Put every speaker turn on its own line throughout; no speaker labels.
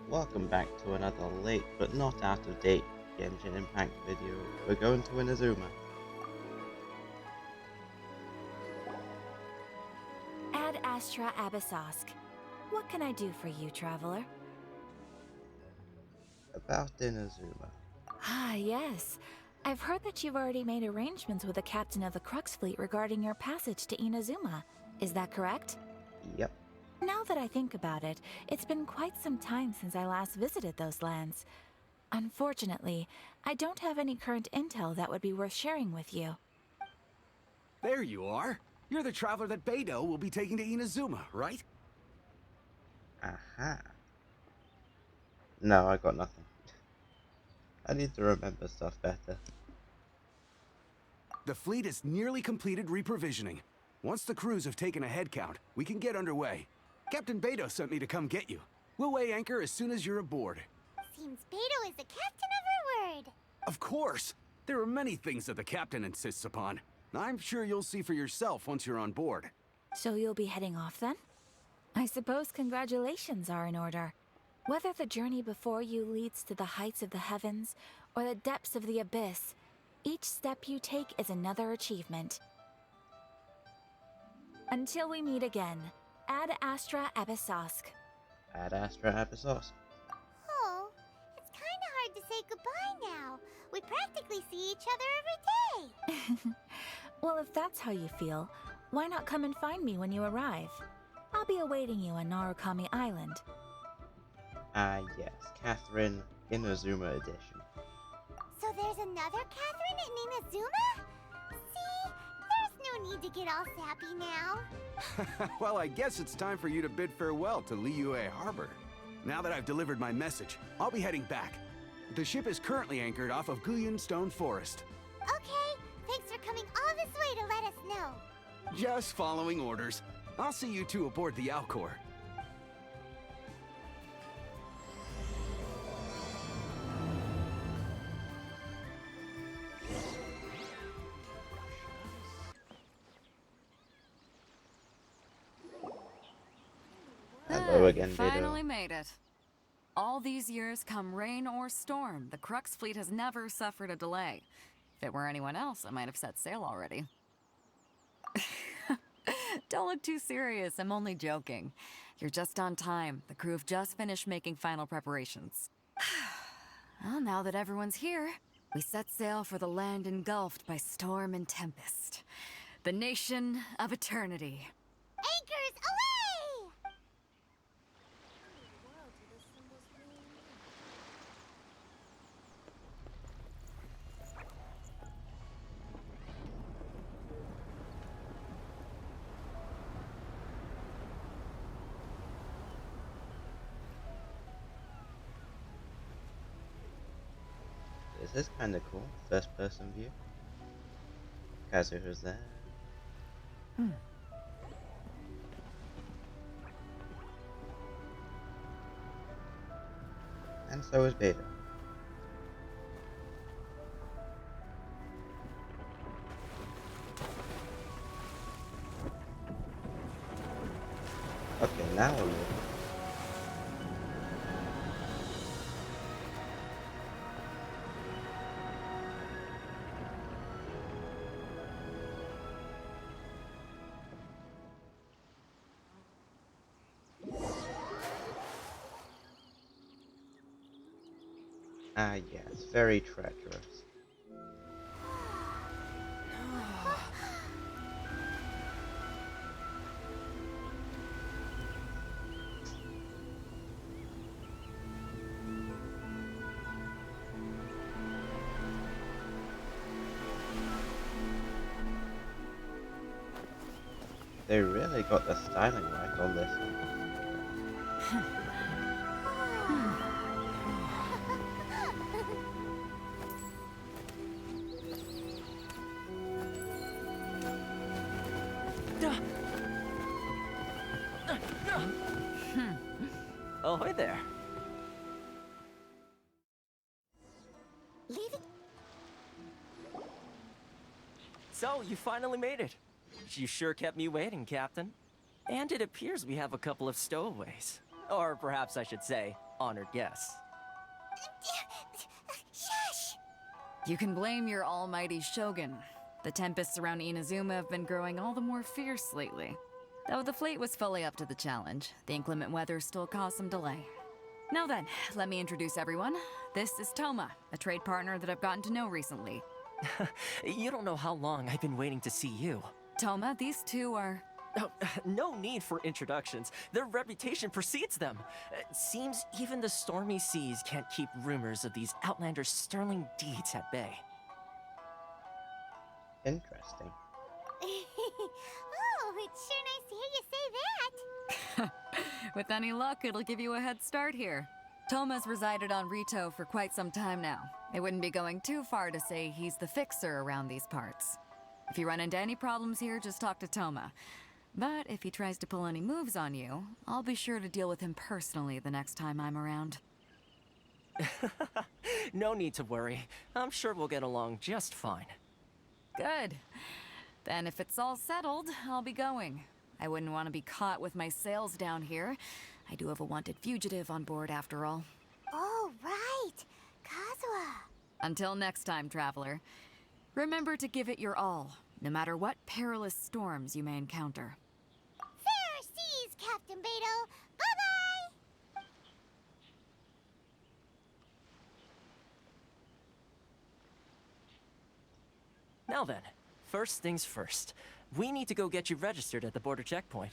Welcome back to another late but not out of date Genshin Impact video. We're going to Inazuma.
Ad Astra Abyssosk. What can I do for you, traveler?
About Inazuma.
Ah, yes. I've heard that you've already made arrangements with the captain of the Crux Fleet regarding your passage to Inazuma. Is that correct?
Yep.
Now that I think about it, it's been quite some time since I last visited those lands. Unfortunately, I don't have any current intel that would be worth sharing with you.
There you are. You're the traveler that Beidou will be taking to Inazuma, right?
Aha. No, I got nothing. I need to remember stuff better.
The fleet is nearly completed reprovisioning. Once the crews have taken a head count, we can get underway. Captain Beidou sent me to come get you. We'll weigh anchor as soon as you're aboard.
Seems Beidou is the captain of her word.
Of course! There are many things that the captain insists upon. I'm sure you'll see for yourself once you're on board.
So you'll be heading off then? I suppose congratulations are in order. Whether the journey before you leads to the heights of the heavens or the depths of the abyss, each step you take is another achievement. Until we meet again, Ad Astra Abyssosk.
Ad Astra Abyssosk.
Oh, it's kind of hard to say goodbye now. We practically see each other every day.
Well, if that's how you feel, why not come and find me when you arrive? I'll be awaiting you on Narukami Island.
Ah yes, Catherine Inazuma edition.
So there's another Catherine in Inazuma? See, there's no need to get all sappy now.
Well, I guess it's time for you to bid farewell to Liyue Harbor. Now that I've delivered my message, I'll be heading back. The ship is currently anchored off of Guyan Stone Forest.
Okay, thanks for coming all this way to let us know.
Just following orders. I'll see you two aboard the Alcor.
Hello again,
Finally
Beidou.
made it. All these years, come rain or storm, the Crux fleet has never suffered a delay. If it were anyone else, I might have set sail already. Don't look too serious, I'm only joking. You're just on time. The crew have just finished making final preparations. Well, now that everyone's here, we set sail for the land engulfed by storm and tempest. The nation of eternity.
Anchors away!
This is kinda cool. First person view. Kazuha's there. And so is Beidou. Okay, now we're moving. Ah yes, very treacherous. They really got the styling right on this one.
Ahoy there.
Leaving?
So, you finally made it. You sure kept me waiting, Captain. And it appears we have a couple of stowaways. Or perhaps I should say, honored guests.
Shush!
You can blame your almighty Shogun. The tempests around Inazuma have been growing all the more fierce lately. Though the fleet was fully up to the challenge, the inclement weather still caused some delay. Now then, let me introduce everyone. This is Toma, a trade partner that I've gotten to know recently.
You don't know how long I've been waiting to see you.
Toma, these two are...
Oh, no need for introductions. Their reputation precedes them. Seems even the stormy seas can't keep rumors of these Outlanders' sterling deeds at bay.
Interesting.
Oh, it's sure nice to hear you say that.
With any luck, it'll give you a head start here. Toma's resided on Rito for quite some time now. It wouldn't be going too far to say he's the fixer around these parts. If you run into any problems here, just talk to Toma. But if he tries to pull any moves on you, I'll be sure to deal with him personally the next time I'm around.
No need to worry. I'm sure we'll get along just fine.
Good. Then if it's all settled, I'll be going. I wouldn't want to be caught with my sails down here. I do have a wanted fugitive on board after all.
Oh, right. Kazuha.
Until next time, traveler. Remember to give it your all, no matter what perilous storms you may encounter.
Fair seas, Captain Beto. Bye-bye!
Now then, first things first. We need to go get you registered at the border checkpoint.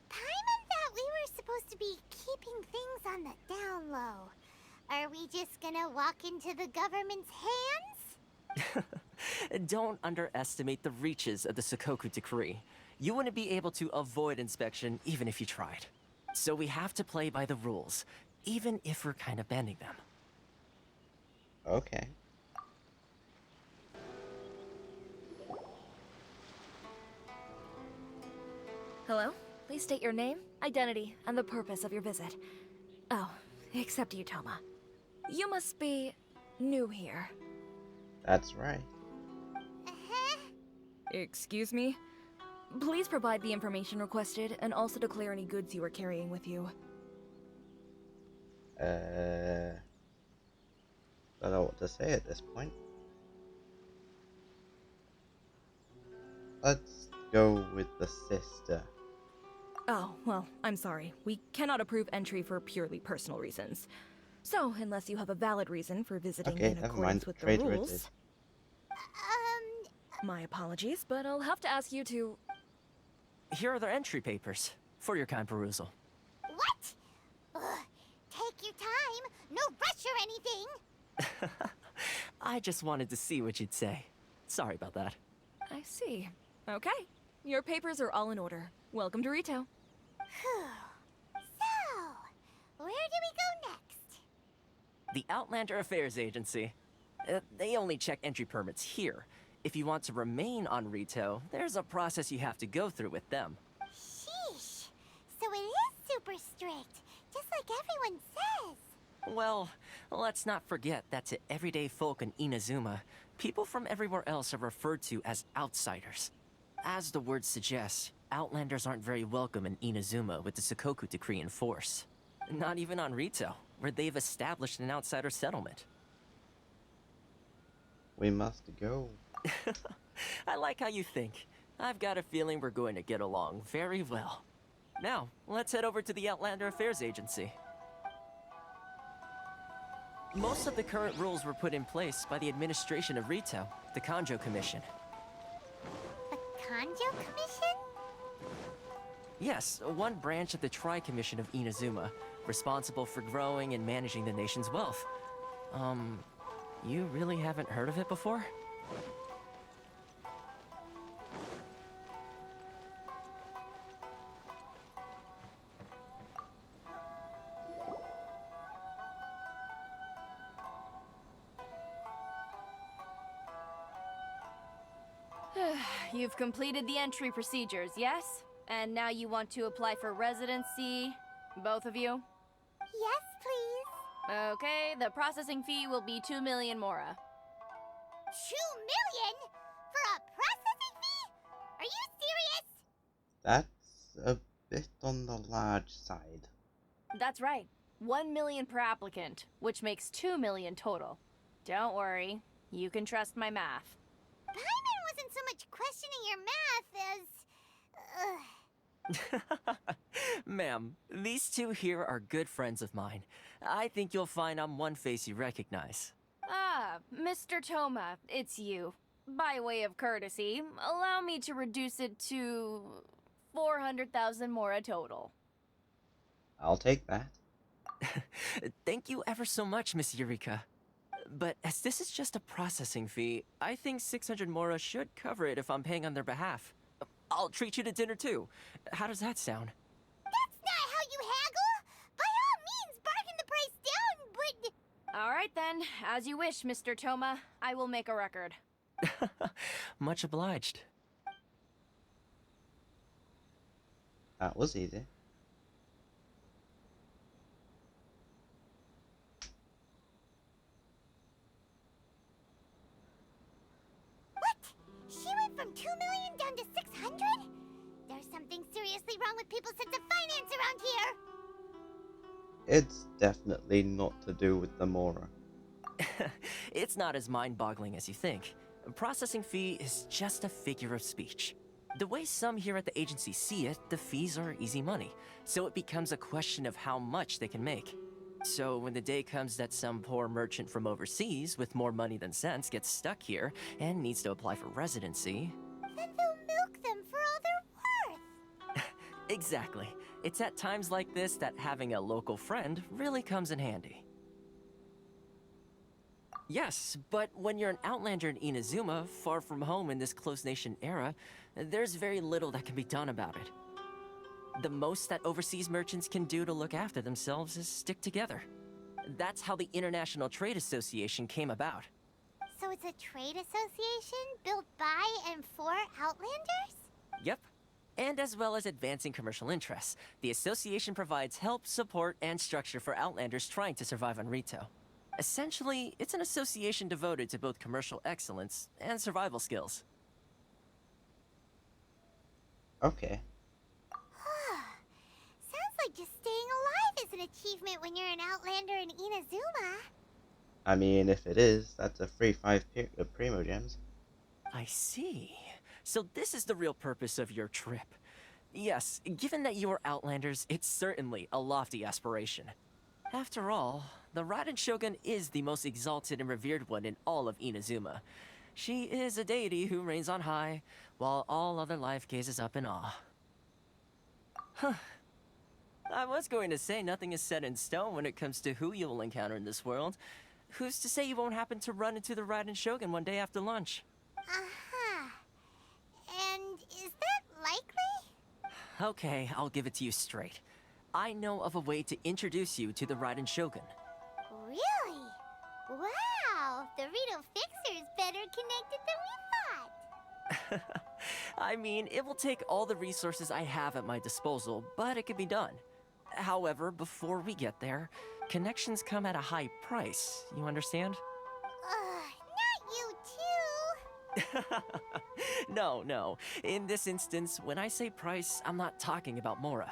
Paimon thought we were supposed to be keeping things on the down low. Are we just gonna walk into the government's hands?
Don't underestimate the reaches of the Sakoku Decree. You wouldn't be able to avoid inspection even if you tried. So we have to play by the rules, even if we're kind of bending them.
Okay.
Hello? Please state your name, identity, and the purpose of your visit. Oh, except you, Toma. You must be new here.
That's right.
Uh-huh.
Excuse me? Please provide the information requested and also declare any goods you are carrying with you.
Don't know what to say at this point. Let's go with the sister.
Oh, well, I'm sorry. We cannot approve entry for purely personal reasons. So, unless you have a valid reason for visiting
Okay,
in
never
accordance
mind.
with the
Traitor it
rules...
is.
My apologies, but I'll have to ask you to...
Here are the entry papers for your kind perusal.
What? Ugh, take your time. No rush or anything.
I just wanted to see what you'd say. Sorry about that.
I see. Okay. Your papers are all in order. Welcome to Rito.
Phew. So, where do we go next?
The Outlander Affairs Agency. They only check entry permits here. If you want to remain on Rito, there's a process you have to go through with them.
Sheesh. So it is super strict, just like everyone says.
Well, let's not forget that to everyday folk in Inazuma, people from everywhere else are referred to as outsiders. As the word suggests, Outlanders aren't very welcome in Inazuma with the Sakoku Decree in force. Not even on Rito, where they've established an outsider settlement.
We must go.
I like how you think. I've got a feeling we're going to get along very well. Now, let's head over to the Outlander Affairs Agency. Most of the current rules were put in place by the administration of Rito, the Kanjo Commission.
The Kanjo Commission?
Yes, one branch of the Tri-Commission of Inazuma, responsible for growing and managing the nation's wealth. You really haven't heard of it before?
You've completed the entry procedures, yes? And now you want to apply for residency? Both of you?
Yes, please.
Okay, the processing fee will be 2 million mora.
2 million? For a processing fee? Are you serious?
That's a bit on the large side.
That's right. 1 million per applicant, which makes 2 million total. Don't worry, you can trust my math.
Paimon wasn't so much questioning your math as...
Ma'am, these two here are good friends of mine. I think you'll find I'm one face you recognize.
Ah, Mr. Toma, it's you. By way of courtesy, allow me to reduce it to 400,000 mora total.
I'll take that.
Thank you ever so much, Miss Eureka. But as this is just a processing fee, I think 600 mora should cover it if I'm paying on their behalf. I'll treat you to dinner too. How does that sound?
That's not how you haggle! By all means, bargain the price down, but...
Alright then, as you wish, Mr. Toma. I will make a record.
Much obliged.
That was easy.
What? She went from 2 million down to 600? There's something seriously wrong with people's sense of finance around here!
It's definitely not to do with the Mora.
It's not as mind-boggling as you think. A processing fee is just a figure of speech. The way some here at the agency see it, the fees are easy money, so it becomes a question of how much they can make. So when the day comes that some poor merchant from overseas with more money than sense gets stuck here and needs to apply for residency...
Then they'll milk them for all they're worth!
Exactly. It's at times like this that having a local friend really comes in handy. Yes, but when you're an Outlander in Inazuma, far from home in this close nation era, there's very little that can be done about it. The most that overseas merchants can do to look after themselves is stick together. That's how the International Trade Association came about.
So it's a trade association built by and for Outlanders?
Yep. And as well as advancing commercial interests, the association provides help, support, and structure for Outlanders trying to survive on Rito. Essentially, it's an association devoted to both commercial excellence and survival skills.
Okay.
Sounds like just staying alive is an achievement when you're an Outlander in Inazuma.
I mean, if it is, that's a free 5 Primo Gems.
I see. So this is the real purpose of your trip. Yes, given that you are Outlanders, it's certainly a lofty aspiration. After all, the Ryden Shogun is the most exalted and revered one in all of Inazuma. She is a deity who reigns on high, while all other life gazes up in awe. Huh. I was going to say nothing is set in stone when it comes to who you will encounter in this world. Who's to say you won't happen to run into the Ryden Shogun one day after lunch?
Uh-huh. And is that likely?
Okay, I'll give it to you straight. I know of a way to introduce you to the Ryden Shogun.
Really? Wow, the Rito Fixer is better connected than we thought.
I mean, it will take all the resources I have at my disposal, but it can be done. However, before we get there, connections come at a high price, you understand?
Not you too.
No. In this instance, when I say price, I'm not talking about Mora.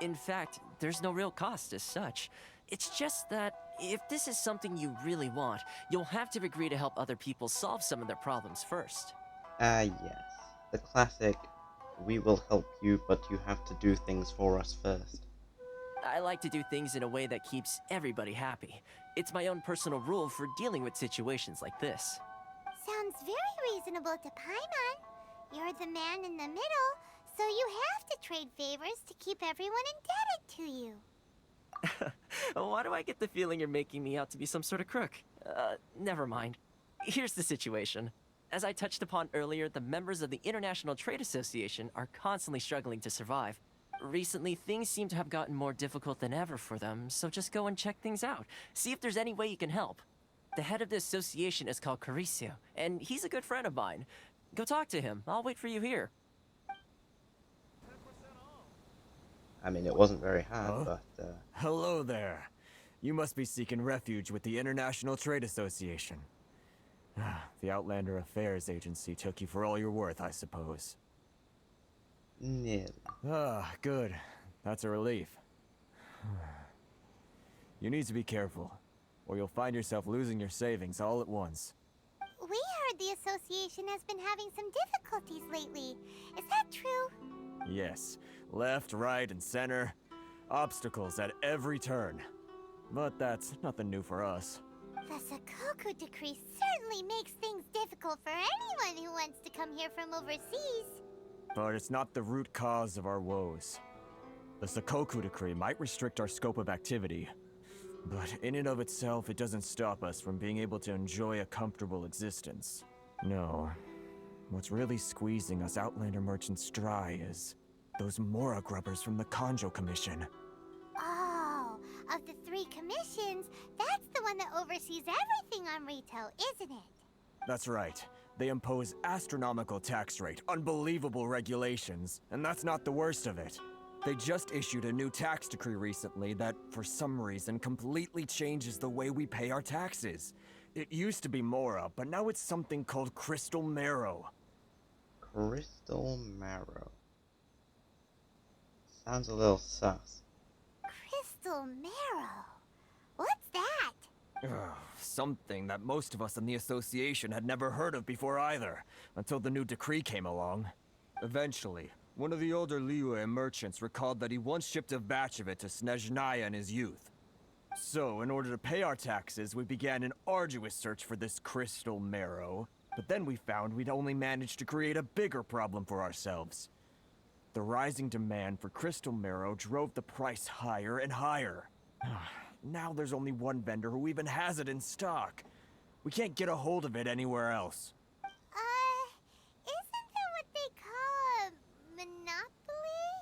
In fact, there's no real cost as such. It's just that if this is something you really want, you'll have to agree to help other people solve some of their problems first.
Yes. The classic, we will help you, but you have to do things for us first.
I like to do things in a way that keeps everybody happy. It's my own personal rule for dealing with situations like this.
Sounds very reasonable to Paimon. You're the man in the middle, so you have to trade favors to keep everyone indebted to you.
Why do I get the feeling you're making me out to be some sort of crook? Never mind. Here's the situation. As I touched upon earlier, the members of the International Trade Association are constantly struggling to survive. Recently, things seem to have gotten more difficult than ever for them, so just go and check things out. See if there's any way you can help. The head of the association is called Kurosawa, and he's a good friend of mine. Go talk to him. I'll wait for you here.
I mean, it wasn't very hard, but,
Hello there. You must be seeking refuge with the International Trade Association. The Outlander Affairs Agency took you for all you're worth, I suppose.
nearly.
Good. That's a relief. You need to be careful, or you'll find yourself losing your savings all at once.
We heard the association has been having some difficulties lately. Is that true?
Yes, left, right, and center. Obstacles at every turn. But that's nothing new for us.
The Sakoku decree certainly makes things difficult for anyone who wants to come here from overseas.
But it's not the root cause of our woes. The Sakoku decree might restrict our scope of activity, but in and of itself, it doesn't stop us from being able to enjoy a comfortable existence. No. What's really squeezing us Outlander merchants dry is those Mora grubbers from the Kanjo Commission.
Oh, of the 3 commissions, that's the one that oversees everything on retail, isn't it?
That's right. They impose astronomical tax rate, unbelievable regulations, and that's not the worst of it. They just issued a new tax decree recently that, for some reason, completely changes the way we pay our taxes. It used to be Mora, but now it's something called Crystal Marrow.
Crystal Marrow. Sounds a little sus.
Crystal Marrow? What's that?
Something that most of us in the association had never heard of before either, until the new decree came along. Eventually, one of the older Liyue merchants recalled that he once shipped a batch of it to Snezhnaya in his youth. So, in order to pay our taxes, we began an arduous search for this Crystal Marrow. But then we found we'd only managed to create a bigger problem for ourselves. The rising demand for Crystal Marrow drove the price higher and higher. Now there's only one vendor who even has it in stock. We can't get a hold of it anywhere else.
Isn't that what they call a monopoly?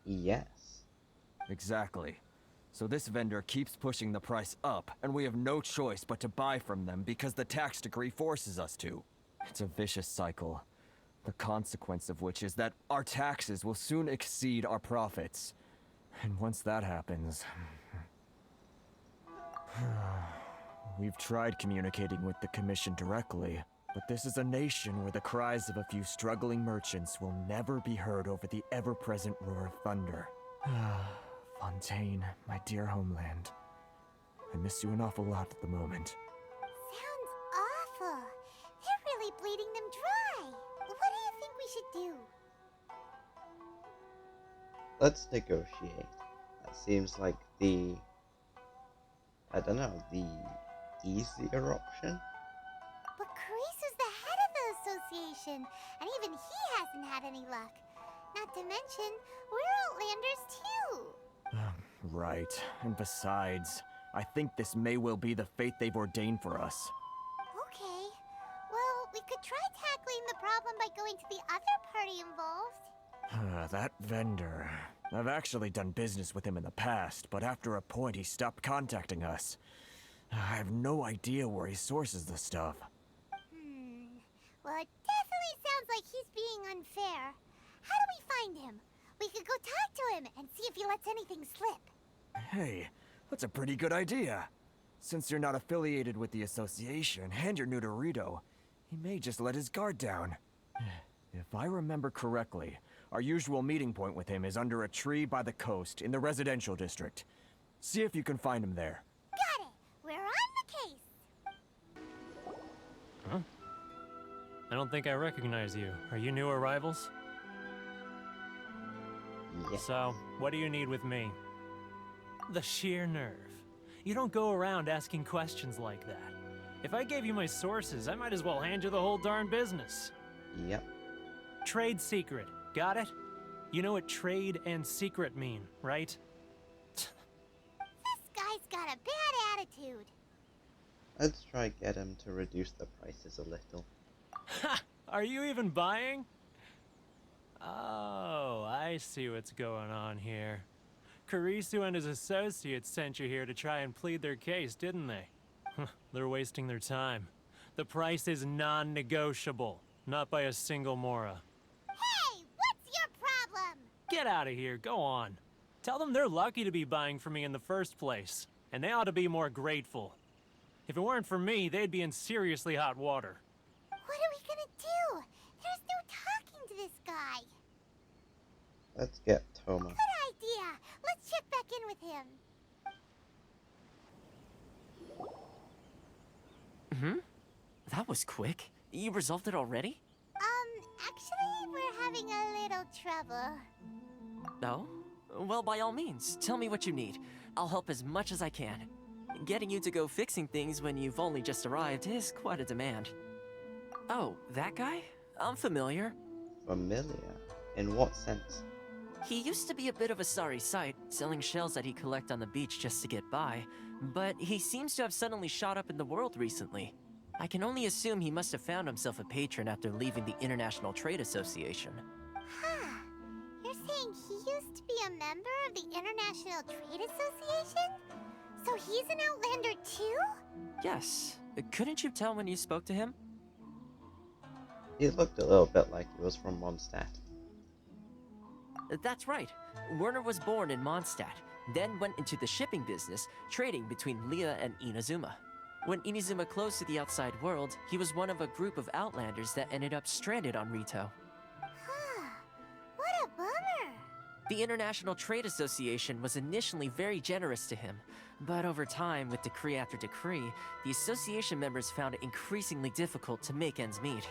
Yes.
Exactly. So this vendor keeps pushing the price up, and we have no choice but to buy from them because the tax decree forces us to. It's a vicious cycle. The consequence of which is that our taxes will soon exceed our profits. And once that happens... We've tried communicating with the Commission directly, but this is a nation where the cries of a few struggling merchants will never be heard over the ever-present roar of thunder. Fontaine, my dear homeland. I miss you an awful lot at the moment.
Sounds awful. They're really bleeding them dry. What do you think we should do?
Let's negotiate. That seems like the... I don't know, the easier option?
But Kurisu's the head of the association, and even he hasn't had any luck. Not to mention, we're Outlanders too.
Right. And besides, I think this may well be the fate they've ordained for us.
Okay. Well, we could try tackling the problem by going to the other party involved.
That vendor... I've actually done business with him in the past, but after a point he stopped contacting us. I have no idea where he sources the stuff.
Well, it definitely sounds like he's being unfair. How do we find him? We could go talk to him and see if he lets anything slip.
Hey, that's a pretty good idea. Since you're not affiliated with the association and you're new to Rito, he may just let his guard down. If I remember correctly, our usual meeting point with him is under a tree by the coast in the residential district. See if you can find him there.
Got it! We're on the case!
Huh? I don't think I recognize you. Are you new arrivals?
Yes.
So, what do you need with me? The sheer nerve. You don't go around asking questions like that. If I gave you my sources, I might as well hand you the whole darn business.
Yep.
Trade secret. Got it? You know what trade and secret mean, right?
This guy's got a bad attitude.
Let's try get him to reduce the prices a little.
Ha! Are you even buying? Oh, I see what's going on here. Kurisu and his associates sent you here to try and plead their case, didn't they? They're wasting their time. The price is non-negotiable, not by a single Mora.
Hey, what's your problem?
Get out of here, go on. Tell them they're lucky to be buying from me in the first place, and they ought to be more grateful. If it weren't for me, they'd be in seriously hot water.
What are we gonna do? There's no talking to this guy.
Let's get Toma.
Good idea. Let's check back in with him.
was quick. You resolved it already?
Actually, we're having a little trouble.
No? Well, by all means, tell me what you need. I'll help as much as I can. Getting you to go fixing things when you've only just arrived is quite a demand. Oh, that guy? I'm familiar.
Familiar? In what sense?
He used to be a bit of a sorry sight, selling shells that he'd collect on the beach just to get by, but he seems to have suddenly shot up in the world recently. I can only assume he must have found himself a patron after leaving the International Trade Association.
Huh. You're saying he used to be a member of the International Trade Association? So he's an Outlander too?
Yes. Couldn't you tell when you spoke to him?
He looked a little bit like he was from Mondstadt.
That's right. Werner was born in Mondstadt, then went into the shipping business, trading between Leah and Inazuma. When Inazuma closed to the outside world, he was one of a group of Outlanders that ended up stranded on Rito.
Huh. What a bummer.
The International Trade Association was initially very generous to him, but over time, with decree after decree, the association members found it increasingly difficult to make ends meet.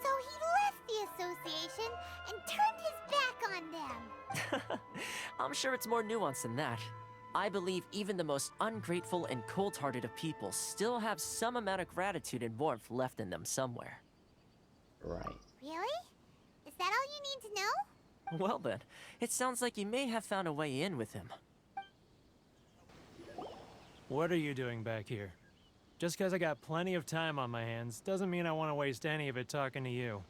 So he left the association and turned his back on them.
I'm sure it's more nuanced than that. I believe even the most ungrateful and cold-hearted of people still have some amount of gratitude and warmth left in them somewhere.
Right.
Really? Is that all you need to know?
Well then, it sounds like you may have found a way in with him.
What are you doing back here? Just because I got plenty of time on my hands doesn't mean I want to waste any of it talking to you.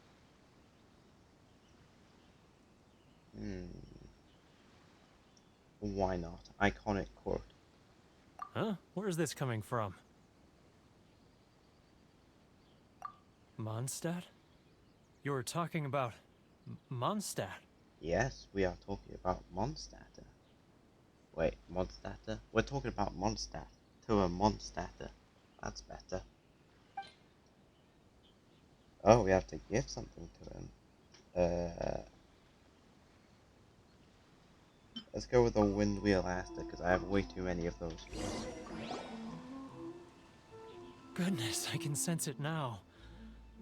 Why not? Iconic quote.
Huh? Where's this coming from? Mondstadt? You were talking about Mondstadt?
Yes, we are talking about Mondstadt. Wait, Mondstadt? We're talking about Mondstadt. To a Mondstadt. That's better. Oh, we have to give something to him. Let's go with the Windwheel Aster, because I have way too many of those.
Goodness, I can sense it now.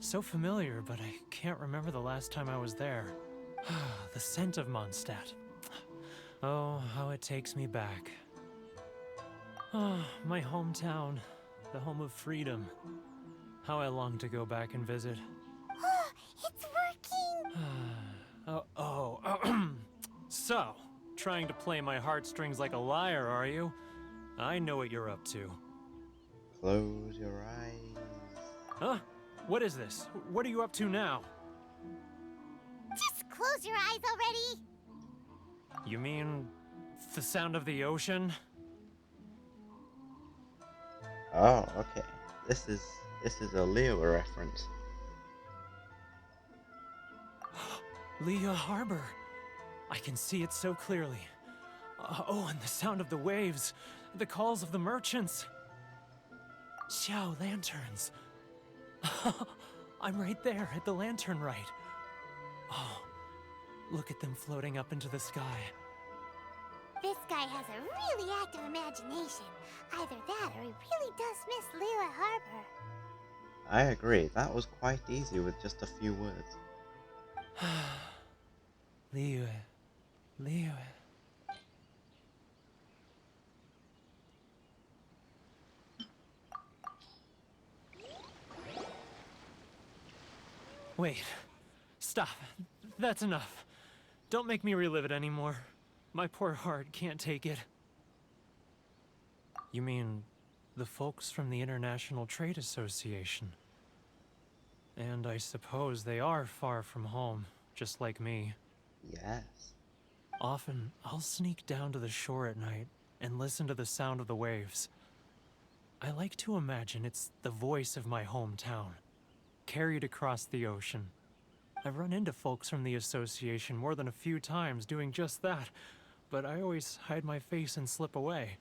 So familiar, but I can't remember the last time I was there. The scent of Mondstadt. Oh, how it takes me back. Oh, my hometown, the home of freedom. How I long to go back and visit.
Oh, it's working!
So, trying to play my heartstrings like a liar, are you? I know what you're up to.
Close your eyes.
Huh? What is this? What are you up to now?
Just close your eyes already!
You mean the sound of the ocean?
Oh, okay. This is a Leo reference.
Lea Harbor. I can see it so clearly. Oh, and the sound of the waves. The calls of the merchants. Xiao lanterns. I'm right there at the lantern right. Oh, look at them floating up into the sky.
This guy has a really active imagination. Either that or he really does miss Liyue Harbor.
I agree, that was quite easy with just a few words.
Liyue. Wait. Stop. That's enough. Don't make me relive it anymore. My poor heart can't take it. You mean the folks from the International Trade Association? And I suppose they are far from home, just like me.
Yes.
Often, I'll sneak down to the shore at night and listen to the sound of the waves. I like to imagine it's the voice of my hometown, carried across the ocean. I've run into folks from the association more than a few times doing just that, but I always hide my face and slip away.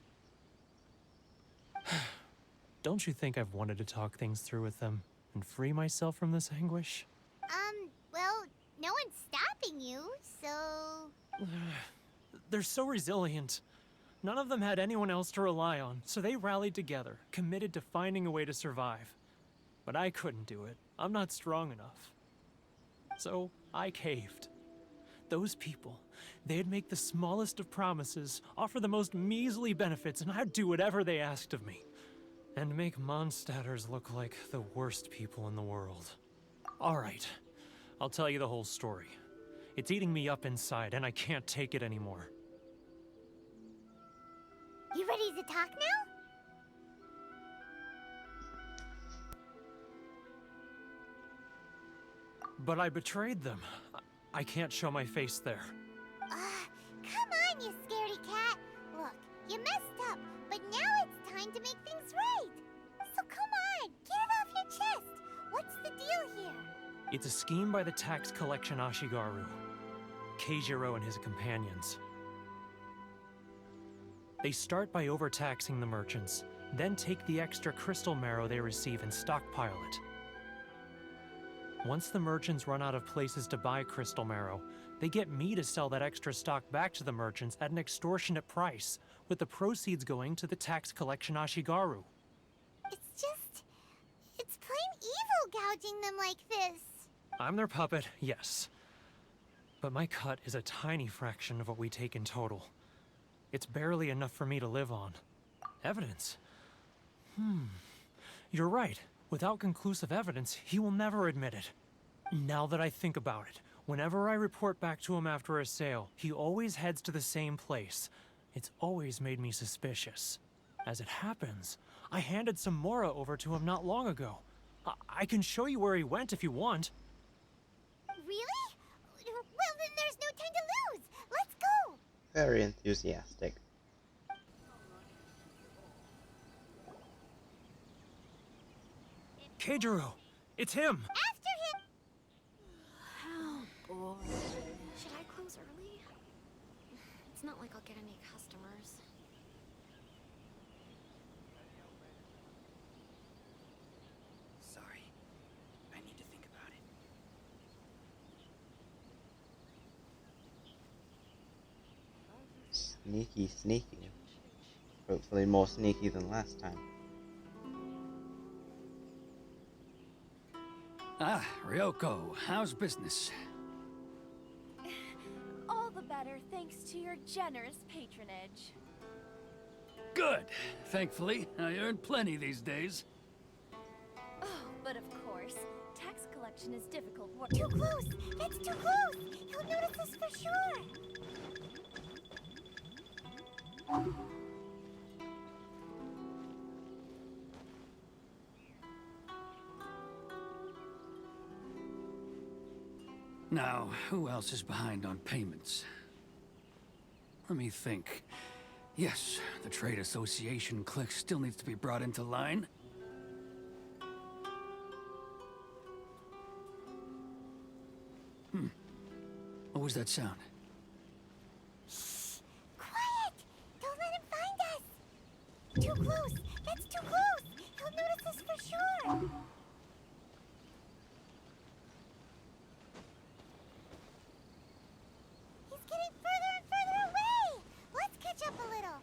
Don't you think I've wanted to talk things through with them and free myself from this anguish?
Well, no one's stopping you, so...
They're so resilient. None of them had anyone else to rely on, so they rallied together, committed to finding a way to survive. But I couldn't do it. I'm not strong enough. So I caved. Those people, they'd make the smallest of promises, offer the most measly benefits, and I'd do whatever they asked of me. And make Mondstadters look like the worst people in the world. Alright, I'll tell you the whole story. It's eating me up inside, and I can't take it anymore.
You ready to talk now?
But I betrayed them. I can't show my face there.
Come on, you scaredy cat. Look, you messed up, but now it's time to make things right. So come on, get it off your chest. What's the deal here?
It's a scheme by the tax collection Ashigaru, Keijiro and his companions. They start by overtaxing the merchants, then take the extra crystal marrow they receive and stockpile it. Once the merchants run out of places to buy crystal marrow, they get me to sell that extra stock back to the merchants at an extortionate price, with the proceeds going to the tax collection Ashigaru.
It's plain evil gouging them like this.
I'm their puppet, yes. But my cut is a tiny fraction of what we take in total. It's barely enough for me to live on. Evidence? You're right. Without conclusive evidence, he will never admit it. Now that I think about it, whenever I report back to him after a sale, he always heads to the same place. It's always made me suspicious. As it happens, I handed some Mora over to him not long ago. I can show you where he went if you want.
Really? Well, then there's no time to lose. Let's go.
Very enthusiastic.
Keijiro! It's him!
After him!
Oh boy. Should I close early? It's not like I'll get any customers.
Sorry. I need to think about it.
Sneaky, sneaky. Hopefully more sneaky than last time.
Ah, Ryoko, how's business?
All the better thanks to your generous patronage.
Good. Thankfully, I earn plenty these days.
Oh, but of course, tax collection is difficult work.
Too close! That's too close! He'll notice us for sure!
Now, who else is behind on payments? Let me think. Yes, the Trade Association clique still needs to be brought into line. What was that sound?
Shh! Quiet! Don't let him find us! Too close! That's too close! He'll notice us for sure! He's getting further and further away! Let's catch up a little!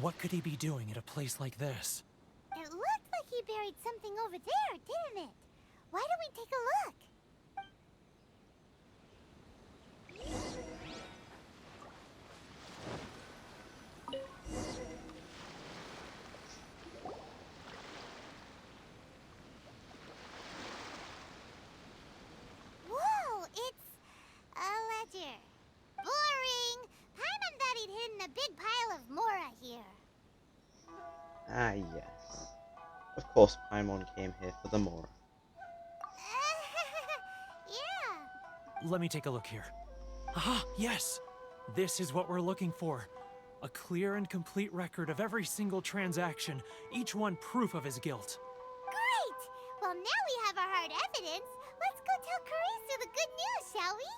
What could he be doing at a place like this?
It looked like he buried something over there, didn't it? Why don't we take a look? Whoa, it's a ledger. Boring! Paimon thought he'd hidden a big pile of Mora here.
Ah, yes. Of course Paimon came here for the Mora.
Yeah.
Let me take a look here. Ah, yes! This is what we're looking for. A clear and complete record of every single transaction, each one proof of his guilt.
Great! Well, now we have our hard evidence. Let's go tell Karisu the good news, shall we?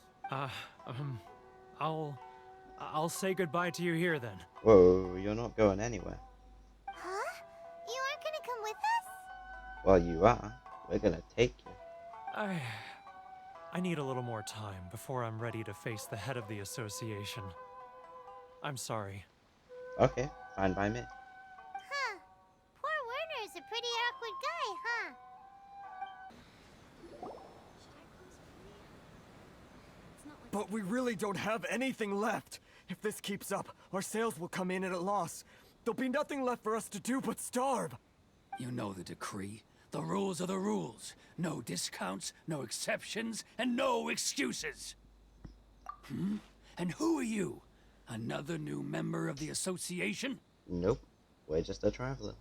I'll say goodbye to you here then.
Whoa, you're not going anywhere.
Huh? You aren't gonna come with us?
Well, you are. We're gonna take you.
I need a little more time before I'm ready to face the head of the association. I'm sorry.
Okay, fine by me.
Huh. Poor Werner's a pretty awkward guy, huh?
But we really don't have anything left. If this keeps up, our sales will come in at a loss. There'll be nothing left for us to do but starve.
You know the decree. The rules are the rules. No discounts, no exceptions, and no excuses. And who are you? Another new member of the association?
Nope, we're just a traveler.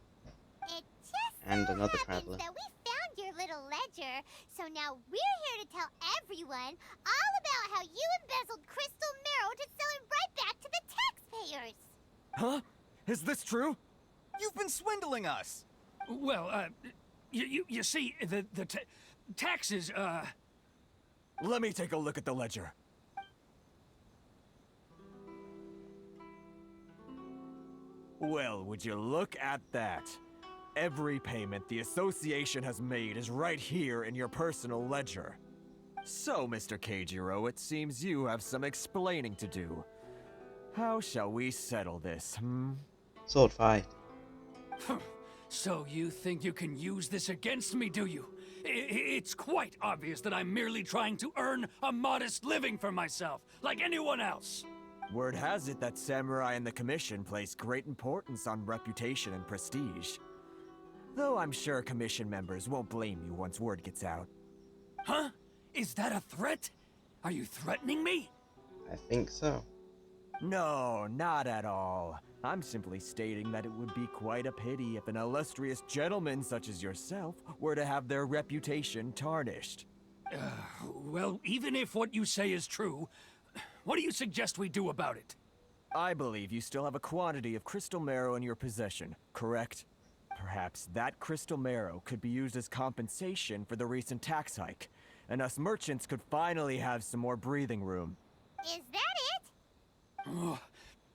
It just
And
so
another
happens
traveler.
that we found your little ledger, so now we're here to tell everyone all about how you embezzled crystal marrow to sell it right back to the taxpayers.
Huh? Is this true?
You've been swindling us!
Well, you see, the taxes,
Let me take a look at the ledger. Well, would you look at that? Every payment the association has made is right here in your personal ledger. So, Mr. Keijiro, it seems you have some explaining to do. How shall we settle this,
Sword fight.
So you think you can use this against me, do you? It's quite obvious that I'm merely trying to earn a modest living for myself, like anyone else.
Word has it that samurai and the commission place great importance on reputation and prestige. Though I'm sure commission members won't blame you once word gets out.
Huh? Is that a threat? Are you threatening me?
I think so.
No, not at all. I'm simply stating that it would be quite a pity if an illustrious gentleman such as yourself were to have their reputation tarnished.
Well, even if what you say is true, what do you suggest we do about it?
I believe you still have a quantity of crystal marrow in your possession, correct? Perhaps that crystal marrow could be used as compensation for the recent tax hike, and us merchants could finally have some more breathing room.
Is that it?
Oh,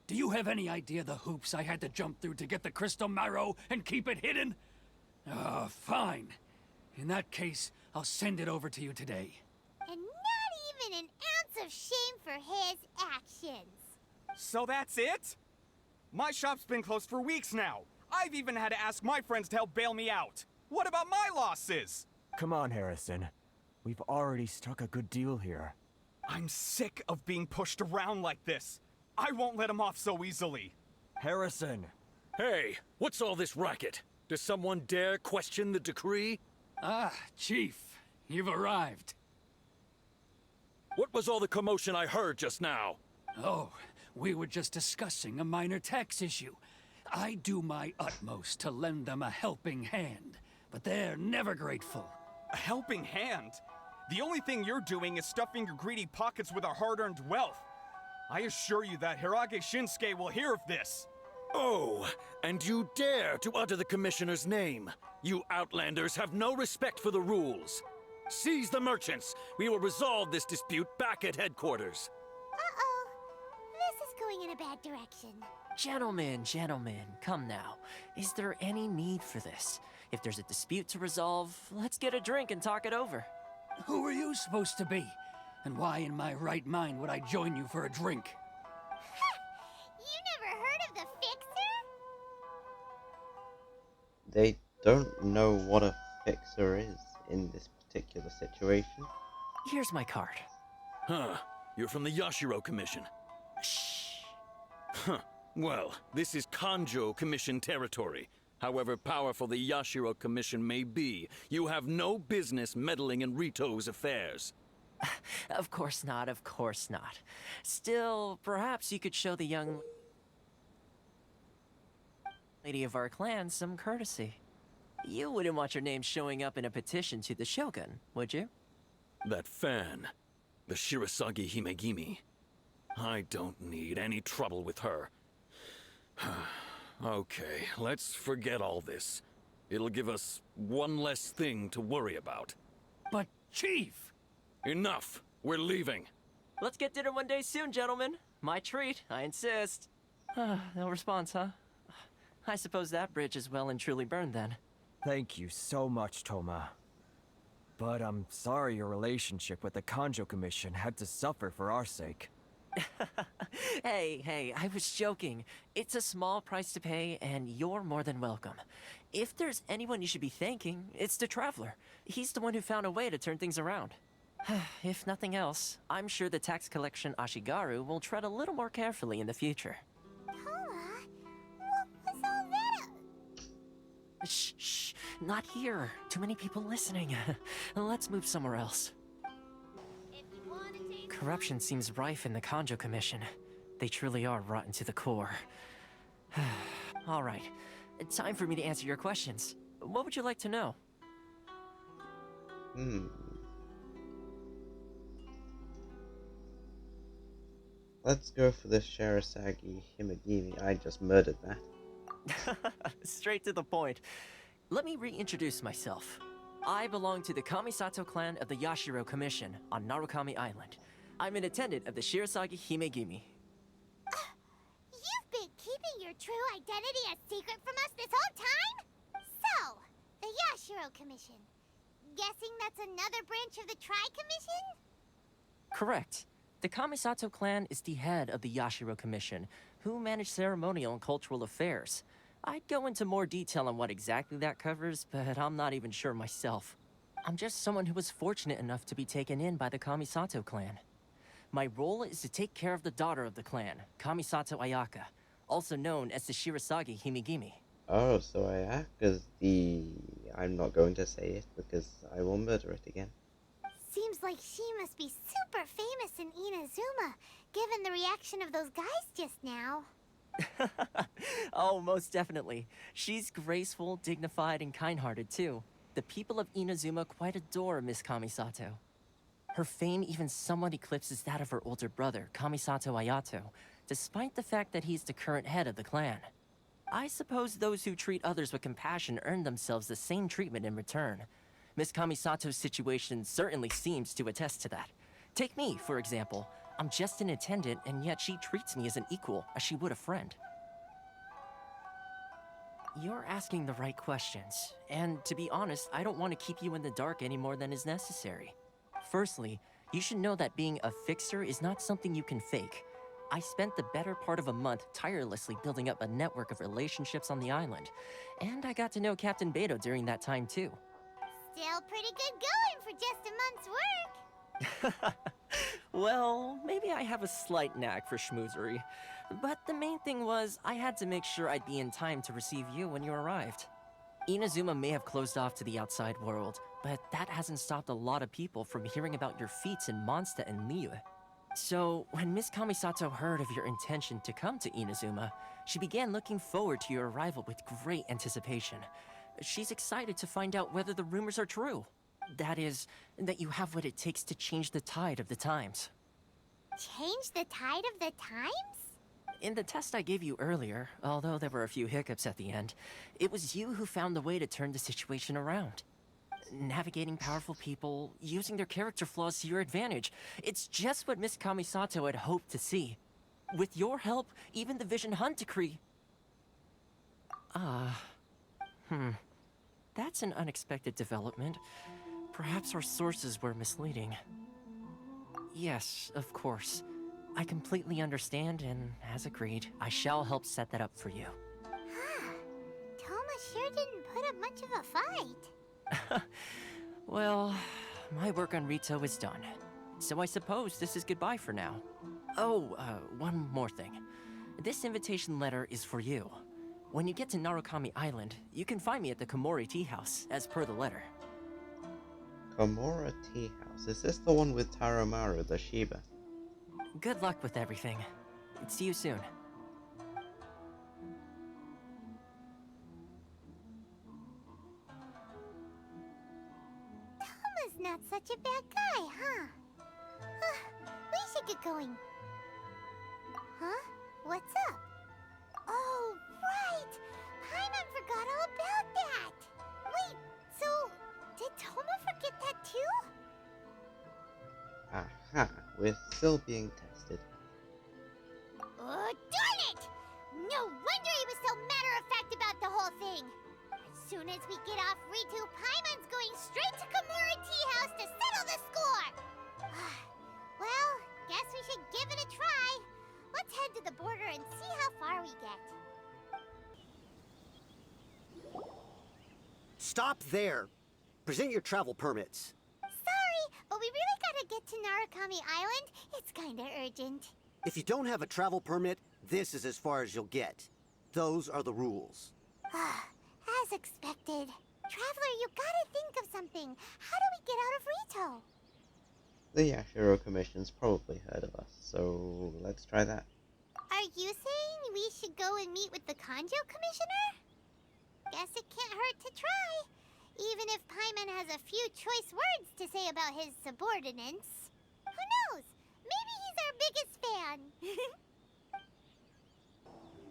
do you have any idea the hoops I had to jump through to get the crystal marrow and keep it hidden? Fine. In that case, I'll send it over to you today.
And not even an ounce of shame for his actions.
So that's it? My shop's been closed for weeks now. I've even had to ask my friends to help bail me out. What about my losses?
Come on, Harrison. We've already struck a good deal here.
I'm sick of being pushed around like this. I won't let him off so easily.
Harrison!
Hey, what's all this racket? Does someone dare question the decree?
Ah, Chief, you've arrived.
What was all the commotion I heard just now?
Oh, we were just discussing a minor tax issue. I do my utmost to lend them a helping hand, but they're never grateful.
A helping hand? The only thing you're doing is stuffing your greedy pockets with our hard-earned wealth. I assure you that Hirage Shinsuke will hear of this.
Oh, and you dare to utter the Commissioner's name. You Outlanders have no respect for the rules. Seize the merchants. We will resolve this dispute back at headquarters.
Uh-oh. This is going in a bad direction.
Gentlemen, come now. Is there any need for this? If there's a dispute to resolve, let's get a drink and talk it over.
Who are you supposed to be? And why in my right mind would I join you for a drink?
You never heard of the Fixer?
They don't know what a fixer is in this particular situation.
Here's my card.
Huh. You're from the Yashiro Commission.
Shh.
Huh. Well, this is Kanjo Commission territory. However powerful the Yashiro Commission may be, you have no business meddling in Rito's affairs.
Of course not, of course not. Still, perhaps you could show the young lady of our clan some courtesy. You wouldn't want your name showing up in a petition to the Shogun, would you?
That fan, the Shirasagi Himegimi. I don't need any trouble with her. Okay, let's forget all this. It'll give us one less thing to worry about.
But, Chief!
Enough! We're leaving.
Let's get dinner one day soon, gentlemen. My treat, I insist. No response, huh? I suppose that bridge is well and truly burned then.
Thank you so much, Toma. But I'm sorry your relationship with the Kanjo Commission had to suffer for our sake.
Hey, I was joking. It's a small price to pay, and you're more than welcome. If there's anyone you should be thanking, it's the Traveler. He's the one who found a way to turn things around. If nothing else, I'm sure the tax collection Ashigaru will tread a little more carefully in the future.
Toma, what was all that?
Shh, not here. Too many people listening. Let's move somewhere else. Corruption seems rife in the Kanjo Commission. They truly are rotten to the core. All right, time for me to answer your questions. What would you like to know?
Let's go for the Shirasagi Himagimi. I just murdered that.
Straight to the point. Let me reintroduce myself. I belong to the Kamisato clan of the Yashiro Commission on Narukami Island. I'm an attendant of the Shirasagi Himegimi.
You've been keeping your true identity a secret from us this whole time? So, the Yashiro Commission. Guessing that's another branch of the Tri-Commission?
Correct. The Kamisato clan is the head of the Yashiro Commission, who manage ceremonial and cultural affairs. I'd go into more detail on what exactly that covers, but I'm not even sure myself. I'm just someone who was fortunate enough to be taken in by the Kamisato clan. My role is to take care of the daughter of the clan, Kamisato Ayaka, also known as the Shirasagi Himegimi.
Oh, so Ayaka's the... I'm not going to say it because I will murder it again.
Seems like she must be super famous in Inazuma, given the reaction of those guys just now.
Oh, most definitely. She's graceful, dignified, and kind-hearted too. The people of Inazuma quite adore Miss Kamisato. Her fame even somewhat eclipses that of her older brother, Kamisato Ayato, despite the fact that he's the current head of the clan. I suppose those who treat others with compassion earn themselves the same treatment in return. Miss Kamisato's situation certainly seems to attest to that. Take me, for example. I'm just an attendant, and yet she treats me as an equal, as she would a friend. You're asking the right questions, and to be honest, I don't want to keep you in the dark any more than is necessary. Firstly, you should know that being a fixer is not something you can fake. I spent the better part of a month tirelessly building up a network of relationships on the island, and I got to know Captain Beto during that time too.
Still pretty good going for just a month's work.
Well, maybe I have a slight knack for schmoozery, but the main thing was I had to make sure I'd be in time to receive you when you arrived. Inazuma may have closed off to the outside world, but that hasn't stopped a lot of people from hearing about your feats in Mondstadt and Liyue. So, when Miss Kamisato heard of your intention to come to Inazuma, she began looking forward to your arrival with great anticipation. She's excited to find out whether the rumors are true. That is, that you have what it takes to change the tide of the times.
Change the tide of the times?
In the test I gave you earlier, although there were a few hiccups at the end, it was you who found the way to turn the situation around. Navigating powerful people, using their character flaws to your advantage. It's just what Miss Kamisato had hoped to see. With your help, even the Vision Hunt decree... That's an unexpected development. Perhaps our sources were misleading. Yes, of course. I completely understand, and as agreed, I shall help set that up for you.
Toma sure didn't put up much of a fight.
Well, my work on Rito is done. So I suppose this is goodbye for now. Oh, one more thing. This invitation letter is for you. When you get to Narukami Island, you can find me at the Komori Tea House, as per the letter.
Komori Tea House. Is this the one with Taromaru, the Shiba?
Good luck with everything. See you soon.
Toma's not such a bad guy, huh? We should get going. Huh? What's up? Oh, right! Paimon forgot all about that! Wait, so did Toma forget that too?
Aha. we're still being tested.
Oh, darn it! No wonder he was so matter-of-fact about the whole thing. As soon as we get off Ritu, Paimon's going straight to Komori Tea House to settle the score! Well, guess we should give it a try. Let's head to the border and see how far we get.
Stop there! Present your travel permits.
Sorry, but we really gotta get to Narukami Island. It's kinda urgent.
If you don't have a travel permit, this is as far as you'll get. Those are the rules.
As expected. Traveler, you gotta think of something. How do we get out of Rito?
The Yashiro Commission's probably heard of us, so let's try that.
Are you saying we should go and meet with the Kanjo Commissioner? Guess it can't hurt to try. Even if Paimon has a few choice words to say about his subordinates. Who knows? Maybe he's our biggest fan.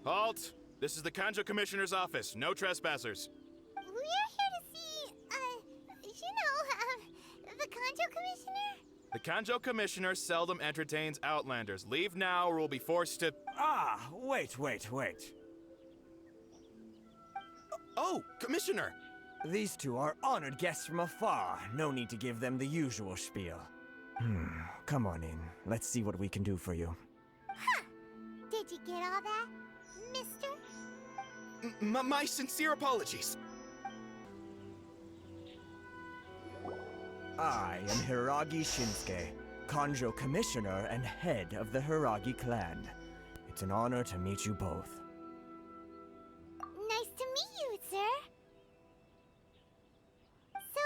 Halt! This is the Kanjo Commissioner's office. No trespassers.
We're here to see, the Kanjo Commissioner?
The Kanjo Commissioner seldom entertains Outlanders. Leave now or we'll be forced to...
Ah, wait.
Oh, Commissioner!
These two are honored guests from afar. No need to give them the usual spiel. Come on in. Let's see what we can do for you.
Huh. Did you get all that, mister?
My sincere apologies.
I am Hiragi Shinsuke, Kanjo Commissioner and head of the Hiragi clan. It's an honor to meet you both.
Nice to meet you, sir. So,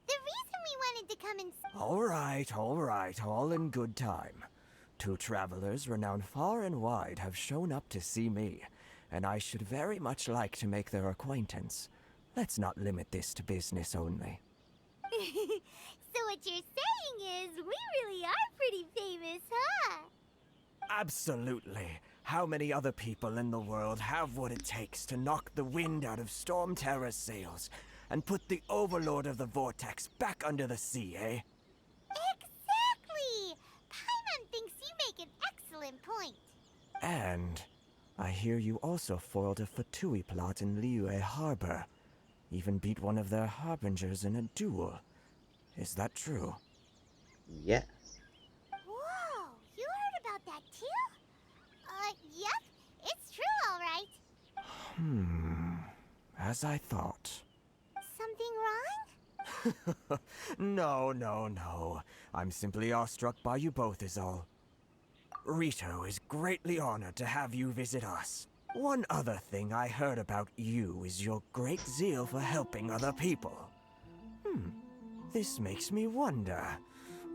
the reason we wanted to come and...
All right, all in good time. Two travelers renowned far and wide have shown up to see me, and I should very much like to make their acquaintance. Let's not limit this to business only.
So what you're saying is, we really are pretty famous, huh?
Absolutely. How many other people in the world have what it takes to knock the wind out of Storm Terror's sails and put the Overlord of the Vortex back under the sea, eh?
Exactly! Paimon thinks you make an excellent point.
And I hear you also foiled a Fatui plot in Liyue Harbor. Even beat one of their harbingers in a duel. Is that true?
Yes.
Whoa, you heard about that too? Yep, it's true, all right.
As I thought.
Something wrong?
No. I'm simply awestruck by you both is all. Rito is greatly honored to have you visit us. One other thing I heard about you is your great zeal for helping other people. This makes me wonder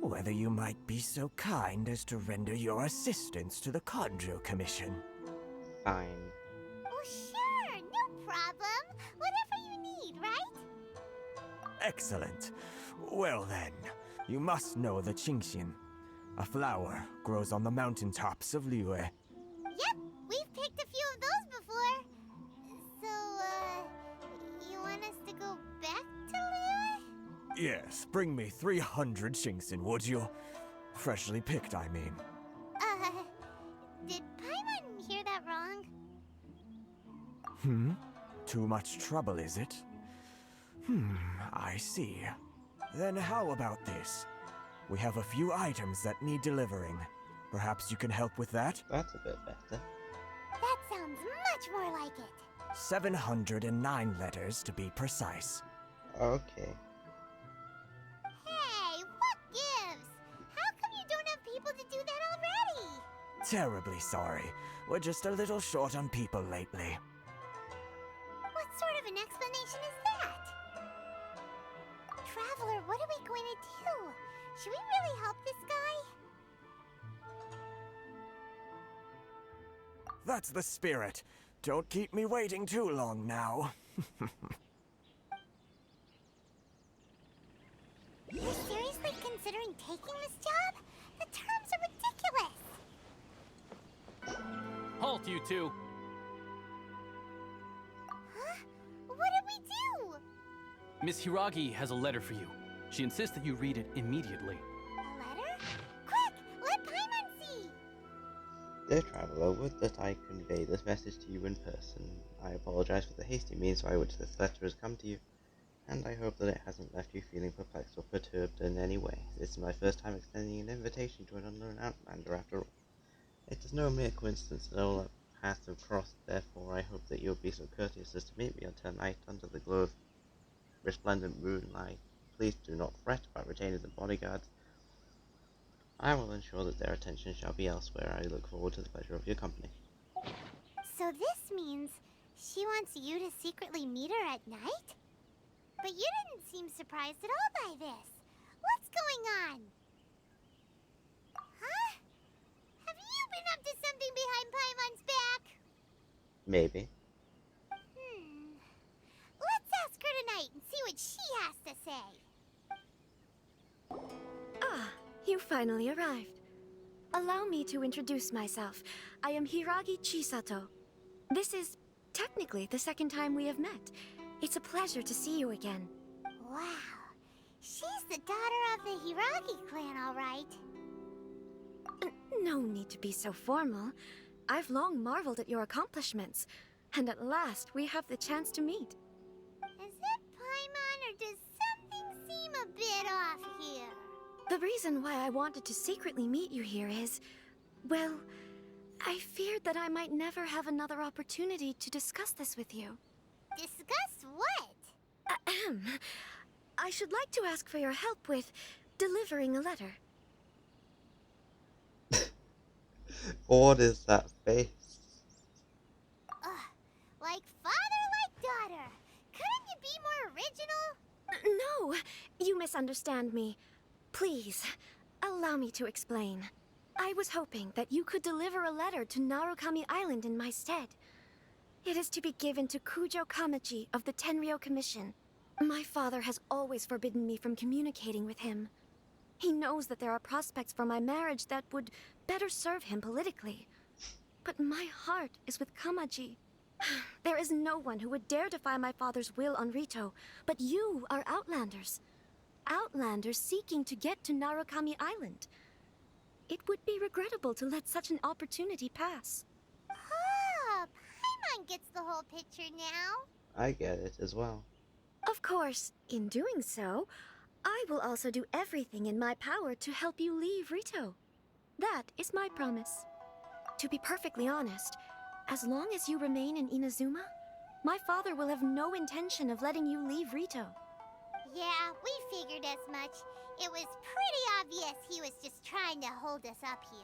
whether you might be so kind as to render your assistance to the Kanjo Commission.
Fine.
Oh, sure, no problem. Whatever you need, right?
Excellent. Well then, you must know the Qingxian. A flower grows on the mountaintops of Liyue.
Yep, we've picked a few of those before. So, you want us to go back to Liyue?
Yes, bring me 300 Qingxian, would you? Freshly picked, I mean.
Did Paimon hear that wrong?
Too much trouble, is it? I see. Then how about this? We have a few items that need delivering. Perhaps you can help with that?
That's a bit better.
That sounds much more like it.
709 letters to be precise.
Okay.
Hey, what gives? How come you don't have people to do that already?
Terribly sorry. We're just a little short on people lately.
What sort of an explanation is that? Traveler, what are we going to do? Should we really help this guy?
That's the spirit. Don't keep me waiting too long now.
You're seriously considering taking this job? The terms are ridiculous.
Halt, you two!
Huh? What did we do?
Miss Hiragi has a letter for you. She insists that you read it immediately.
A letter? Quick, let
Dear Traveler, would that I convey this message to you in person. I apologize for the hasty means by which this letter has come to you, and I hope that it hasn't left you feeling perplexed or perturbed in any way. This is my first time extending an invitation to an unknown Outlander after all. It is no mere coincidence that all our paths have crossed, therefore I hope that you'll be so courteous as to meet me tonight under the glow of resplendent moonlight. Please do not fret about retainers and bodyguards. I will ensure that their attention shall be elsewhere. I look forward to the pleasure of your company.
So this means she wants you to secretly meet her at night? But you didn't seem surprised at all by this. What's going on? Huh? Have you been up to something behind Paimon's back?
Maybe.
Let's ask her tonight and see what she has to say.
Ah, you finally arrived. Allow me to introduce myself. I am Hiragi Chisato. This is technically the second time we have met. It's a pleasure to see you again.
Wow. She's the daughter of the Hiragi clan, all right.
No need to be so formal. I've long marveled at your accomplishments, and at last we have the chance to meet.
Is it Paimon, or does something seem a bit off here?
The reason why I wanted to secretly meet you here is, well, I feared that I might never have another opportunity to discuss this with you.
Discuss what?
Ahem. I should like to ask for your help with delivering a letter.
What is that face?
Like father, like daughter. Couldn't you be more original?
No, you misunderstand me. Please, allow me to explain. I was hoping that you could deliver a letter to Narukami Island in my stead. It is to be given to Kujo Kamaji of the Tenryou Commission. My father has always forbidden me from communicating with him. He knows that there are prospects for my marriage that would better serve him politically. But my heart is with Kamaji. There is no one who would dare defy my father's will on Rito, but you are Outlanders. Outlanders seeking to get to Narukami Island. It would be regrettable to let such an opportunity pass.
Oh, Paimon gets the whole picture now.
I get it as well.
Of course, in doing so, I will also do everything in my power to help you leave Rito. That is my promise. To be perfectly honest, as long as you remain in Inazuma, my father will have no intention of letting you leave Rito.
Yeah, we figured as much. It was pretty obvious he was just trying to hold us up here.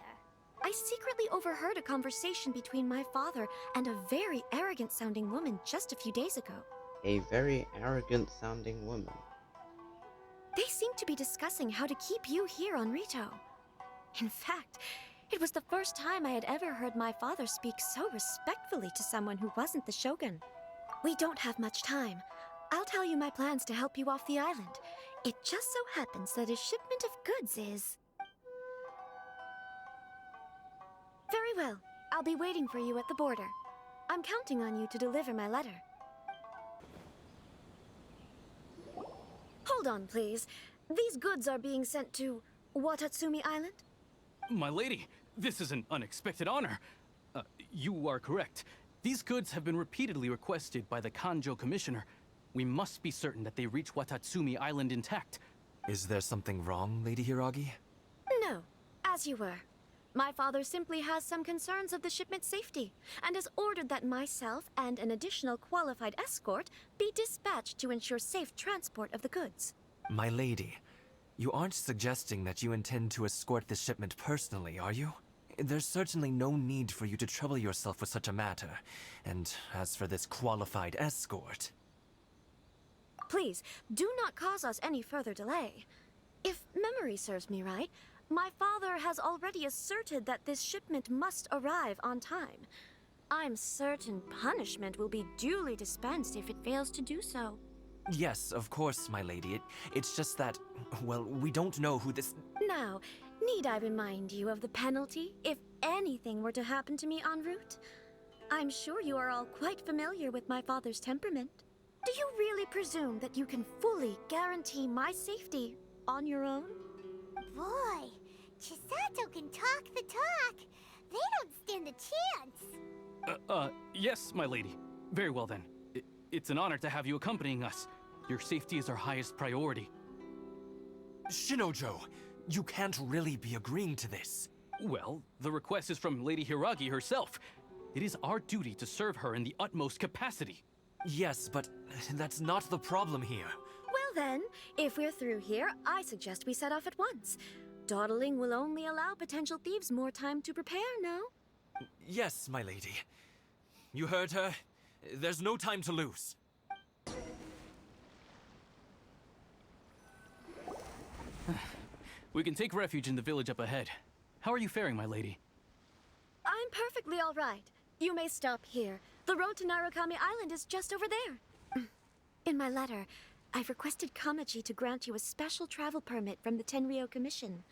I secretly overheard a conversation between my father and a very arrogant-sounding woman just a few days ago.
A very arrogant-sounding woman.
They seemed to be discussing how to keep you here on Rito. In fact, it was the first time I had ever heard my father speak so respectfully to someone who wasn't the Shogun. We don't have much time. I'll tell you my plans to help you off the island. It just so happens that a shipment of goods is... Very well. I'll be waiting for you at the border. I'm counting on you to deliver my letter. Hold on, please. These goods are being sent to Watatsumi Island?
My lady, this is an unexpected honor. You are correct. These goods have been repeatedly requested by the Kanjo Commissioner. We must be certain that they reach Watatsumi Island intact.
Is there something wrong, Lady Hiragi?
No, as you were. My father simply has some concerns of the shipment's safety, and has ordered that myself and an additional qualified escort be dispatched to ensure safe transport of the goods.
My lady, you aren't suggesting that you intend to escort this shipment personally, are you? There's certainly no need for you to trouble yourself with such a matter. And as for this qualified escort...
Please, do not cause us any further delay. If memory serves me right, my father has already asserted that this shipment must arrive on time. I'm certain punishment will be duly dispensed if it fails to do so.
Yes, of course, my lady. It's just that, well, we don't know who this...
Now, need I remind you of the penalty if anything were to happen to me en route? I'm sure you are all quite familiar with my father's temperament. Do you really presume that you can fully guarantee my safety on your own?
Boy, Chisato can talk the talk. They don't stand stand a chance.
Yes, my lady. Very well then. It's an honor to have you accompanying us. Your safety is our highest priority.
Shinojo, you can't really be agreeing to this.
Well, the request is from Lady Hiragi herself. It is our duty to serve her in the utmost capacity.
Yes, but that's not the problem here.
Well then, if we're through here, I suggest we set off at once. Dawdling will only allow potential thieves more time to prepare, no?
Yes, my lady. You heard her. There's no time to lose.
We can take refuge in the village up ahead. How are you faring, my lady?
I'm perfectly all right. You may stop here. The road to Narukami Island is just over there. In my letter, I've requested Kamaji to grant you a special travel permit from the Tenryou Commission.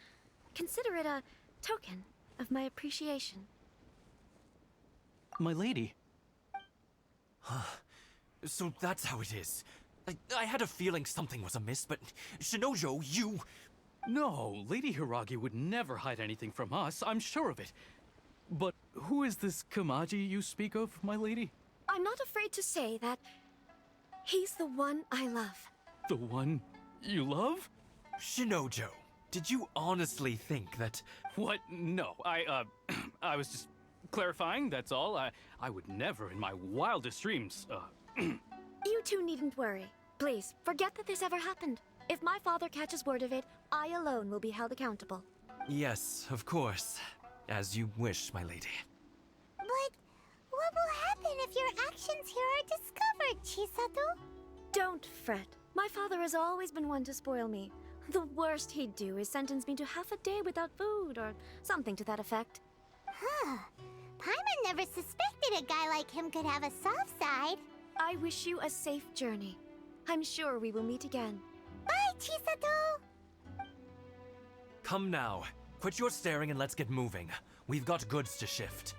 Consider it a token of my appreciation.
My lady.
So that's how it is. I had a feeling something was amiss, but Shinojo, you...
No, Lady Hiragi would never hide anything from us, I'm sure of it. But who is this Kamaji you speak of, my lady?
I'm not afraid to say that he's the one I love.
The one you love?
Shinojo, did you honestly think that...
What? No, I was just clarifying, that's all. I would never in my wildest dreams,
You two needn't worry. Please, forget that this ever happened. If my father catches word of it, I alone will be held accountable.
Yes, of course. As you wish, my lady.
But what will happen if your actions here are discovered, Chisato?
Don't fret. My father has always been one to spoil me. The worst he'd do is sentence me to half a day without food, or something to that effect.
Huh. Paimon never suspected a guy like him could have a soft side.
I wish you a safe journey. I'm sure we will meet again.
Bye, Chisato!
Come now. Quit your staring and let's get moving. We've got goods to shift.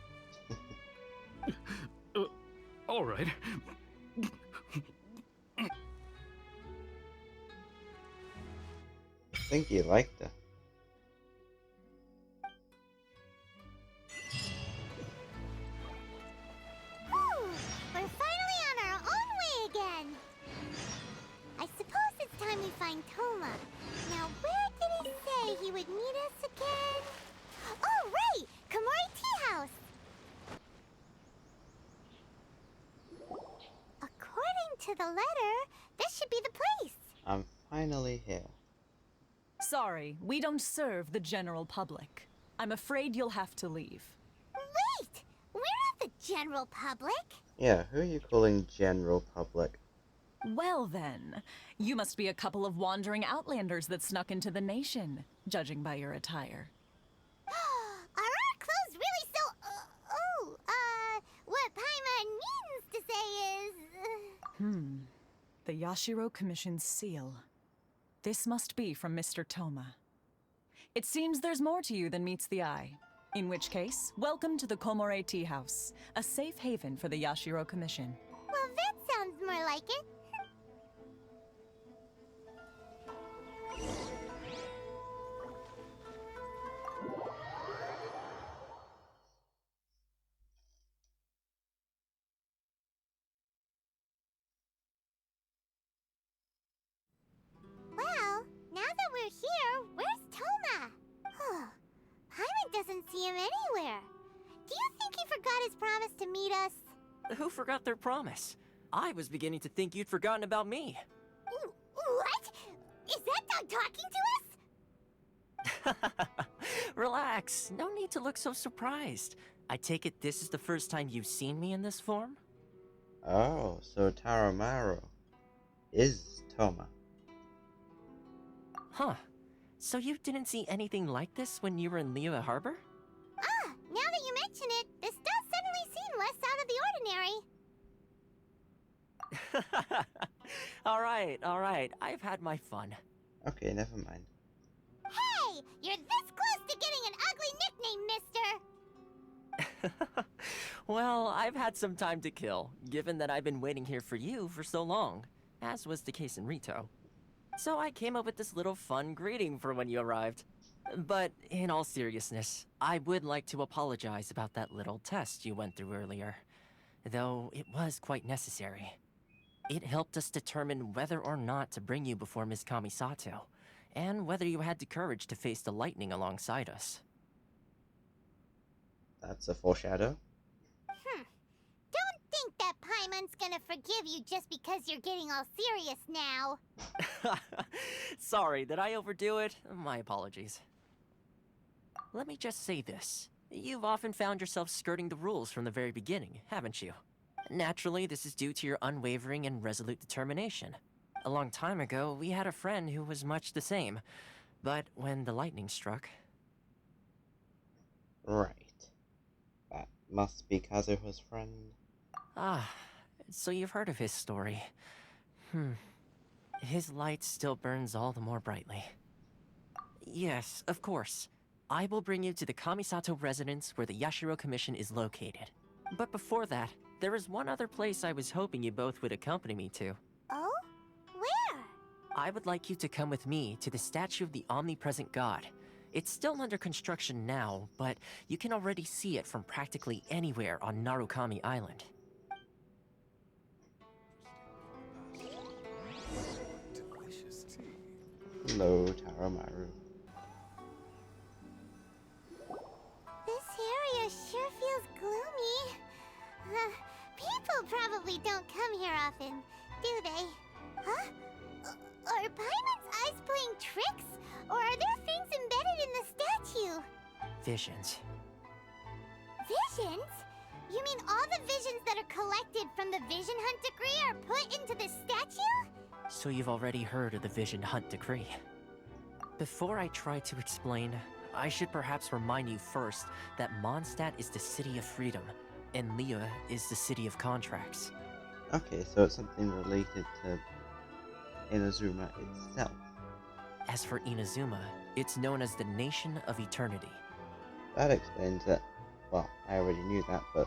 All right.
I think you liked her.
Whew, we're finally on our own way again. I suppose it's time we find Toma. Now, where did he say he would meet us again? Oh, right! Komori Tea House! According to the letter, this should be the place.
I'm finally here.
Sorry, we don't serve the general public. I'm afraid you'll have to leave.
Wait! We're not the general public.
Yeah, who are you calling general public?
Well then, you must be a couple of wandering outlanders that snuck into the nation, judging by your attire.
Are our clothes really so... what Paimon means to say is...
The Yashiro Commission's seal. This must be from Mr. Toma. It seems there's more to you than meets the eye. In which case, welcome to the Komori Tea House, a safe haven for the Yashiro Commission.
Well, that sounds more like it. Well, now that we're here, where's Toma? Paimon doesn't see him anywhere. Do you think he forgot his promise to meet us?
Who forgot their promise? I was beginning to think you'd forgotten about me.
What? Is that dog talking to us?
Relax, no need to look so surprised. I take it this is the first time you've seen me in this form?
Oh, so Taramaro is Toma.
Huh. So you didn't see anything like this when you were in Liyue Harbor?
Ah, now that you mention it, this does suddenly seem less out of the ordinary.
Alright, I've had my fun.
Okay, never mind.
Hey! You're this close to getting an ugly nickname, mister!
Well, I've had some time to kill, given that I've been waiting here for you for so long, as was the case in Rito. So I came up with this little fun greeting for when you arrived. But in all seriousness, I would like to apologize about that little test you went through earlier. Though it was quite necessary. It helped us determine whether or not to bring you before Miss Kamisato, and whether you had the courage to face the lightning alongside us.
That's a foreshadow.
Don't think that Paimon's gonna forgive you just because you're getting all serious now.
Sorry, did I overdo it? My apologies. Let me just say this. You've often found yourself skirting the rules from the very beginning, haven't you? Naturally, this is due to your unwavering and resolute determination. A long time ago, we had a friend who was much the same. But when the lightning struck...
Right. That must be Kazuha's friend.
Ah, so you've heard of his story. His light still burns all the more brightly. Yes, of course. I will bring you to the Kamisato Residence where the Yashiro Commission is located. But before that, there is one other place I was hoping you both would accompany me to.
Oh? Where?
I would like you to come with me to the statue of the omnipresent god. It's still under construction now, but you can already see it from practically anywhere on Narukami Island.
Hello, Taramaru.
This area sure feels gloomy. People probably don't come here often, do they? Huh? Are Paimon's eyes playing tricks? Or are there things embedded in the statue?
Visions.
Visions? You mean all the visions that are collected from the Vision Hunt Decree are put into the statue?
So you've already heard of the Vision Hunt Decree. Before I try to explain, I should perhaps remind you first that Mondstadt is the city of freedom, and Liyue is the city of contracts.
Okay, so it's something related to Inazuma itself.
As for Inazuma, it's known as the Nation of Eternity.
That explains it. Well, I already knew that, but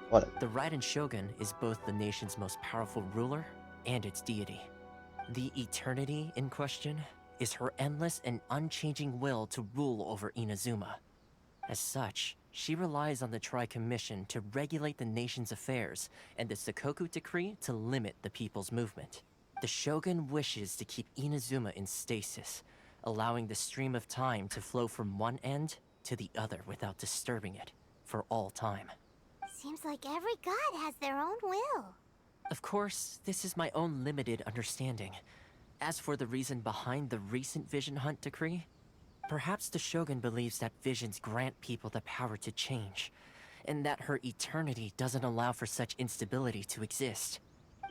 whatever.
The Ryden Shogun is both the nation's most powerful ruler and its deity. The Eternity in question is her endless and unchanging will to rule over Inazuma. As such, she relies on the Tri-Commission to regulate the nation's affairs and the Sakoku Decree to limit the people's movement. The Shogun wishes to keep Inazuma in stasis, allowing the stream of time to flow from one end to the other without disturbing it, for all time.
Seems like every god has their own will.
Of course, this is my own limited understanding. As for the reason behind the recent Vision Hunt Decree, perhaps the Shogun believes that visions grant people the power to change, and that her eternity doesn't allow for such instability to exist.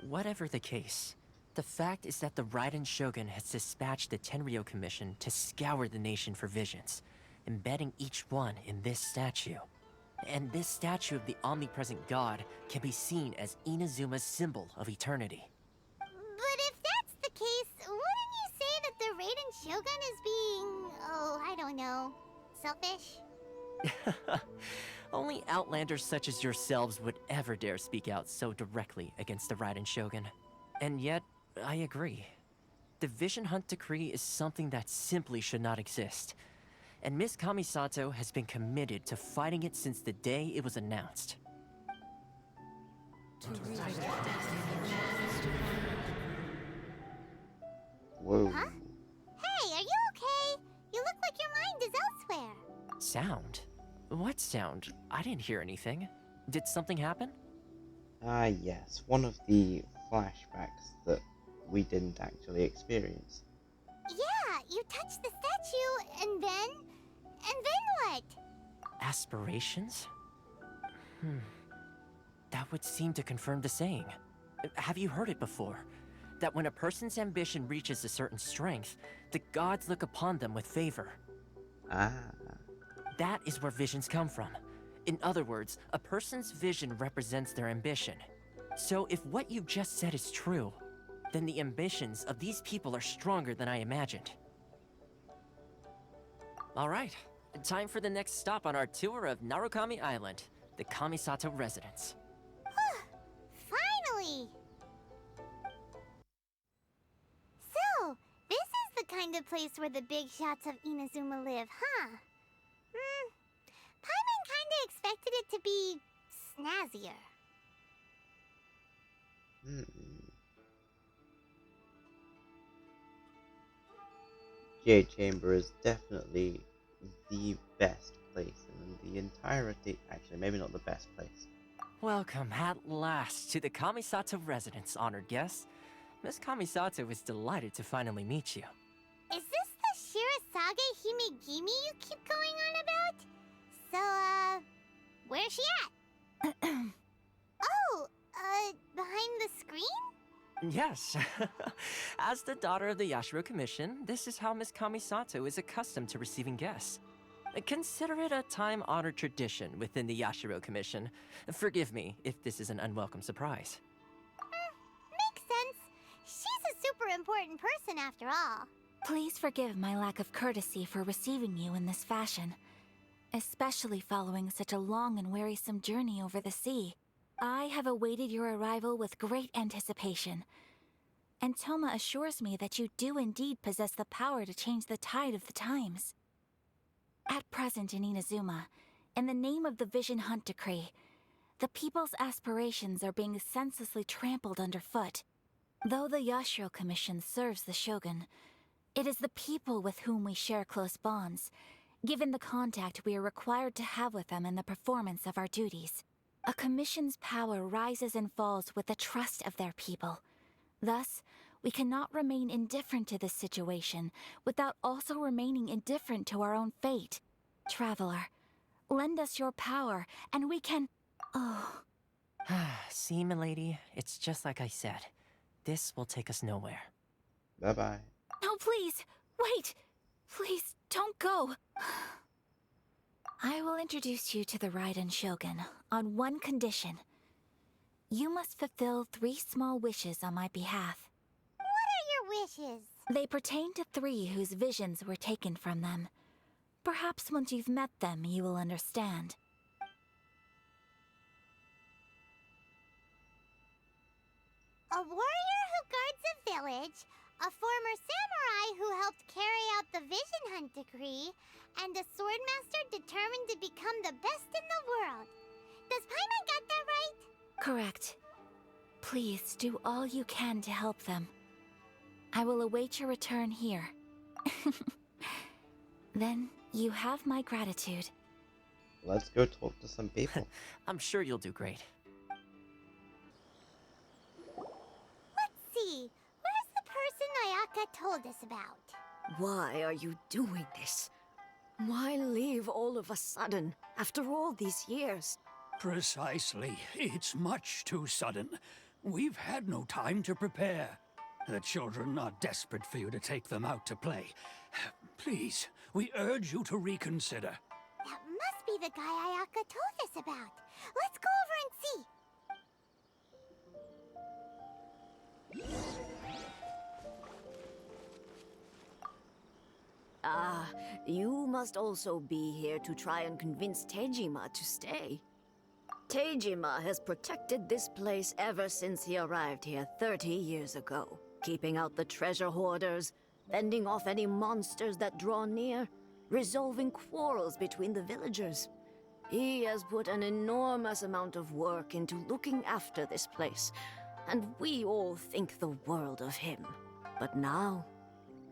Whatever the case, the fact is that the Ryden Shogun has dispatched the Tenryou Commission to scour the nation for visions, embedding each one in this statue. And this statue of the omnipresent god can be seen as Inazuma's symbol of eternity.
But if that's the case, wouldn't you say that the Ryden Shogun is being, I don't know, selfish?
Only Outlanders such as yourselves would ever dare speak out so directly against the Ryden Shogun. And yet, I agree. The Vision Hunt Decree is something that simply should not exist. And Miss Kamisato has been committed to fighting it since the day it was announced.
Whoa.
Huh? Hey, are you okay? You look like your mind is elsewhere.
Sound? What sound? I didn't hear anything. Did something happen?
Yes. One of the flashbacks that we didn't actually experience.
Yeah, you touched the statue, and then what?
Aspirations? That would seem to confirm the saying. Have you heard it before? That when a person's ambition reaches a certain strength, the gods look upon them with favor.
Ah.
That is where visions come from. In other words, a person's vision represents their ambition. So if what you just said is true, then the ambitions of these people are stronger than I imagined. Alright, time for the next stop on our tour of Narukami Island, the Kamisato Residence.
Finally! So, this is the kind kind of place where the big shots of Inazuma live, huh? Paimon kinda expected it to be snazzier.
Jade Chamber is definitely the best place in the entirety. Actually, maybe not the best place.
Welcome at last to the Kamisato Residence, honored guests. Miss Kamisato is delighted to finally meet you.
Is this the Shirasage Himegimi you keep going on about? So, where's she at? Behind the screen?
Yes. As the daughter of the Yashiro Commission, this is how Miss Kamisato is accustomed to receiving guests. Consider it a time-honored tradition within the Yashiro Commission. Forgive me if this is an unwelcome surprise.
Makes sense. She's a super important person after all.
Please forgive my lack of courtesy for receiving you in this fashion, especially following such a long and wearisome journey over the sea. I have awaited your arrival with great anticipation, and Toma assures me that you do indeed possess the power to change the tide of the times. At present in Inazuma, in the name of the Vision Hunt Decree, the people's aspirations are being senselessly trampled underfoot. Though the Yashiro Commission serves the Shogun, it is the people with whom we share close bonds, given the contact we are required to have with them in the performance of our duties. A commission's power rises and falls with the trust of their people. Thus, we cannot remain indifferent to this situation without also remaining indifferent to our own fate. Traveler, lend us your power, and we can... Oh...
See, milady, it's just like I said. This will take us nowhere.
Bye-bye.
No, please! Wait! Please, don't go! I will introduce you to the Ryden Shogun on one condition. You must fulfill 3 small wishes on my behalf.
What are your wishes?
They pertain to 3 whose visions were taken from them. Perhaps once you've met them, you will understand.
A warrior who guards a village, a former samurai who helped carry out the Vision Hunt Decree, and a swordmaster determined to become the best in the world. Does Paimon got that right?
Correct. Please do all you can to help them. I will await your return here. Then you have my gratitude.
Let's go talk to some people.
I'm sure you'll do great.
Let's see. Where's the person Ayaka told us about?
Why are you doing this? Why leave all of a sudden, after all these years?
Precisely. It's much too sudden. We've had no time to prepare. The children are desperate for you to take them out to play. Please, we urge you to reconsider.
That must be the guy Ayaka told us about. Let's go over and see.
Ah, you must also be here to try and convince Tejima to stay. Tejima has protected this place ever since he arrived here 30 years ago, keeping out the treasure hoarders, fending off any monsters that draw near, resolving quarrels between the villagers. He has put an enormous amount of work into looking after this place, and we all think the world of him. But now,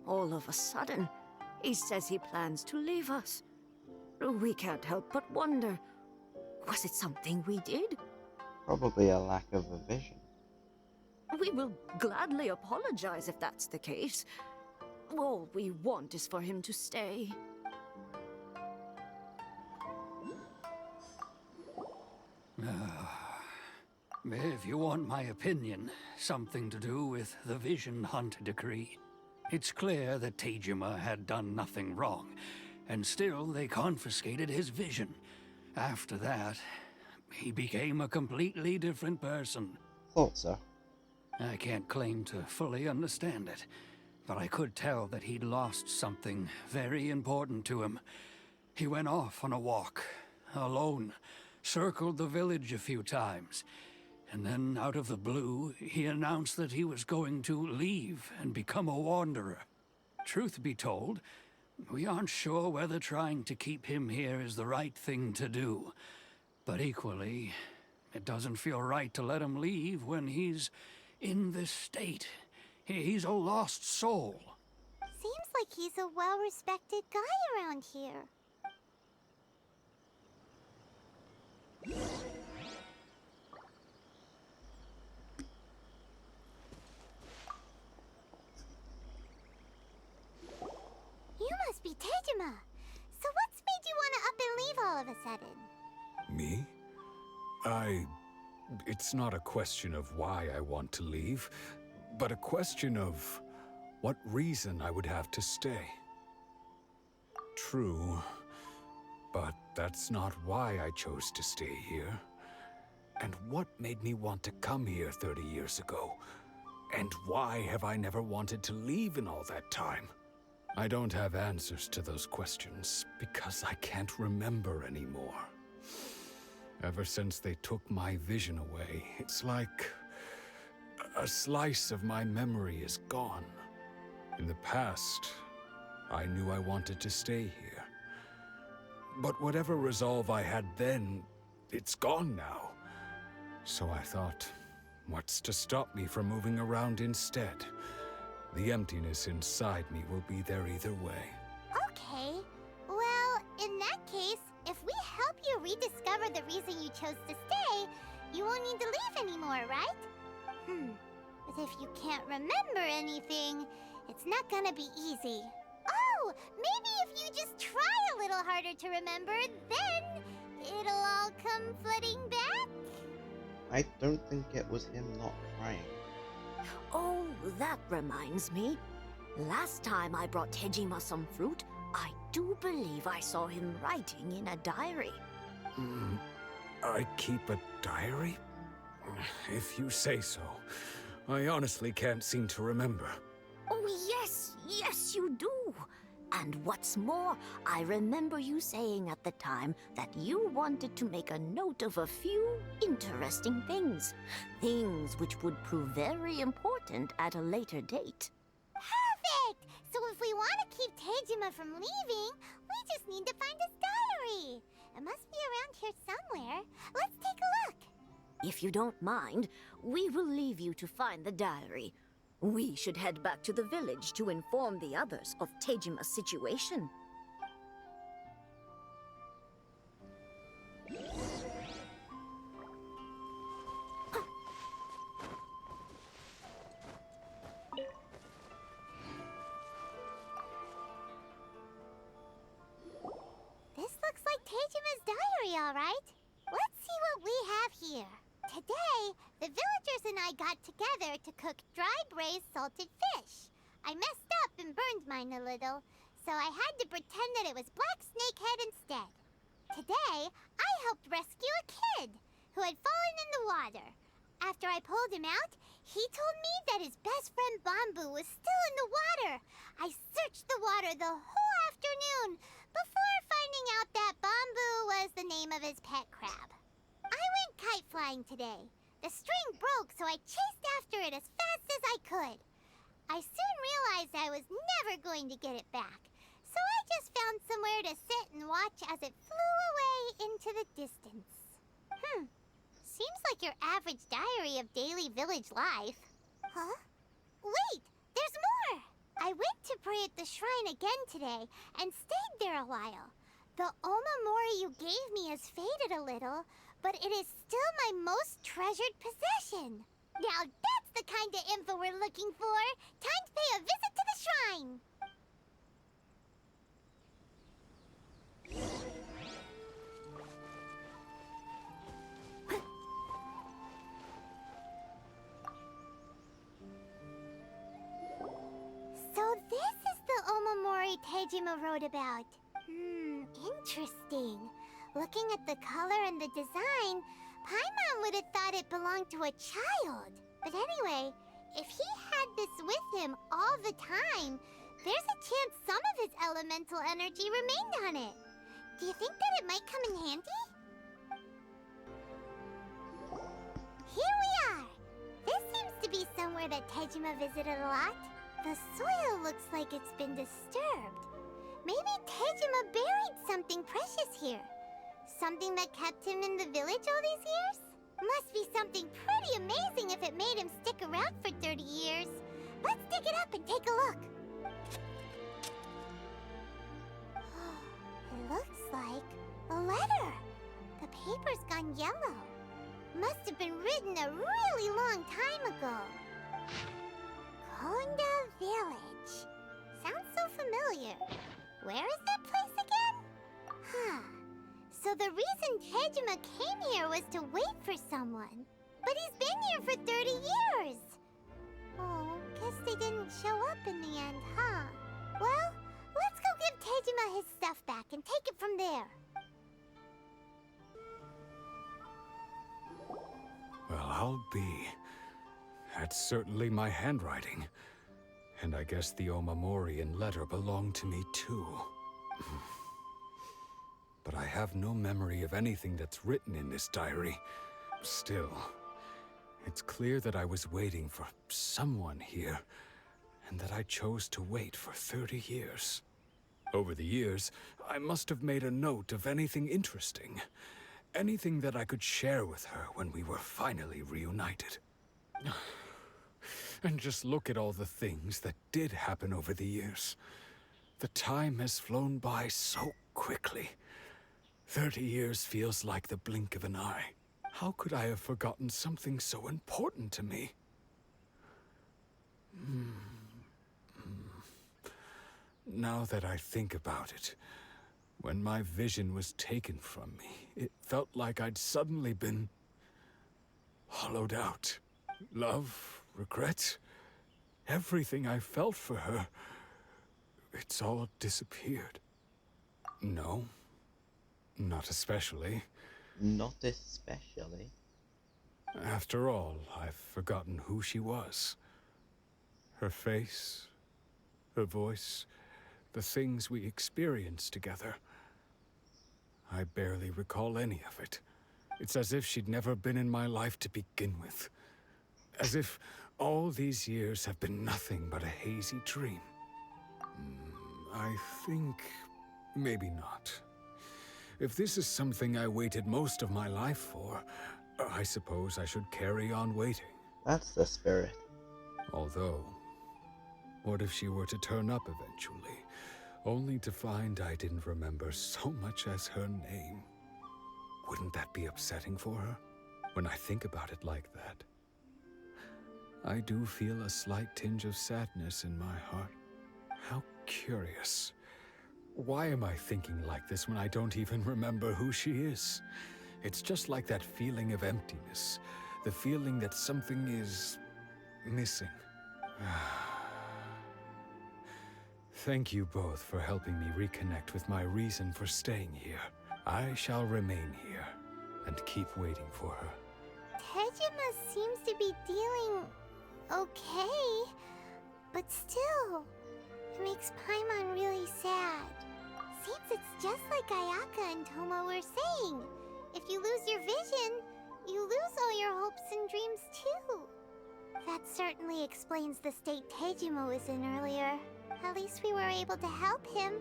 all of a sudden, he says he plans to leave us. We can't help but wonder, was it something we did?
Probably a lack of a vision.
We will gladly apologize if that's the case. All we want is for him to stay.
If you want my opinion, something to do with the Vision Hunt Decree. It's clear that Tejima had done nothing wrong, and still they confiscated his vision. After that, he became a completely different person.
Thought so.
I can't claim to fully understand it, but I could tell that he'd lost something very important to him. He went off on a walk, alone, circled the village a few times, and then out of the blue, he announced that he was going to leave and become a wanderer. truth be told, we aren't sure whether trying to keep him here is the right thing to do. But equally, it doesn't feel right to let him leave when he's in this state. He's a lost soul.
Seems like he's a well-respected guy around here. You must be Tejima. So what's made you want to up and leave all of a sudden?
Me? It's not a question of why I want to leave, but a question of what reason I would have to stay. True, but that's not why I chose to stay here. And what made me want to come here 30 years ago? And why have I never wanted to leave in all that time? I don't have answers to those questions because I can't remember anymore. Ever since they took my vision away, it's like a slice of my memory is gone. In the past, I knew I wanted to stay here. But whatever resolve I had then, it's gone now. So I thought, what's to stop me from moving around instead? The emptiness inside me will be there either way.
Okay. Well, in that case, if we help you rediscover the reason you chose to stay, you won't need to leave anymore, right? But if you can't remember anything, it's not gonna be easy. Oh, maybe if you just try a little harder to remember, then it'll all come flooding back?
I don't think it was him not trying.
Oh, that reminds me. Last time I brought Tejima some fruit, I do believe I saw him writing in a diary.
I keep a diary? If you say so. I honestly can't seem to remember.
Oh, yes, you do. And what's more, I remember you saying at the time that you wanted to make a note of a few interesting things. Things which would prove very important at a later date.
Perfect! So if we want to keep Tejima from leaving, we just need to find his diary. It must be around here somewhere. Let's take a look.
If you don't mind, we will leave you to find the diary. We should head back to the village to inform the others of Tejima's situation.
This looks like Tejima's diary, all right. Let's see what we have here. Today, the villagers and I got together to cook dry braised salted fish. I messed up and burned mine a little, so I had to pretend that it was black snakehead instead. Today, I helped rescue a kid who had fallen in the water. After I pulled him out, he told me that his best friend Bamboo was still in the water. I searched the water the whole afternoon before finding out that Bamboo was the name of his pet crab. I went kite flying today. The string broke, so I chased after it as fast as I could. I soon realized I was never going to get it back, so I just found somewhere to sit and watch as it flew away into the distance. Seems like your average diary of daily village life. Huh? Wait, there's more! I went to pray at the shrine again today and stayed there a while. The omamori you gave me has faded a little, but it is still my most treasured possession. Now that's the kind of info we're looking for. Time to pay a visit to the shrine. So this is the omamori Tejima wrote about. Interesting. Looking at the color and the design, Paimon would have thought it belonged to a child. But anyway, if he had this with him all the time, there's a chance some of his elemental energy remained on it. Do you think that it might come in handy? Here we are! This seems to be somewhere that Tejima visited a lot. The soil looks like it's been disturbed. Maybe Tejima buried something precious here. Something that kept him in the village all these years? Must be something pretty amazing if it made him stick around for 30 years. Let's dig it up and take a look. It looks like a letter. The paper's gone yellow. Must have been written a really long time ago. Konda Village. Sounds so familiar. Where is that place again? Huh. So the reason Tejima came here was to wait for someone. But he's been here for 30 years. Oh, guess they didn't show up in the end, huh? Well, let's go give Tejima his stuff back and take it from there.
Well, I'll be. That's certainly my handwriting. And I guess the Omamorian letter belonged to me too. But I have no memory of anything that's written in this diary. Still, it's clear that I was waiting for someone here, and that I chose to wait for 30 years. Over the years, I must have made a note of anything interesting. Anything that I could share with her when we were finally reunited. And just look at all the things that did happen over the years. The time has flown by so quickly. 30 years feels like the blink of an eye. How could I have forgotten something so important to me? Now that I think about it, when my vision was taken from me, it felt like I'd suddenly been hollowed out. Love, regret, everything I felt for her, it's all disappeared. No, not especially.
Not especially.
After all, I've forgotten who she was. Her face, her voice, the things we experienced together. I barely recall any of it. It's as if she'd never been in my life to begin with. As if all these years have been nothing but a hazy dream. I think maybe not. If this is something I waited most of my life for, I suppose I should carry on waiting.
That's the spirit.
Although, what if she were to turn up eventually, only to find I didn't remember so much as her name? Wouldn't that be upsetting for her? When I think about it like that, I do feel a slight tinge of sadness in my heart. How curious. Why am I thinking like this when I don't even remember who she is? It's just like that feeling of emptiness, the feeling that something is missing. Thank you both for helping me reconnect with my reason for staying here. I shall remain here and keep waiting for her.
Tejima seems to be dealing okay, but still, it makes Paimon really sad. Seems it's just like Ayaka and Toma were saying. If you lose your vision, you lose all your hopes and dreams too. That certainly explains the state Tejima was in earlier. At least we were able to help him,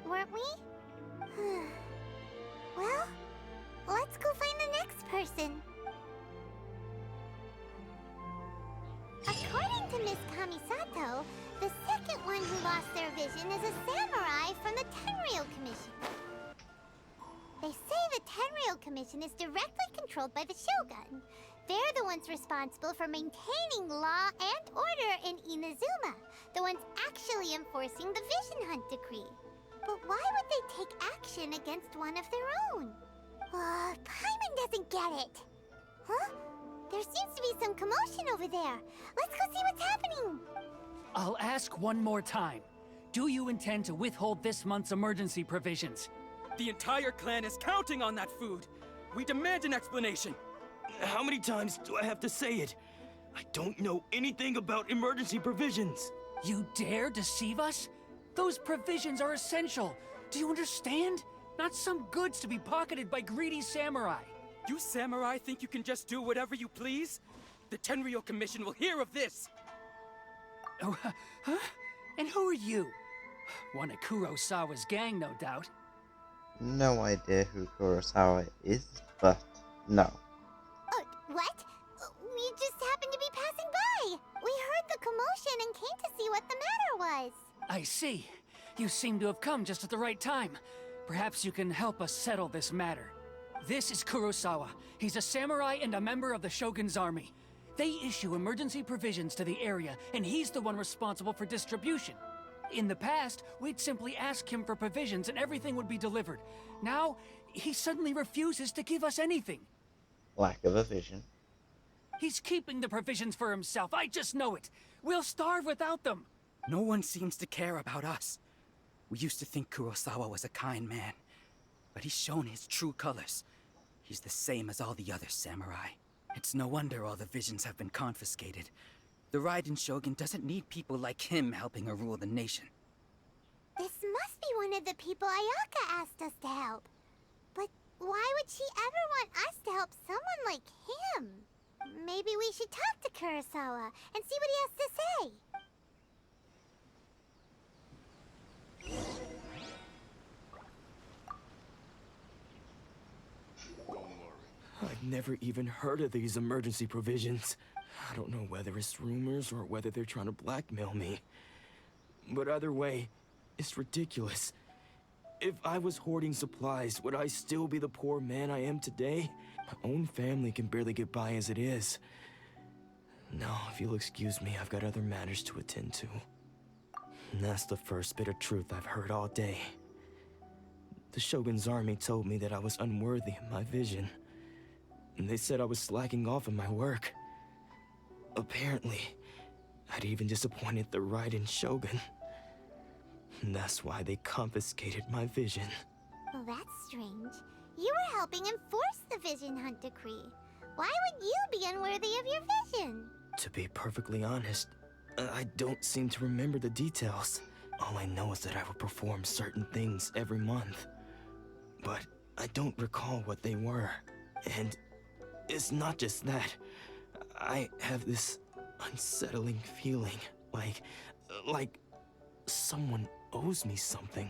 weren't we? Well, let's go find the next person. According to Miss Kamisato, the second one who lost their vision is a samurai from the Tenryou Commission. They say the Tenryou Commission is directly controlled by the Shogun. They're the ones responsible for maintaining law and order in Inazuma, the ones actually enforcing the Vision Hunt decree. But why would they take action against one of their own? Paimon doesn't get it. Huh? There seems to be some commotion over there. Let's go see what's happening.
I'll ask one more time. Do you intend to withhold this month's emergency provisions?
The entire clan is counting on that food. We demand an explanation.
How many times do I have to say it? I don't know anything about emergency provisions.
You dare deceive us? Those provisions are essential. Do you understand? Not some goods to be pocketed by greedy samurai.
You samurai think you can just do whatever you please? The Tenryou Commission will hear of this!
Oh, huh? And who are you? One of Kurosawa's gang, no doubt.
No idea who Kurosawa is, but no.
What? We just happened to be passing by. We heard the commotion and came to see what the matter was.
I see. You seem to have come just at the right time. Perhaps you can help us settle this matter. This is Kurosawa. He's a samurai and a member of the Shogun's army. They issue emergency provisions to the area, and he's the one responsible for distribution. In the past, we'd simply ask him for provisions and everything would be delivered. Now, he suddenly refuses to give us anything.
Lack of a vision.
He's keeping the provisions for himself, I just know it. We'll starve without them.
No one seems to care about us. We used to think Kurosawa was a kind man, but he's shown his true colors. He's the same as all the other samurai. It's no wonder all the visions have been confiscated. The Ryden Shogun doesn't need people like him helping her rule the nation.
This must be one of the people Ayaka asked us to help. But why would she ever want us to help someone like him? Maybe we should talk to Kurosawa and see what he has to say.
I've never even heard of these emergency provisions. I don't know whether it's rumors or whether they're trying to blackmail me. But either way, it's ridiculous. If I was hoarding supplies, would I still be the poor man I am today? My own family can barely get by as it is. No, if you'll excuse me, I've got other matters to attend to. And that's the first bit of truth I've heard all day. The Shogun's army told me that I was unworthy of my vision. And they said I was slacking off in my work. Apparently, I'd even disappointed the Ryden Shogun. And that's why they confiscated my vision.
Well, that's strange. You were helping enforce the Vision Hunt decree. Why would you be unworthy of your vision?
To be perfectly honest, I don't seem to remember the details. All I know is that I would perform certain things every month. But I don't recall what they were. And it's not just that. I have this unsettling feeling, like someone owes me something.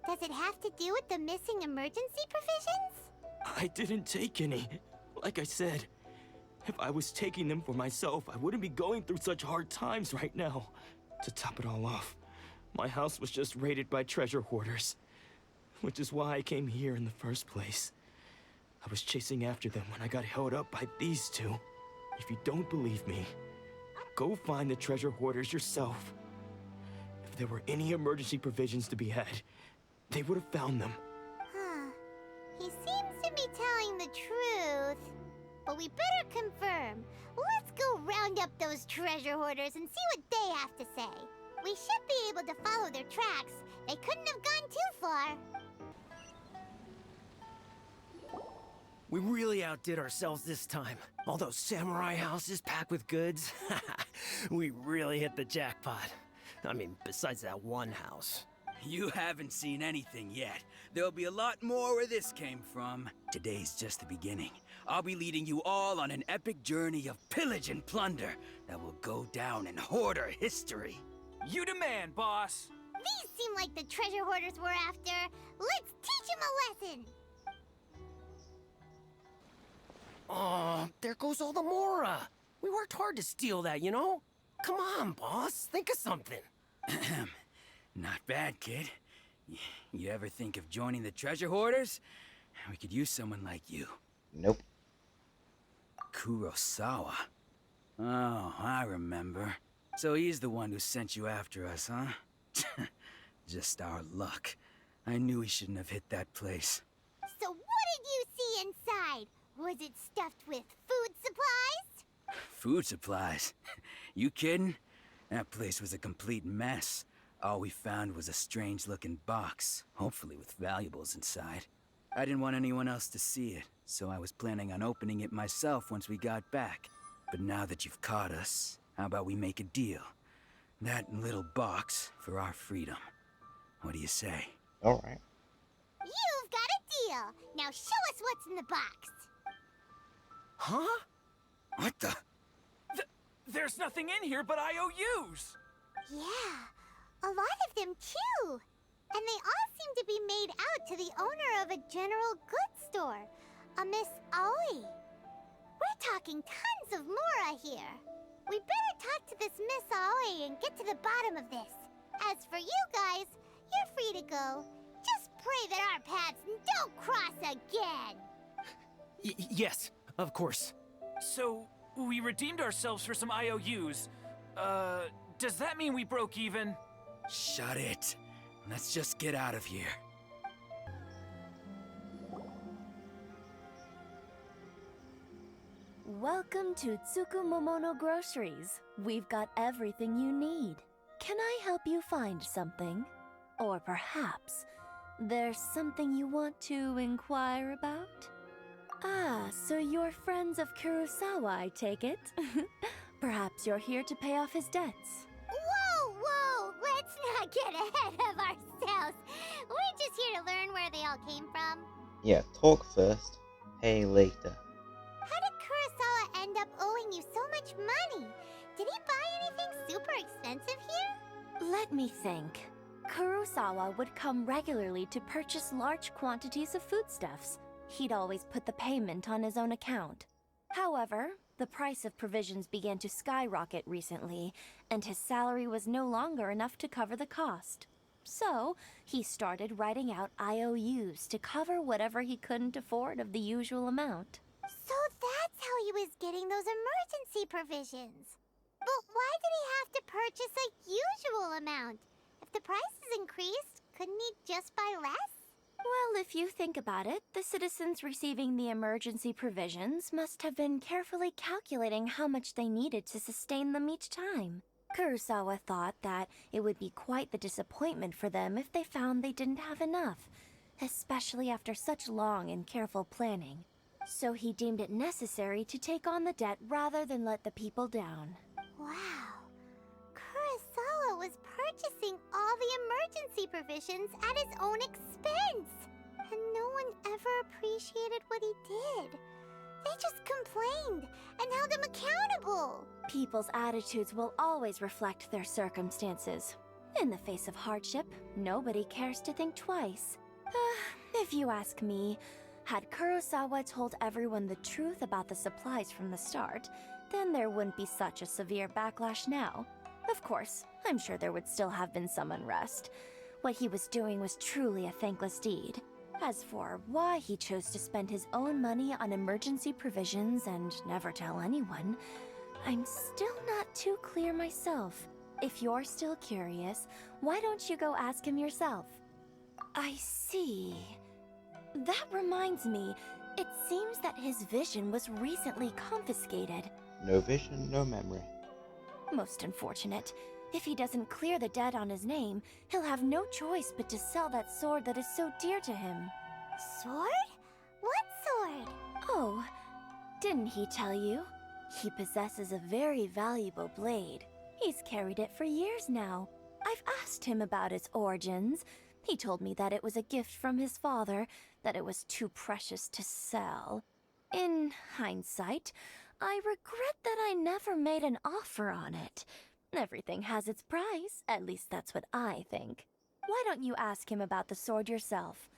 Does it have to do with the missing emergency provisions?
I didn't take any. Like I said, if I was taking them for myself, I wouldn't be going through such hard times right now. To top it all off, my house was just raided by treasure hoarders, which is why I came here in the first place. I was chasing after them when I got held up by these two. If you don't believe me, go find the treasure hoarders yourself. If there were any emergency provisions to be had, they would have found them.
Huh. He seems to be telling the truth. But we better confirm. Let's go round up those treasure hoarders and see what they have to say. We should be able to follow their tracks. They couldn't have gone too far.
We really outdid ourselves this time. All those samurai houses packed with goods. We really hit the jackpot. I mean, besides that one house.
You haven't seen anything yet. There'll be a lot more where this came from. Today's just the beginning. I'll be leading you all on an epic journey of pillage and plunder that will go down in hoarder history.
You demand, boss.
These seem like the treasure hoarders we're after. Let's teach them a lesson.
Oh, there goes all the Mora. We worked hard to steal that, you know? Come on, boss. Think of something.
Not bad, kid. You ever think of joining the treasure hoarders? We could use someone like you.
Nope.
Kurosawa. Oh, I remember. So he's the one who sent you after us, huh? Just our luck. I knew he shouldn't have hit that place.
So what did you see inside? Was it stuffed with food supplies?
Food supplies? You kidding? That place was a complete mess. All we found was a strange-looking box, hopefully with valuables inside. I didn't want anyone else to see it, so I was planning on opening it myself once we got back. But now that you've caught us, how about we make a deal? That little box for our freedom. What do you say?
Alright.
You've got a deal. Now show us what's in the box.
Huh? What the?
There's nothing in here but IOUs.
Yeah, a lot of them too. And they all seem to be made out to the owner of a general goods store, a Miss Aoi. We're talking tons of mora here. We better talk to this Miss Aoi and get to the bottom of this. As for you guys, you're free to go. Just pray that our paths don't cross again.
Yes, of course. So, we redeemed ourselves for some IOUs. Does that mean we broke even?
Shut it. Let's just get out of here.
Welcome to Tsukumomono Groceries. We've got everything you need. Can I help you find something? Or perhaps there's something you want to inquire about? Ah, so you're friends of Kurosawa, I take it? Perhaps you're here to pay off his debts.
Whoa, whoa! Let's not get ahead of ourselves. We're just here to learn where they all came from.
Yeah, talk first, pay later.
How did Kurosawa end up owing you so much money? Did he buy anything super expensive here?
Let me think. Kurosawa would come regularly to purchase large quantities of foodstuffs. He'd always put the payment on his own account. However, the price of provisions began to skyrocket recently, and his salary was no longer enough to cover the cost. So, he started writing out IOUs to cover whatever he couldn't afford of the usual amount.
So that's how he was getting those emergency provisions. But why did he have to purchase a usual amount? If the prices increased, couldn't he just buy less?
Well, if you think about it, the citizens receiving the emergency provisions must have been carefully calculating how much they needed to sustain them each time. Kurosawa thought that it would be quite the disappointment for them if they found they didn't have enough, especially after such long and careful planning. So he deemed it necessary to take on the debt rather than let the people down.
Wow. Kurosawa was purchasing all the emergency provisions at his own expense. And no one ever appreciated what he did. They just complained and held him accountable.
People's attitudes will always reflect their circumstances. In the face of hardship, nobody cares to think twice. If you ask me, had Kurosawa told everyone the truth about the supplies from the start, then there wouldn't be such a severe backlash now. Of course, I'm sure there would still have been some unrest. What he was doing was truly a thankless deed. As for why he chose to spend his own money on emergency provisions and never tell anyone, I'm still not too clear myself. If you're still curious, why don't you go ask him yourself? I see. That reminds me, it seems that his vision was recently confiscated.
No vision, no memory.
Most unfortunate. If he doesn't clear the debt on his name, he'll have no choice but to sell that sword that is so dear to him.
Sword? What sword?
Oh, didn't he tell you? He possesses a very valuable blade. He's carried it for years now. I've asked him about its origins. He told me that it was a gift from his father, that it was too precious to sell. In hindsight, I regret that I never made an offer on it. Everything has its price, at least that's what I think. Why don't you ask him about the sword yourself?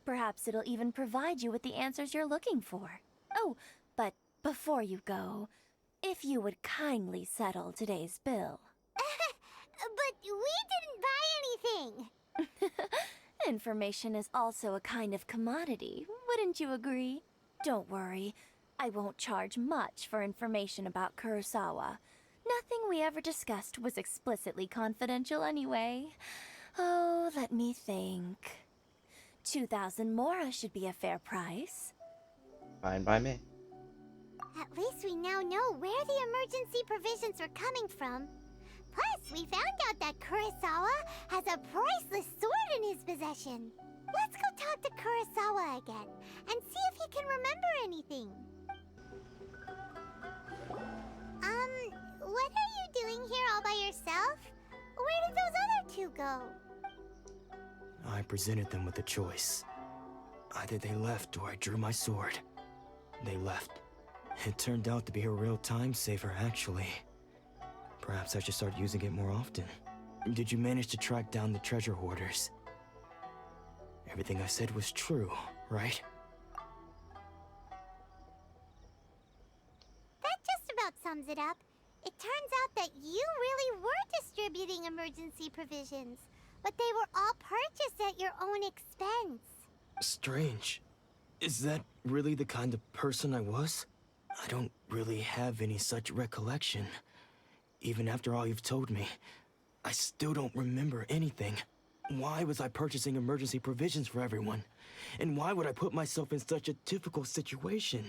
Perhaps it'll even provide you with the answers you're looking for. Oh, but before you go, if you would kindly settle today's bill.
But we didn't buy anything!
Information is also a kind of commodity, wouldn't you agree? Don't worry, I won't charge much for information about Kurosawa. Nothing we ever discussed was explicitly confidential anyway. Oh, let me think. 2,000 mora should be a fair price.
Fine by me.
At least we now know where the emergency provisions were coming from. Plus, we found out that Kurosawa has a priceless sword in his possession. Let's go talk to Kurosawa again and see if he can remember anything. What are you doing here all by yourself? Where did those other two go?
I presented them with a choice. Either they left or I drew my sword. They left. It turned out to be a real time saver, actually. Perhaps I should start using it more often. Did you manage to track down the treasure hoarders? Everything I said was true, right?
That just about sums it up. It turns out that you really were distributing emergency provisions, but they were all purchased at your own expense.
Strange. Is that really the kind of person I was? I don't really have any such recollection. Even after all you've told me, I still don't remember anything. Why was I purchasing emergency provisions for everyone? And why would I put myself in such a difficult situation?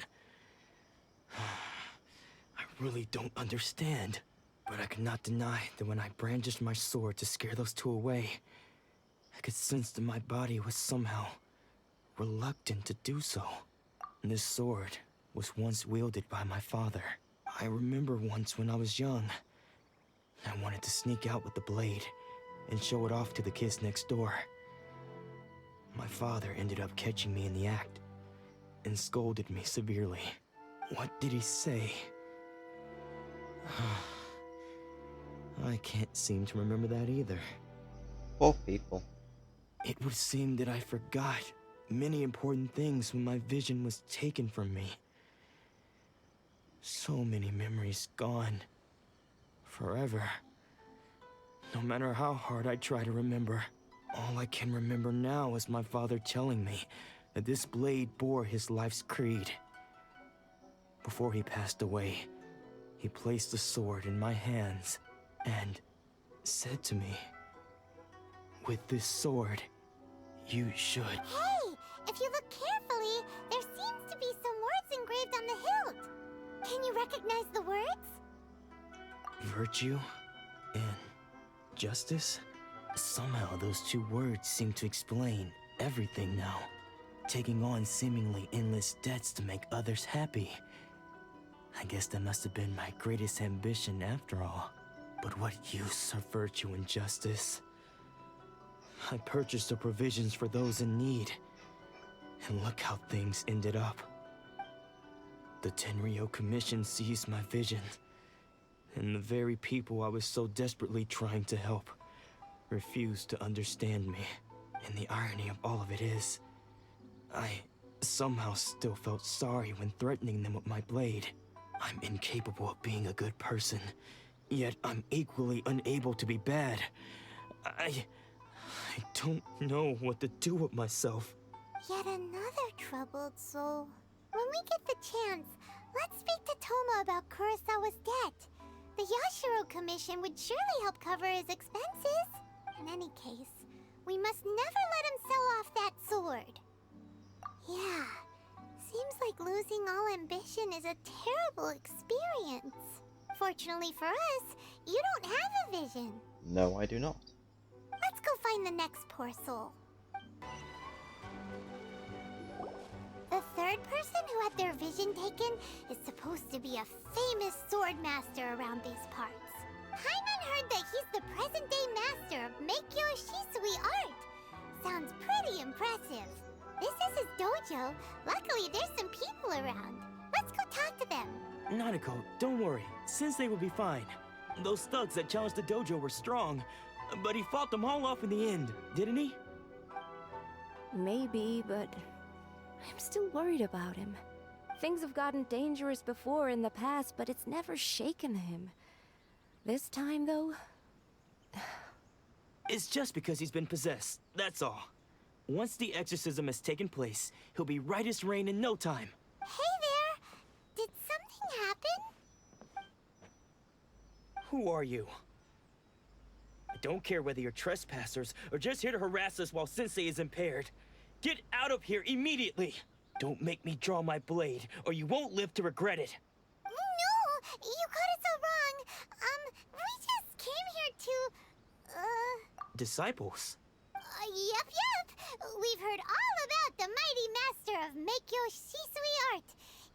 I really don't understand. But I cannot deny that when I brandished my sword to scare those two away, I could sense that my body was somehow reluctant to do so. This sword was once wielded by my father. I remember once when I was young, I wanted to sneak out with the blade and show it off to the kids next door. My father ended up catching me in the act and scolded me severely. What did he say? I can't seem to remember that either.
Poor people.
It would seem that I forgot many important things when my vision was taken from me. So many memories gone. Forever. No matter how hard I try to remember, all I can remember now is my father telling me that this blade bore his life's creed. Before he passed away, he placed the sword in my hands and said to me, "With this sword, you should..."
Hey! If you look carefully, there seems to be some words engraved on the hilt. Can you recognize the words?
Virtue and justice? Somehow those two words seem to explain everything now. Taking on seemingly endless debts to make others happy. I guess that must have been my greatest ambition after all. But what use are virtue and justice? I purchased the provisions for those in need. And look how things ended up. The Tenryo Commission seized my vision. And the very people I was so desperately trying to help refused to understand me. And the irony of all of it is, I somehow still felt sorry when threatening them with my blade. I'm incapable of being a good person, yet I'm equally unable to be bad. I don't know what to do with myself.
Yet another troubled soul. When we get the chance, let's speak to Toma about Kurosawa's debt. The Yashiro Commission would surely help cover his expenses. In any case, we must never let him sell off that sword. Yeah, seems like losing all ambition is a terrible experience. Fortunately for us, you don't have a vision.
No, I do not.
Let's go find the next poor soul. The third person who had their vision taken is supposed to be a famous sword master around these parts. Paimon heard that he's the present-day master of Meikyo Shisui art. Sounds pretty impressive. This is his dojo. Luckily, there's some people around. Let's go talk to them.
Nanako, don't worry. Sensei will be fine. Those thugs that challenged the dojo were strong, but he fought them all off in the end, didn't he?
Maybe, but I'm still worried about him. Things have gotten dangerous before in the past, but it's never shaken him. This time, though...
It's just because he's been possessed, that's all. Once the exorcism has taken place, he'll be right as rain in no time.
Hey there! Did something happen?
Who are you? I don't care whether you're trespassers or just here to harass us while Sensei is impaired. Get out of here immediately! Don't make me draw my blade, or you won't live to regret it.
No! You got it so wrong. We just came here to...
Disciples?
Yep. We've heard all about the mighty master of Meikyo Shisui art.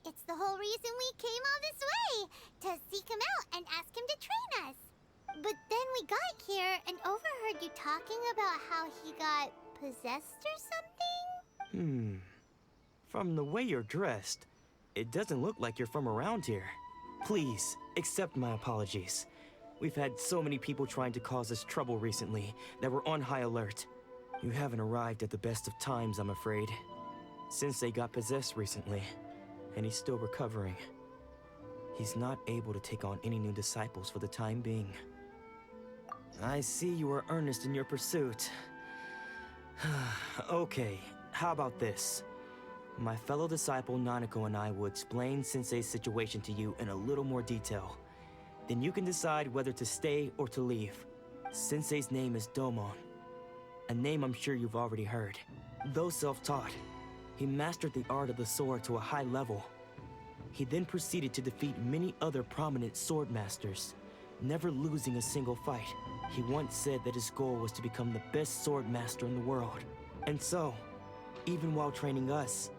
It's the whole reason we came all this way, to seek him out and ask him to train us. But then we got here and overheard you talking about how he got possessed or something?
From the way you're dressed, it doesn't look like you're from around here. Please, accept my apologies. We've had so many people trying to cause us trouble recently that we're on high alert. You haven't arrived at the best of times, I'm afraid. Sensei got possessed recently, and he's still recovering. He's not able to take on any new disciples for the time being. I see you are earnest in your pursuit. Okay, how about this? My fellow disciple Nanako and I will explain Sensei's situation to you in a little more detail. Then you can decide whether to stay or to leave. Sensei's name is Domon, a name I'm sure you've already heard. Though self-taught, he mastered the art of the sword to a high level. He then proceeded to defeat many other prominent sword masters, never losing a single fight. He once said that his goal was to become the best sword master in the world. And so, even while training us,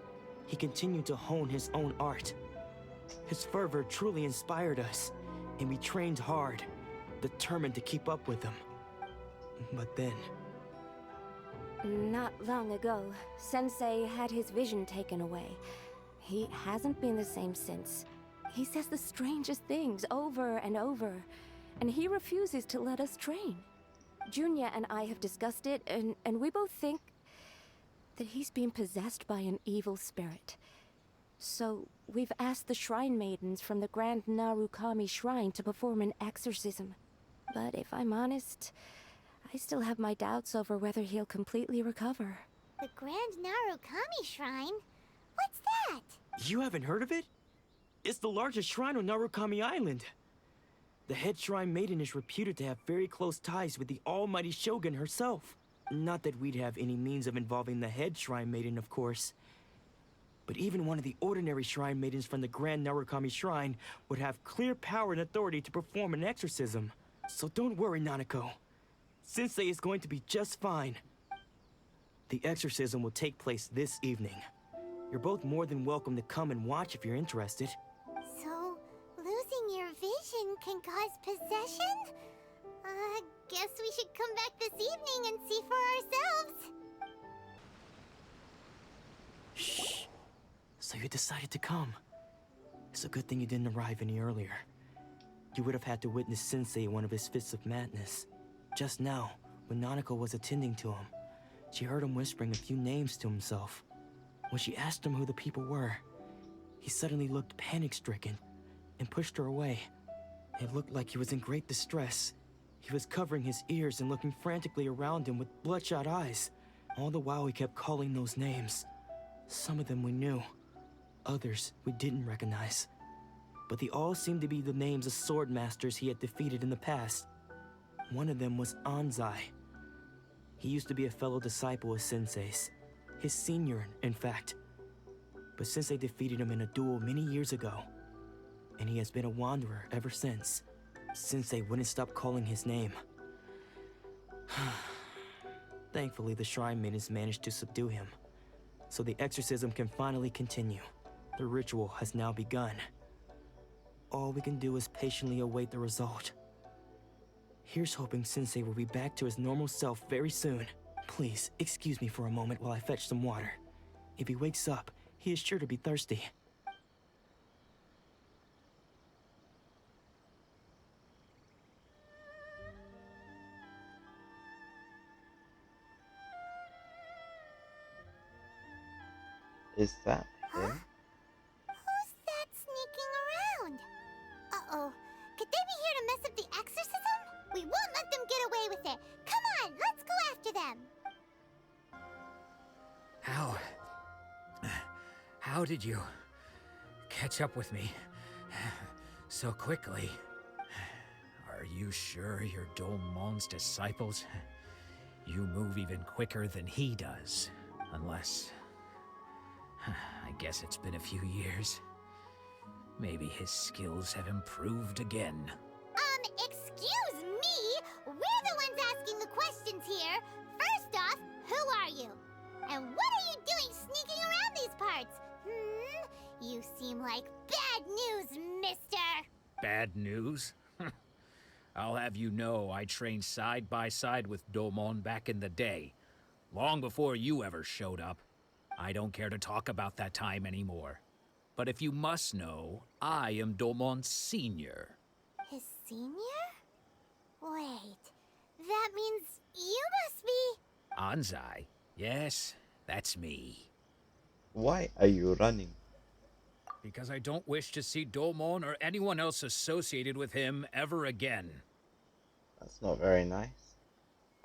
he continued to hone his own art. His fervor truly inspired us, and we trained hard, determined to keep up with him. But then...
Not long ago, Sensei had his vision taken away. He hasn't been the same since. He says the strangest things over and over, and he refuses to let us train. Junya and I have discussed it, and we both think that he's being possessed by an evil spirit. So, we've asked the shrine maidens from the Grand Narukami Shrine to perform an exorcism. But if I'm honest, I still have my doubts over whether he'll completely recover.
The Grand Narukami Shrine? What's that?
You haven't heard of it? It's the largest shrine on Narukami Island. The head shrine maiden is reputed to have very close ties with the almighty Shogun herself. Not that we'd have any means of involving the head shrine maiden, of course. But even one of the ordinary shrine maidens from the Grand Narukami Shrine would have clear power and authority to perform an exorcism. So don't worry, Nanako. Sensei is going to be just fine. The exorcism will take place this evening. You're both more than welcome to come and watch if you're interested.
So, losing your vision can cause possession? Guess we should come back this evening and see for ourselves.
Shh. So you decided to come. It's a good thing you didn't arrive any earlier. You would have had to witness Sensei in one of his fits of madness. Just now, when Nanako was attending to him, she heard him whispering a few names to himself. When she asked him who the people were, he suddenly looked panic-stricken and pushed her away. It looked like he was in great distress. He was covering his ears and looking frantically around him with bloodshot eyes. All the while he kept calling those names. Some of them we knew, others we didn't recognize. But they all seemed to be the names of sword masters he had defeated in the past. One of them was Anzai. He used to be a fellow disciple of Sensei's. His senior, in fact. But Sensei defeated him in a duel many years ago, and he has been a wanderer ever since. Sensei wouldn't stop calling his name. Thankfully, the shrine maidens managed to subdue him, so the exorcism can finally continue. The ritual has now begun. All we can do is patiently await the result. Here's hoping Sensei will be back to his normal self very soon. Please, excuse me for a moment while I fetch some water. If he wakes up, he is sure to be thirsty.
Is that him?
Who's that sneaking around? Uh-oh. Could they be here to mess up the exorcism? We won't let them get away with it. Come on, let's go after them.
How did you catch up with me so quickly? Are you sure you're Domon's disciples? You move even quicker than he does. Unless... I guess it's been a few years. Maybe his skills have improved again.
Excuse me? We're the ones asking the questions here. First off, who are you? And what are you doing sneaking around these parts? You seem like bad news, mister.
Bad news? I'll have you know I trained side by side with Domon back in the day. Long before you ever showed up. I don't care to talk about that time anymore. But if you must know, I am Domon's senior.
His senior? Wait, that means you must be...
Anzai? Yes, that's me.
Why are you running?
Because I don't wish to see Domon or anyone else associated with him ever again.
That's not very nice.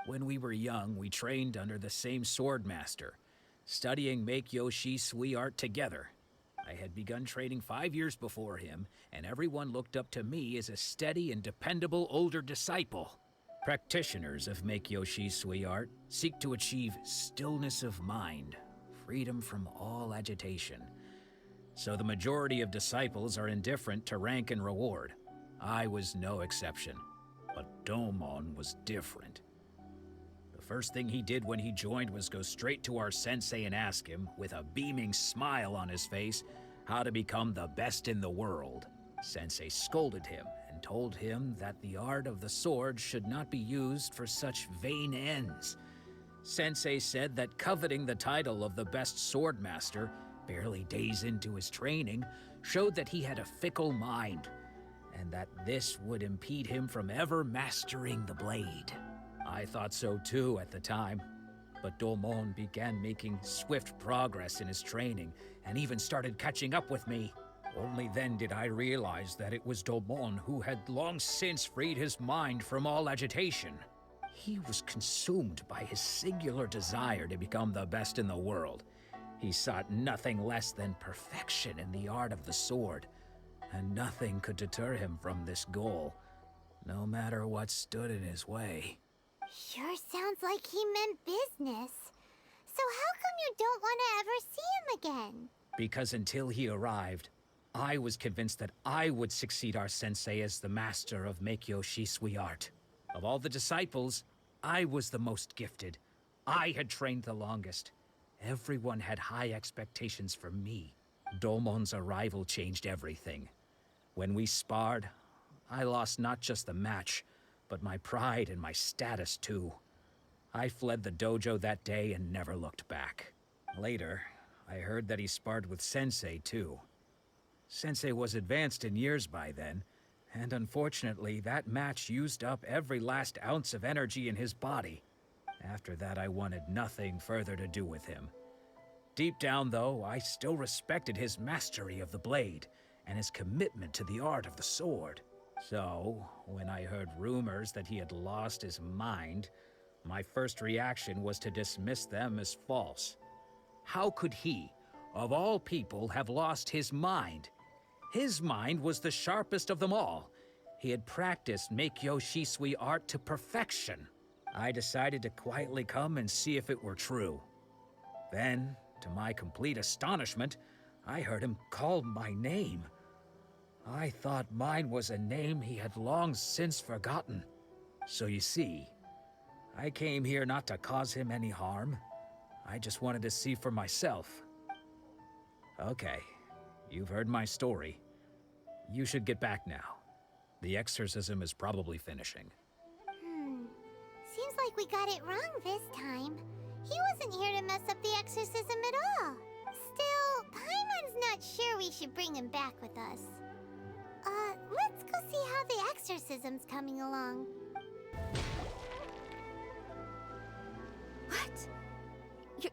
When we were young, we trained under the same sword master, studying Meikyo Shisui art together. I had begun training 5 years before him, and everyone looked up to me as a steady and dependable older disciple. Practitioners of Meikyo Shisui art seek to achieve stillness of mind, freedom from all agitation. So the majority of disciples are indifferent to rank and reward. I was no exception, but Domon was different. The first thing he did when he joined was go straight to our sensei and ask him, with a beaming smile on his face, how to become the best in the world. Sensei scolded him and told him that the art of the sword should not be used for such vain ends. Sensei said that coveting the title of the best sword master, barely days into his training, showed that he had a fickle mind, and that this would impede him from ever mastering the blade. I thought so too at the time, but Domon began making swift progress in his training, and even started catching up with me. Only then did I realize that it was Domon who had long since freed his mind from all agitation. He was consumed by his singular desire to become the best in the world. He sought nothing less than perfection in the art of the sword, and nothing could deter him from this goal, no matter what stood in his way.
Sure sounds like he meant business. So how come you don't want to ever see him again?
Because until he arrived, I was convinced that I would succeed our sensei as the master of Meikyo Shisui art. Of all the disciples, I was the most gifted. I had trained the longest. Everyone had high expectations for me. Domon's arrival changed everything. When we sparred, I lost not just the match, but my pride and my status too. I fled the dojo that day and never looked back. Later, I heard that he sparred with Sensei too. Sensei was advanced in years by then, and unfortunately that match used up every last ounce of energy in his body. After that, I wanted nothing further to do with him. Deep down, though, I still respected his mastery of the blade and his commitment to the art of the sword. So, when I heard rumors that he had lost his mind, my first reaction was to dismiss them as false. How could he, of all people, have lost his mind? His mind was the sharpest of them all. He had practiced Meikyo Shisui art to perfection. I decided to quietly come and see if it were true. Then, to my complete astonishment, I heard him call my name. I thought mine was a name he had long since forgotten. So you see, I came here not to cause him any harm. I just wanted to see for myself. Okay, you've heard my story. You should get back now. The exorcism is probably finishing.
Seems like we got it wrong this time. He wasn't here to mess up the exorcism at all. Still, Paimon's not sure we should bring him back with us. Let's go see how the exorcism's coming along.
What?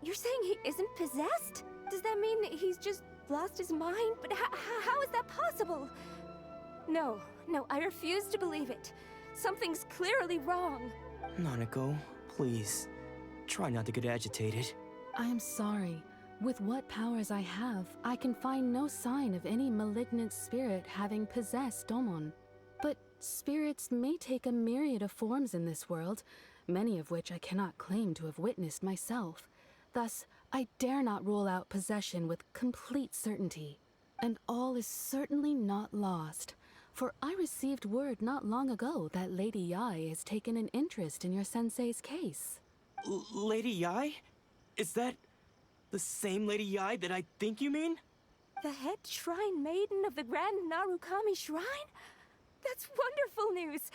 You're saying he isn't possessed? Does that mean he's just lost his mind? But how is that possible? No, I refuse to believe it. Something's clearly wrong.
Nanako, please. Try not to get agitated.
I am sorry. With what powers I have, I can find no sign of any malignant spirit having possessed Domon. But spirits may take a myriad of forms in this world, many of which I cannot claim to have witnessed myself. Thus, I dare not rule out possession with complete certainty. And all is certainly not lost, for I received word not long ago that Lady Yae has taken an interest in your sensei's case.
Lady Yae? Is that the same Lady Yae that I think you mean?
The head shrine maiden of the Grand Narukami Shrine? That's wonderful news!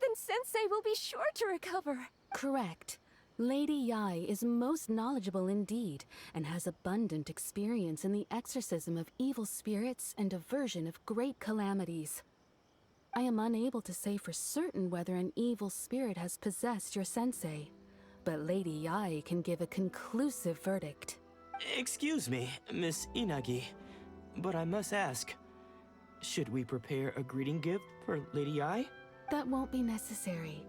Then Sensei will be sure to recover.
Correct. Lady Yae is most knowledgeable indeed, and has abundant experience in the exorcism of evil spirits and aversion of great calamities. I am unable to say for certain whether an evil spirit has possessed your sensei, but Lady Yae can give a conclusive verdict.
Excuse me, Miss Inagi, but I must ask, should we prepare a greeting gift for Lady Yae?
That won't be necessary.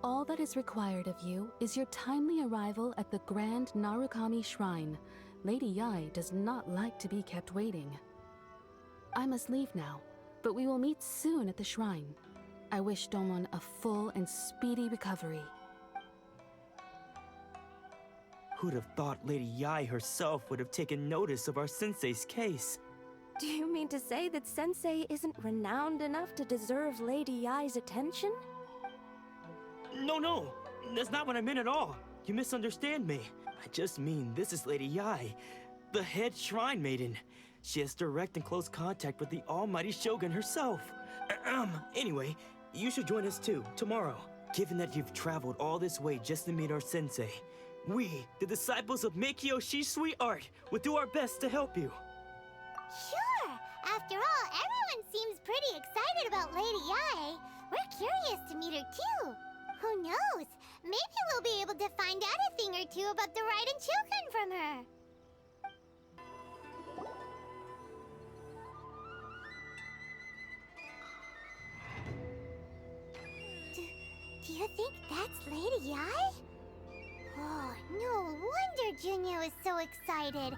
All that is required of you is your timely arrival at the Grand Narukami Shrine. Lady Yae does not like to be kept waiting. I must leave now, but we will meet soon at the shrine. I wish Domon a full and speedy recovery.
Who'd have thought Lady Yae herself would have taken notice of our sensei's case?
Do you mean to say that Sensei isn't renowned enough to deserve Lady Yae's attention?
No, that's not what I meant at all. You misunderstand me. I just mean this is Lady Yae, the head shrine maiden. She has direct and close contact with the almighty Shogun herself. Anyway, you should join us too, tomorrow. Given that you've traveled all this way just to meet our sensei, we, the disciples of Meikyo Shisui Art, will do our best to help you.
Sure! After all, everyone seems pretty excited about Lady Yae. We're curious to meet her too. Who knows? Maybe we'll be able to find out a thing or two about the Ryden Shogun from her. Do you think that's Lady Yae? Oh, no wonder Junya is so excited.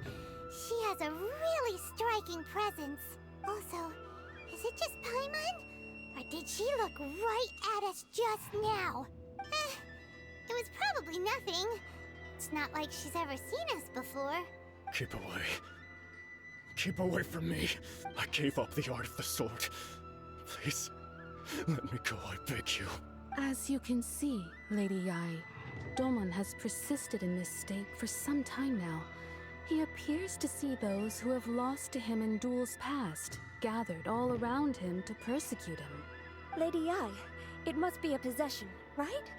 She has a really striking presence. Also, is it just Paimon? Or did she look right at us just now? It was probably nothing. It's not like she's ever seen us before.
Keep away. Keep away from me. I gave up the art of the sword. Please, let me go, I beg you.
As you can see, Lady Yae, Domon has persisted in this state for some time now. He appears to see those who have lost to him in duels past, gathered all around him to persecute him.
Lady Yae, it must be a possession, right?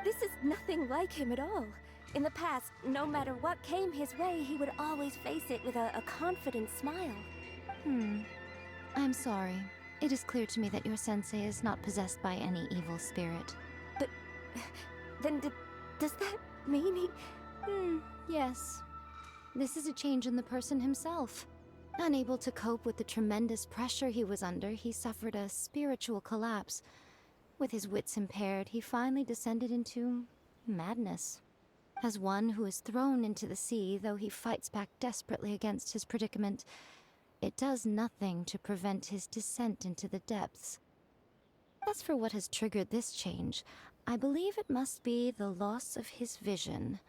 This is nothing like him at all. In the past, no matter what came his way, he would always face it with a confident smile.
I'm sorry. It is clear to me that your sensei is not possessed by any evil spirit.
But then does that mean he...
Yes. This is a change in the person himself. Unable to cope with the tremendous pressure he was under, he suffered a spiritual collapse. With his wits impaired, he finally descended into madness. As one who is thrown into the sea, though he fights back desperately against his predicament, it does nothing to prevent his descent into the depths. As for what has triggered this change, I believe it must be the loss of his vision.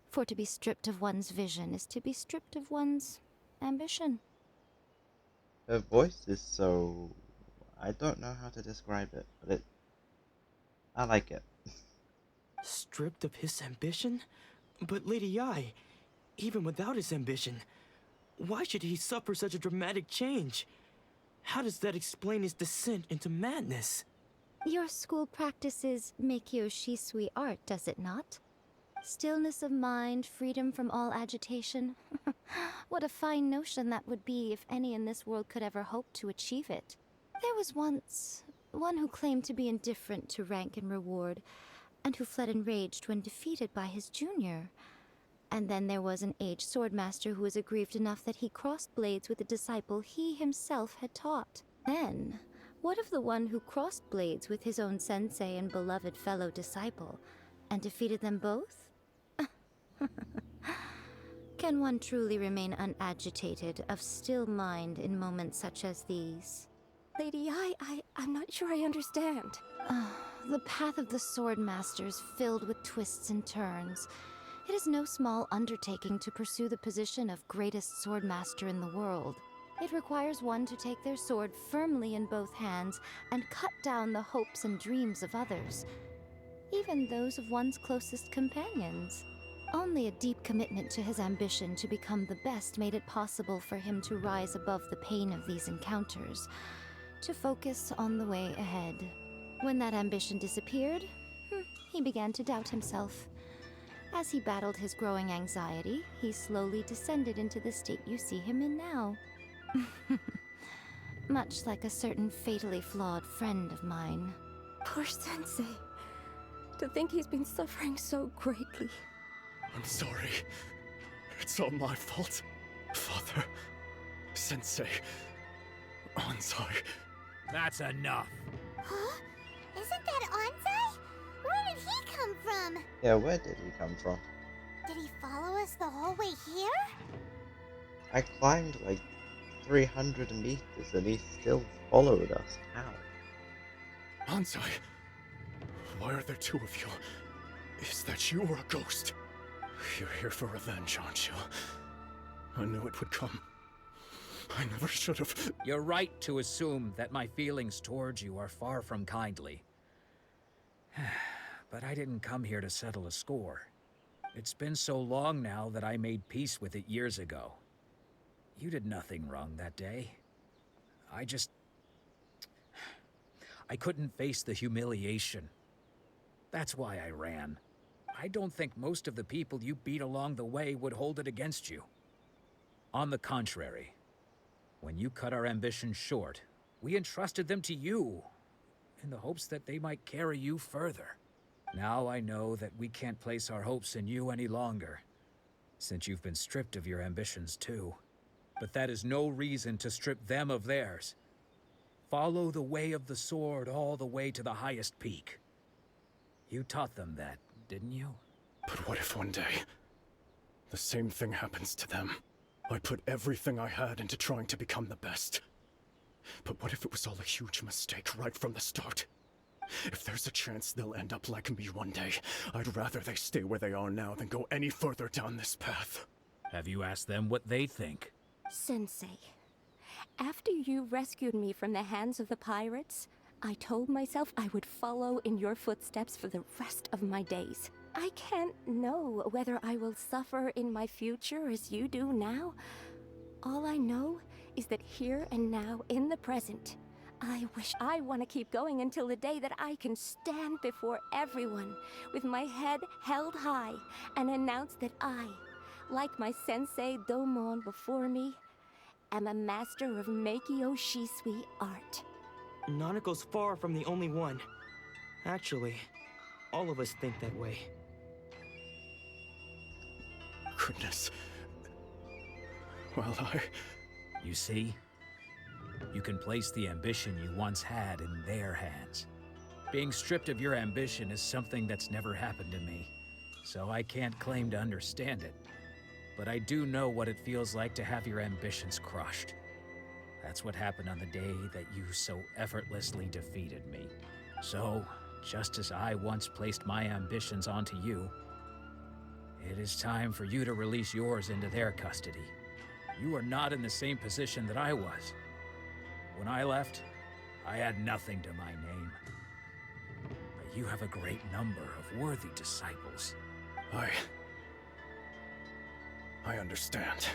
For to be stripped of one's vision is to be stripped of one's ambition.
Her voice is so... I don't know how to describe it, but I like it.
Stripped of his ambition? But Lady Yae, even without his ambition, why should he suffer such a dramatic change? How does that explain his descent into madness?
Your school practices Meikyo Shisui art, does it not? Stillness of mind, freedom from all agitation. What a fine notion that would be if any in this world could ever hope to achieve it. There was once one who claimed to be indifferent to rank and reward, and who fled enraged when defeated by his junior. And then there was an aged swordmaster who was aggrieved enough that he crossed blades with a disciple he himself had taught. Then, what of the one who crossed blades with his own sensei and beloved fellow disciple, and defeated them both? Can one truly remain unagitated, of still mind in moments such as these?
Lady Yae, I'm not sure I understand.
The path of the swordmaster is filled with twists and turns. It is no small undertaking to pursue the position of greatest swordmaster in the world. It requires one to take their sword firmly in both hands and cut down the hopes and dreams of others, even those of one's closest companions. Only a deep commitment to his ambition to become the best made it possible for him to rise above the pain of these encounters, to focus on the way ahead. When that ambition disappeared, he began to doubt himself. As he battled his growing anxiety, he slowly descended into the state you see him in now. Much like a certain fatally flawed friend of mine.
Poor Sensei. To think he's been suffering so greatly.
I'm sorry. It's all my fault. Father, Sensei, Anzai.
That's enough.
Huh? Isn't that Anzai? Where did he come from?
Yeah, where did he come from?
Did he follow us the whole way here?
I climbed like 300 meters and he still followed us. How?
Anzai, why are there two of you? Is that you or a ghost? You're here for revenge, aren't you? I knew it would come. I never should have.
You're right to assume that my feelings towards you are far from kindly. But I didn't come here to settle a score. It's been so long now that I made peace with it years ago. You did nothing wrong that day. I couldn't face the humiliation. That's why I ran. I don't think most of the people you beat along the way would hold it against you. On the contrary, when you cut our ambitions short, we entrusted them to you, in the hopes that they might carry you further. Now I know that we can't place our hopes in you any longer, since you've been stripped of your ambitions too. But that is no reason to strip them of theirs. Follow the way of the sword all the way to the highest peak. You taught them that, didn't you?
But what if one day, the same thing happens to them? I put everything I had into trying to become the best. But what if it was all a huge mistake right from the start? If there's a chance they'll end up like me one day, I'd rather they stay where they are now than go any further down this path.
Have you asked them what they think?
Sensei, after you rescued me from the hands of the pirates, I told myself I would follow in your footsteps for the rest of my days. I can't know whether I will suffer in my future as you do now. All I know is that here and now, in the present, I want to keep going until the day that I can stand before everyone with my head held high and announce that I, like my sensei Domon before me, am a master of Meikyo Shisui art.
Nanako's far from the only one. Actually, all of us think that way.
Goodness. Well,
You see? You can place the ambition you once had in their hands. Being stripped of your ambition is something that's never happened to me, so I can't claim to understand it. But I do know what it feels like to have your ambitions crushed. That's what happened on the day that you so effortlessly defeated me. So, just as I once placed my ambitions onto you, it is time for you to release yours into their custody. You are not in the same position that I was. When I left, I had nothing to my name. But you have a great number of worthy disciples.
I understand.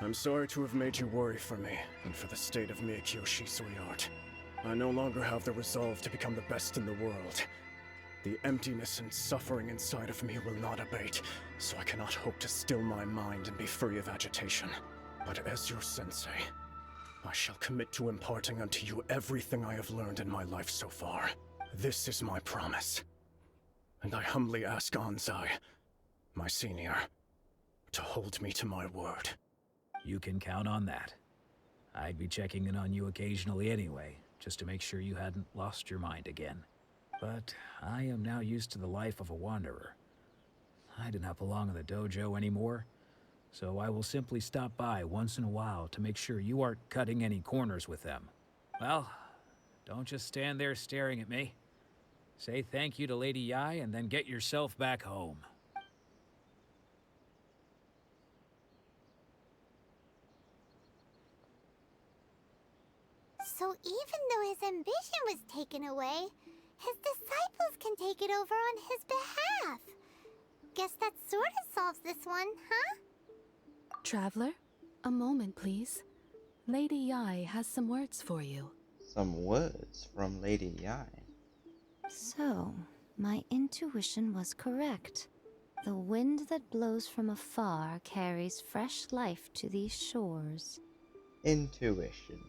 I'm sorry to have made you worry for me, and for the state of Meikyo Shisui art. I no longer have the resolve to become the best in the world. The emptiness and suffering inside of me will not abate, so I cannot hope to still my mind and be free of agitation. But as your sensei, I shall commit to imparting unto you everything I have learned in my life so far. This is my promise. And I humbly ask Anzai, my senior, to hold me to my word.
You can count on that. I'd be checking in on you occasionally anyway, just to make sure you hadn't lost your mind again. But I am now used to the life of a wanderer. I do not belong in the dojo anymore, so I will simply stop by once in a while to make sure you aren't cutting any corners with them. Well, don't just stand there staring at me. Say thank you to Lady Yai and then get yourself back home.
So even though his ambition was taken away, his disciples can take it over on his behalf. Guess that sort of solves this one, huh?
Traveler, a moment, please. Lady Yai has some words for you.
Some words from Lady Yai.
So, my intuition was correct. The wind that blows from afar carries fresh life to these shores.
Intuition.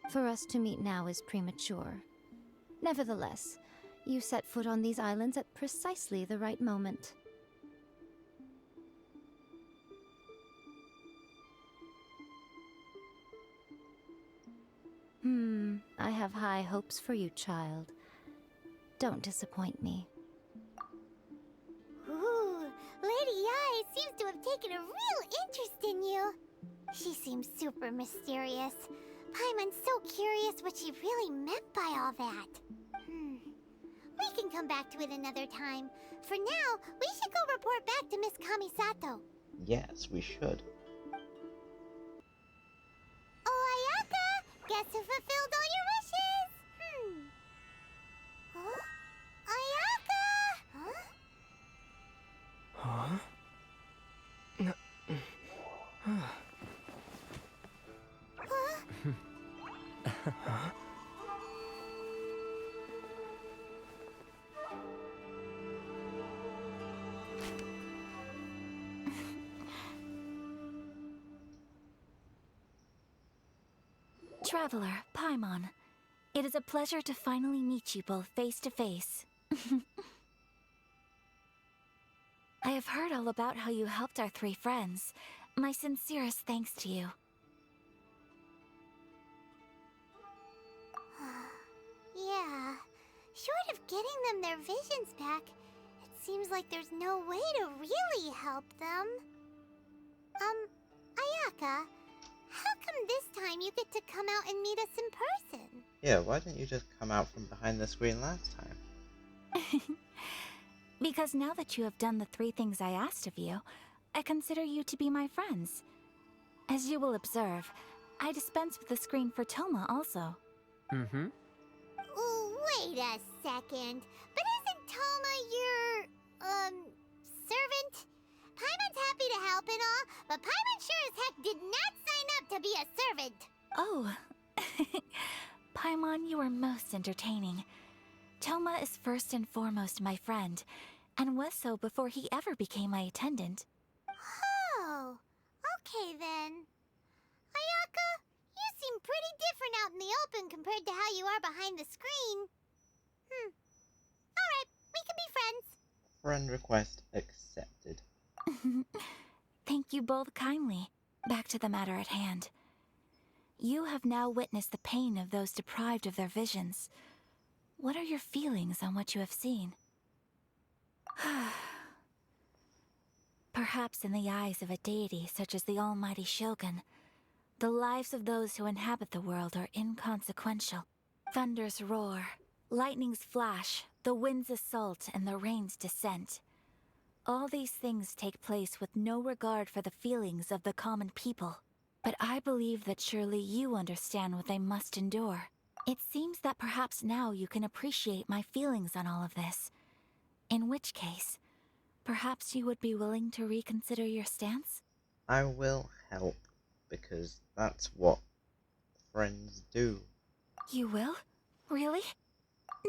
For us to meet now is premature. Nevertheless, you set foot on these islands at precisely the right moment. I have high hopes for you, child. Don't disappoint me.
Ooh, Lady Ai seems to have taken a real interest in you. She seems super mysterious. Paimon's so curious what she really meant by all that. We can come back to it another time. For now, we should go report back to Miss Kamisato.
Yes, we should.
Oh, Ayaka! Guess who fulfilled all your wishes? Huh? Ayaka! Huh?
Traveler, Paimon. It is a pleasure to finally meet you both face to face. I have heard all about how you helped our three friends. My sincerest thanks to you.
Yeah. Short of getting them their visions back, it seems like there's no way to really help them. Ayaka, how come this time you get to come out and meet us in person?
Yeah, why didn't you just come out from behind the screen last time?
Because now that you have done the 3 things I asked of you, I consider you to be my friends. As you will observe, I dispense with the screen for Toma also.
Ooh, wait a second. But isn't Toma your, servant? Paimon's happy to help and all, but Paimon sure as heck did not sign up to be a servant.
Oh. Paimon, you are most entertaining. Toma is first and foremost my friend, and was so before he ever became my attendant.
Oh, okay then. Ayaka, you seem pretty different out in the open compared to how you are behind the screen. Alright, we can be friends.
Friend request accepted.
Thank you both kindly. Back to the matter at hand. You have now witnessed the pain of those deprived of their visions. What are your feelings on what you have seen? Perhaps in the eyes of a deity such as the almighty Shogun, the lives of those who inhabit the world are inconsequential. Thunders roar, lightnings flash, the winds assault, and the rains descent. All these things take place with no regard for the feelings of the common people. But I believe that surely you understand what they must endure. It seems that perhaps now you can appreciate my feelings on all of this. In which case, perhaps you would be willing to reconsider your stance?
I will help, because that's what friends do.
You will? Really?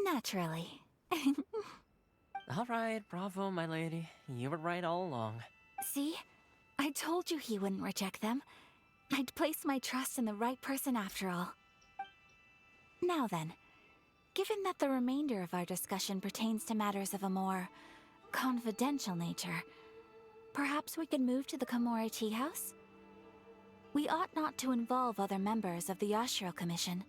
Naturally.
Alright, bravo, my lady. You were right all along.
See? I told you he wouldn't reject them. I'd placed my trust in the right person after all. Now then, given that the remainder of our discussion pertains to matters of a more confidential nature, perhaps we could move to the Komori Tea House? We ought not to involve other members of the Yashiro Commission.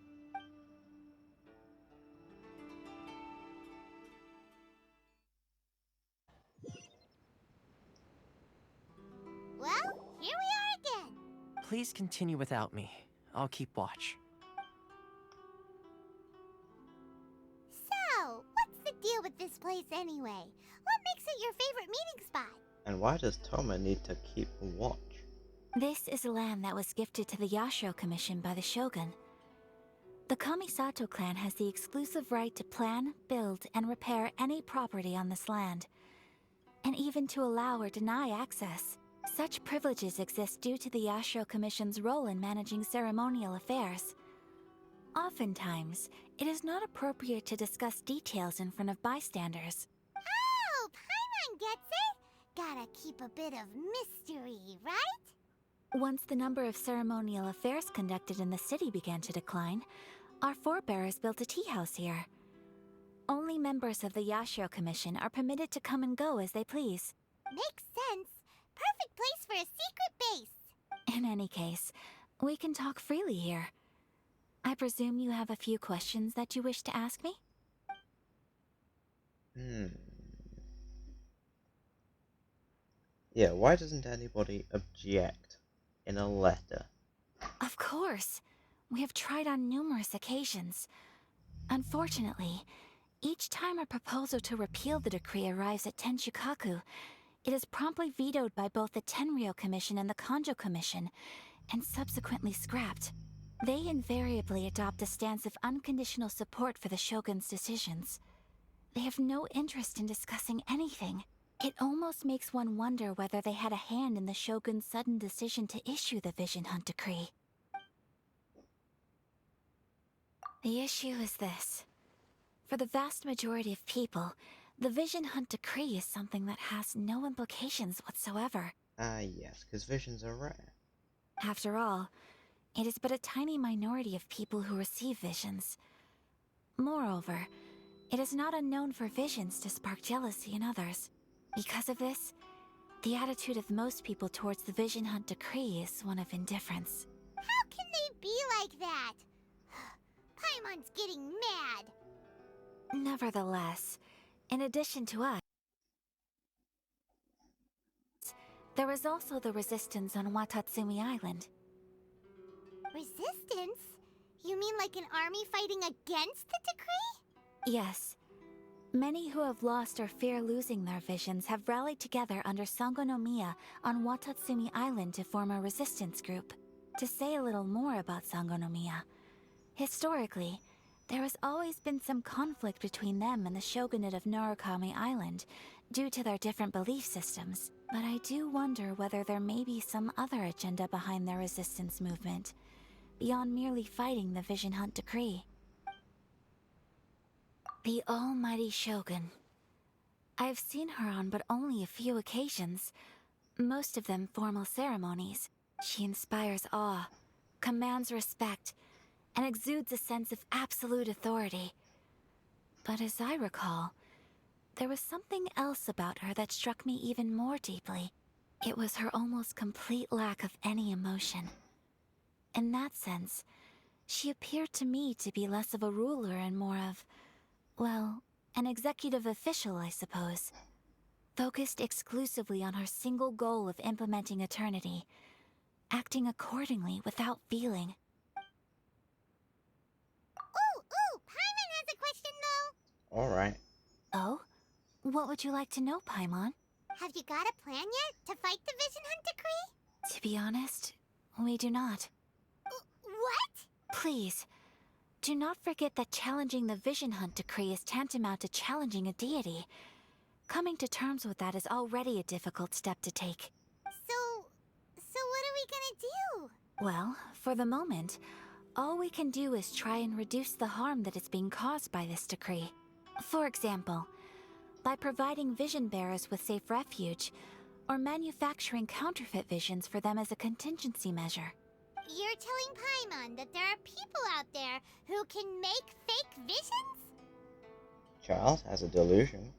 Well, here we are again.
Please continue without me. I'll keep watch.
So, what's the deal with this place anyway? What makes it your favorite meeting spot?
And why does Toma need to keep watch?
This is land that was gifted to the Yashiro Commission by the Shogun. The Kamisato clan has the exclusive right to plan, build, and repair any property on this land, and even to allow or deny access. Such privileges exist due to the Yashiro Commission's role in managing ceremonial affairs. Oftentimes, it is not appropriate to discuss details in front of bystanders.
Oh, Paimon gets it! Gotta keep a bit of mystery, right?
Once the number of ceremonial affairs conducted in the city began to decline, our forebears built a tea house here. Only members of the Yashiro Commission are permitted to come and go as they please.
Makes sense. Perfect place for a secret base.
In any case, we can talk freely here. I presume you have a few questions that you wish to ask me?
Yeah, why doesn't anybody object in a letter?
Of course. We have tried on numerous occasions. Unfortunately, each time a proposal to repeal the decree arrives at Tenshukaku, it is promptly vetoed by both the Tenryou Commission and the Kanjo Commission, and subsequently scrapped. They invariably adopt a stance of unconditional support for the Shogun's decisions. They have no interest in discussing anything. It almost makes one wonder whether they had a hand in the Shogun's sudden decision to issue the Vision Hunt Decree. The issue is this. For the vast majority of people, the Vision Hunt Decree is something that has no implications whatsoever.
Yes, because visions are rare.
After all, it is but a tiny minority of people who receive visions. Moreover, it is not unknown for visions to spark jealousy in others. Because of this, the attitude of most people towards the Vision Hunt Decree is one of indifference.
How can they be like that? Paimon's getting mad.
Nevertheless, in addition to us, there is also the resistance on Watatsumi Island.
Resistance? You mean like an army fighting against the decree?
Yes. Many who have lost or fear losing their visions have rallied together under Sangonomiya on Watatsumi Island to form a resistance group. To say a little more about Sangonomiya, historically, there has always been some conflict between them and the shogunate of Narukami Island due to their different belief systems, but I do wonder whether there may be some other agenda behind their resistance movement, beyond merely fighting the Vision Hunt Decree. The almighty Shogun. I have seen her on but only a few occasions, most of them formal ceremonies. She inspires awe, commands respect, and exudes a sense of absolute authority. But as I recall, there was something else about her that struck me even more deeply. It was her almost complete lack of any emotion. In that sense, she appeared to me to be less of a ruler and more of, well, an executive official, I suppose. Focused exclusively on her single goal of implementing eternity, acting accordingly without feeling.
Ooh, Paimon has a question though.
Alright.
Oh? What would you like to know, Paimon?
Have you got a plan yet to fight the Vision Hunt Decree?
To be honest, we do not.
What?
Please, do not forget that challenging the Vision Hunt Decree is tantamount to challenging a deity. Coming to terms with that is already a difficult step to take.
So what are we gonna do?
Well, for the moment, all we can do is try and reduce the harm that is being caused by this decree. For example, by providing vision bearers with safe refuge, or manufacturing counterfeit visions for them as a contingency measure.
You're telling Paimon that there are people out there who can make fake visions?
Charles has a delusion.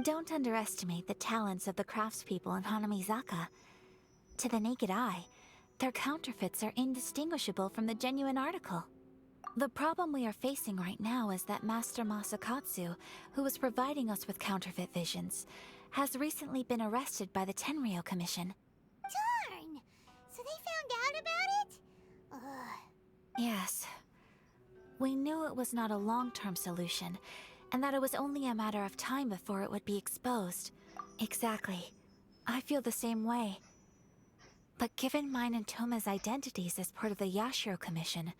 Don't underestimate the talents of the craftspeople in Hanamizaka. To the naked eye, their counterfeits are indistinguishable from the genuine article. The problem we are facing right now is that Master Masakatsu, who was providing us with counterfeit visions, has recently been arrested by the Tenryou Commission.
Darn! So they found out about it? Ugh.
Yes. We knew it was not a long-term solution, and that it was only a matter of time before it would be exposed. Exactly. I feel the same way. But given mine and Toma's identities as part of the Yashiro Commission,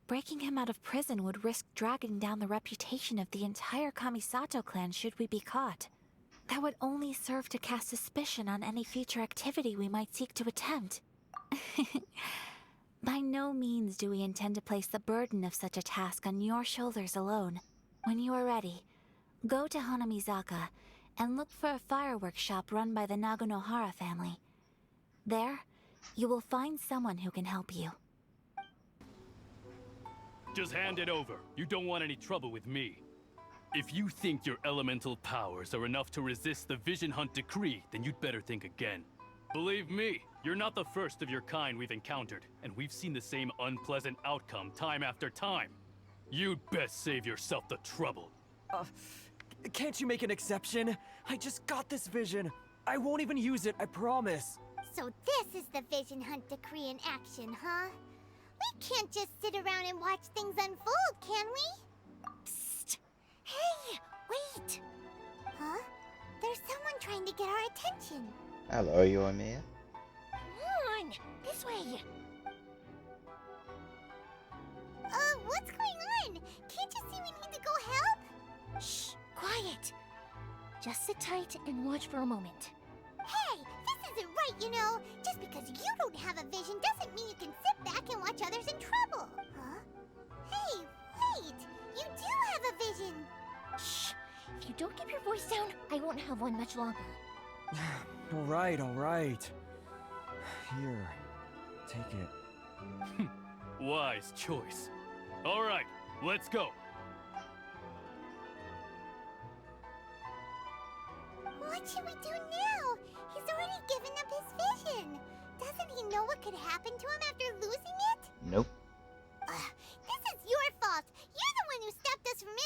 breaking him out of prison would risk dragging down the reputation of the entire Kamisato clan should we be caught. That would only serve to cast suspicion on any future activity we might seek to attempt. By no means do we intend to place the burden of such a task on your shoulders alone. When you are ready, go to Hanamizaka and look for a fireworks shop run by the Naganohara family. There, You will find someone who can help you.
Just hand it over. You don't want any trouble with me. If you think your elemental powers are enough to resist the Vision Hunt decree, then you'd better think again. Believe me, you're not the first of your kind we've encountered, and we've seen the same unpleasant outcome time after time. You'd best save yourself the trouble.
Can't you make an exception? I just got this vision. I won't even use it, I promise.
So this is the Vision Hunt decree in action, huh? We can't just sit around and watch things unfold, can we? Psst! Hey, wait! Huh? There's someone trying to get our attention.
Hello, Yoimiya.
Come on, this way. What's going on? Can't you see we need to go help?
Shh, quiet. Just sit tight and watch for a moment.
Hey, this isn't right, you know. Just because you don't have a vision doesn't mean you can sit back and watch others in trouble. Huh? Hey, wait! You do have a vision!
Shh! If you don't keep your voice down, I won't have one much longer.
Alright, alright. Here, take it.
Wise choice. Alright, let's go.
What should we do now? He's already given up his vision. Doesn't he know what could happen to him after losing it?
Nope.
This is your fault. You're the one who stopped us from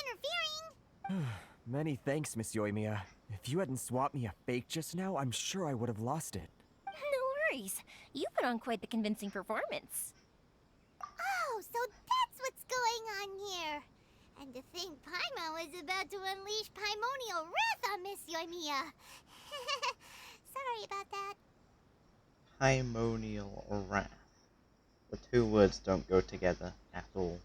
interfering.
Many thanks, Miss Yoimiya. If you hadn't swapped me a fake just now, I'm sure I would have lost it.
No worries. You put on quite the convincing performance.
Oh, so that's what's going on here. And to think Paimon was about to unleash Paimonial wrath on Miss Yoimiya. Sorry about that.
Paimonial wrath. The two words don't go together at all.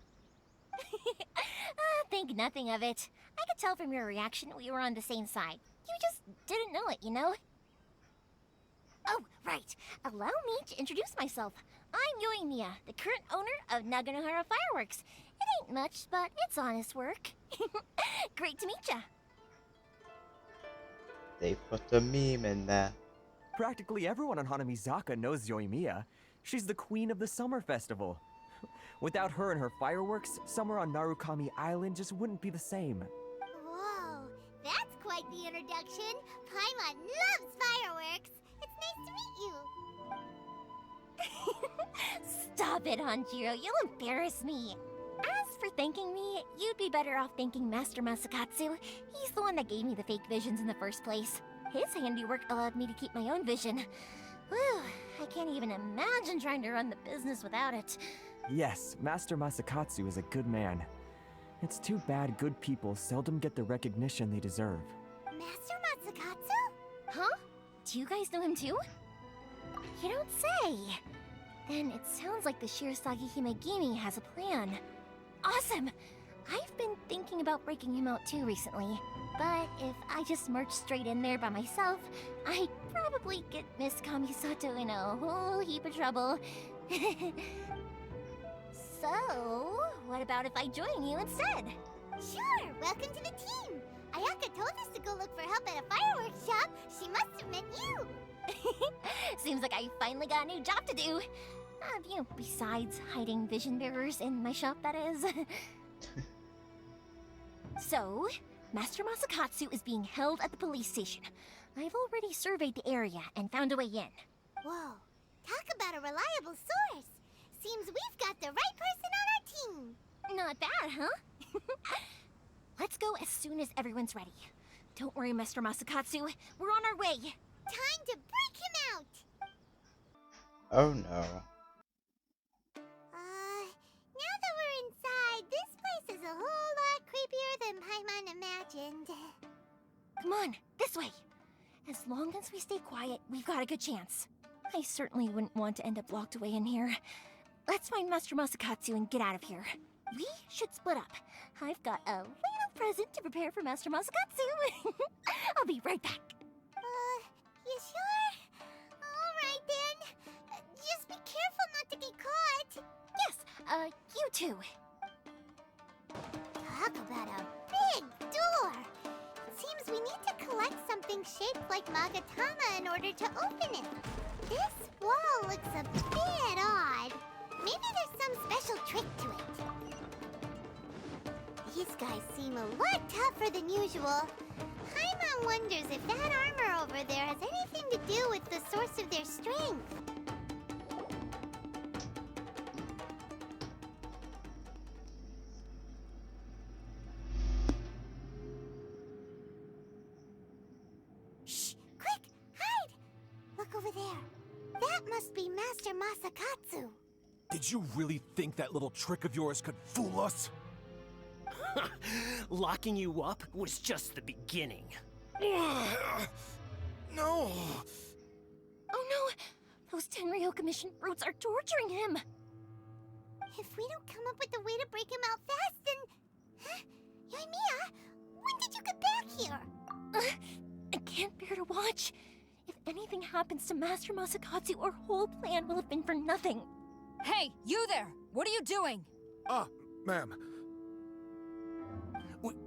Think nothing of it. I could tell from your reaction we were on the same side. You just didn't know it, you know? Oh, right. Allow me to introduce myself. I'm Yoimiya, the current owner of Naganohara Fireworks. It ain't much, but it's honest work. Great to meet ya.
They put a meme in there.
Practically everyone on Hanamizaka knows Yoimiya. She's the queen of the summer festival. Without her and her fireworks, summer on Narukami Island just wouldn't be the same.
Whoa, that's quite the introduction. Paimon loves fireworks. It's nice to meet you.
Stop it, Hanjiro. You'll embarrass me. As for thanking me, you'd be better off thanking Master Masakatsu. He's the one that gave me the fake visions in the first place. His handiwork allowed me to keep my own vision. Whew, I can't even imagine trying to run the business without it.
Yes, Master Masakatsu is a good man. It's too bad good people seldom get the recognition they deserve.
Master Masakatsu?
Huh? Do you guys know him too? You don't say. Then it sounds like the Shirasagi Himegimi has a plan. Awesome! I've been thinking about breaking him out too recently. But if I just marched straight in there by myself, I'd probably get Miss Kamisato in a whole heap of trouble. So, what about if I join you instead?
Sure, welcome to the team. Ayaka told us to go look for help at a fireworks shop. She must have meant you.
Seems like I finally got a new job to do. You know, besides hiding vision bearers in my shop, that is. So, Master Masakatsu is being held at the police station. I've already surveyed the area and found a way in.
Whoa, talk about a reliable source. Seems we've got the right person on our team.
Not bad, huh? Let's go as soon as everyone's ready. Don't worry, Master Masakatsu. We're on our way.
Time to break him out.
Oh no.
Now that we're inside, this place is a whole lot creepier than Paimon imagined.
Come on, this way. As long as we stay quiet, we've got a good chance. I certainly wouldn't want to end up locked away in here. Let's find Master Masakatsu and get out of here. We should split up. I've got a little present to prepare for Master Masakatsu. I'll be right back.
You sure? Alright then. Just be careful not to get caught.
Yes, you too.
Talk about a big door. It seems we need to collect something shaped like Magatama in order to open it. This wall looks a bit odd. Maybe there's some special trick to it. These guys seem a lot tougher than usual. Paimon wonders if that armor over there has anything to do with the source of their strength. Shh! Quick! Hide! Look over there. That must be Master Masakatsu.
Did you really think that little trick of yours could fool us?
Locking you up was just the beginning.
No!
Oh no! Those Tenryou Commission brutes are torturing him!
If we don't come up with a way to break him out fast, then... Huh? Yoimiya, when did you get back here?
I can't bear to watch. If anything happens to Master Masakatsu, our whole plan will have been for nothing.
Hey, you there! What are you doing?
Ma'am.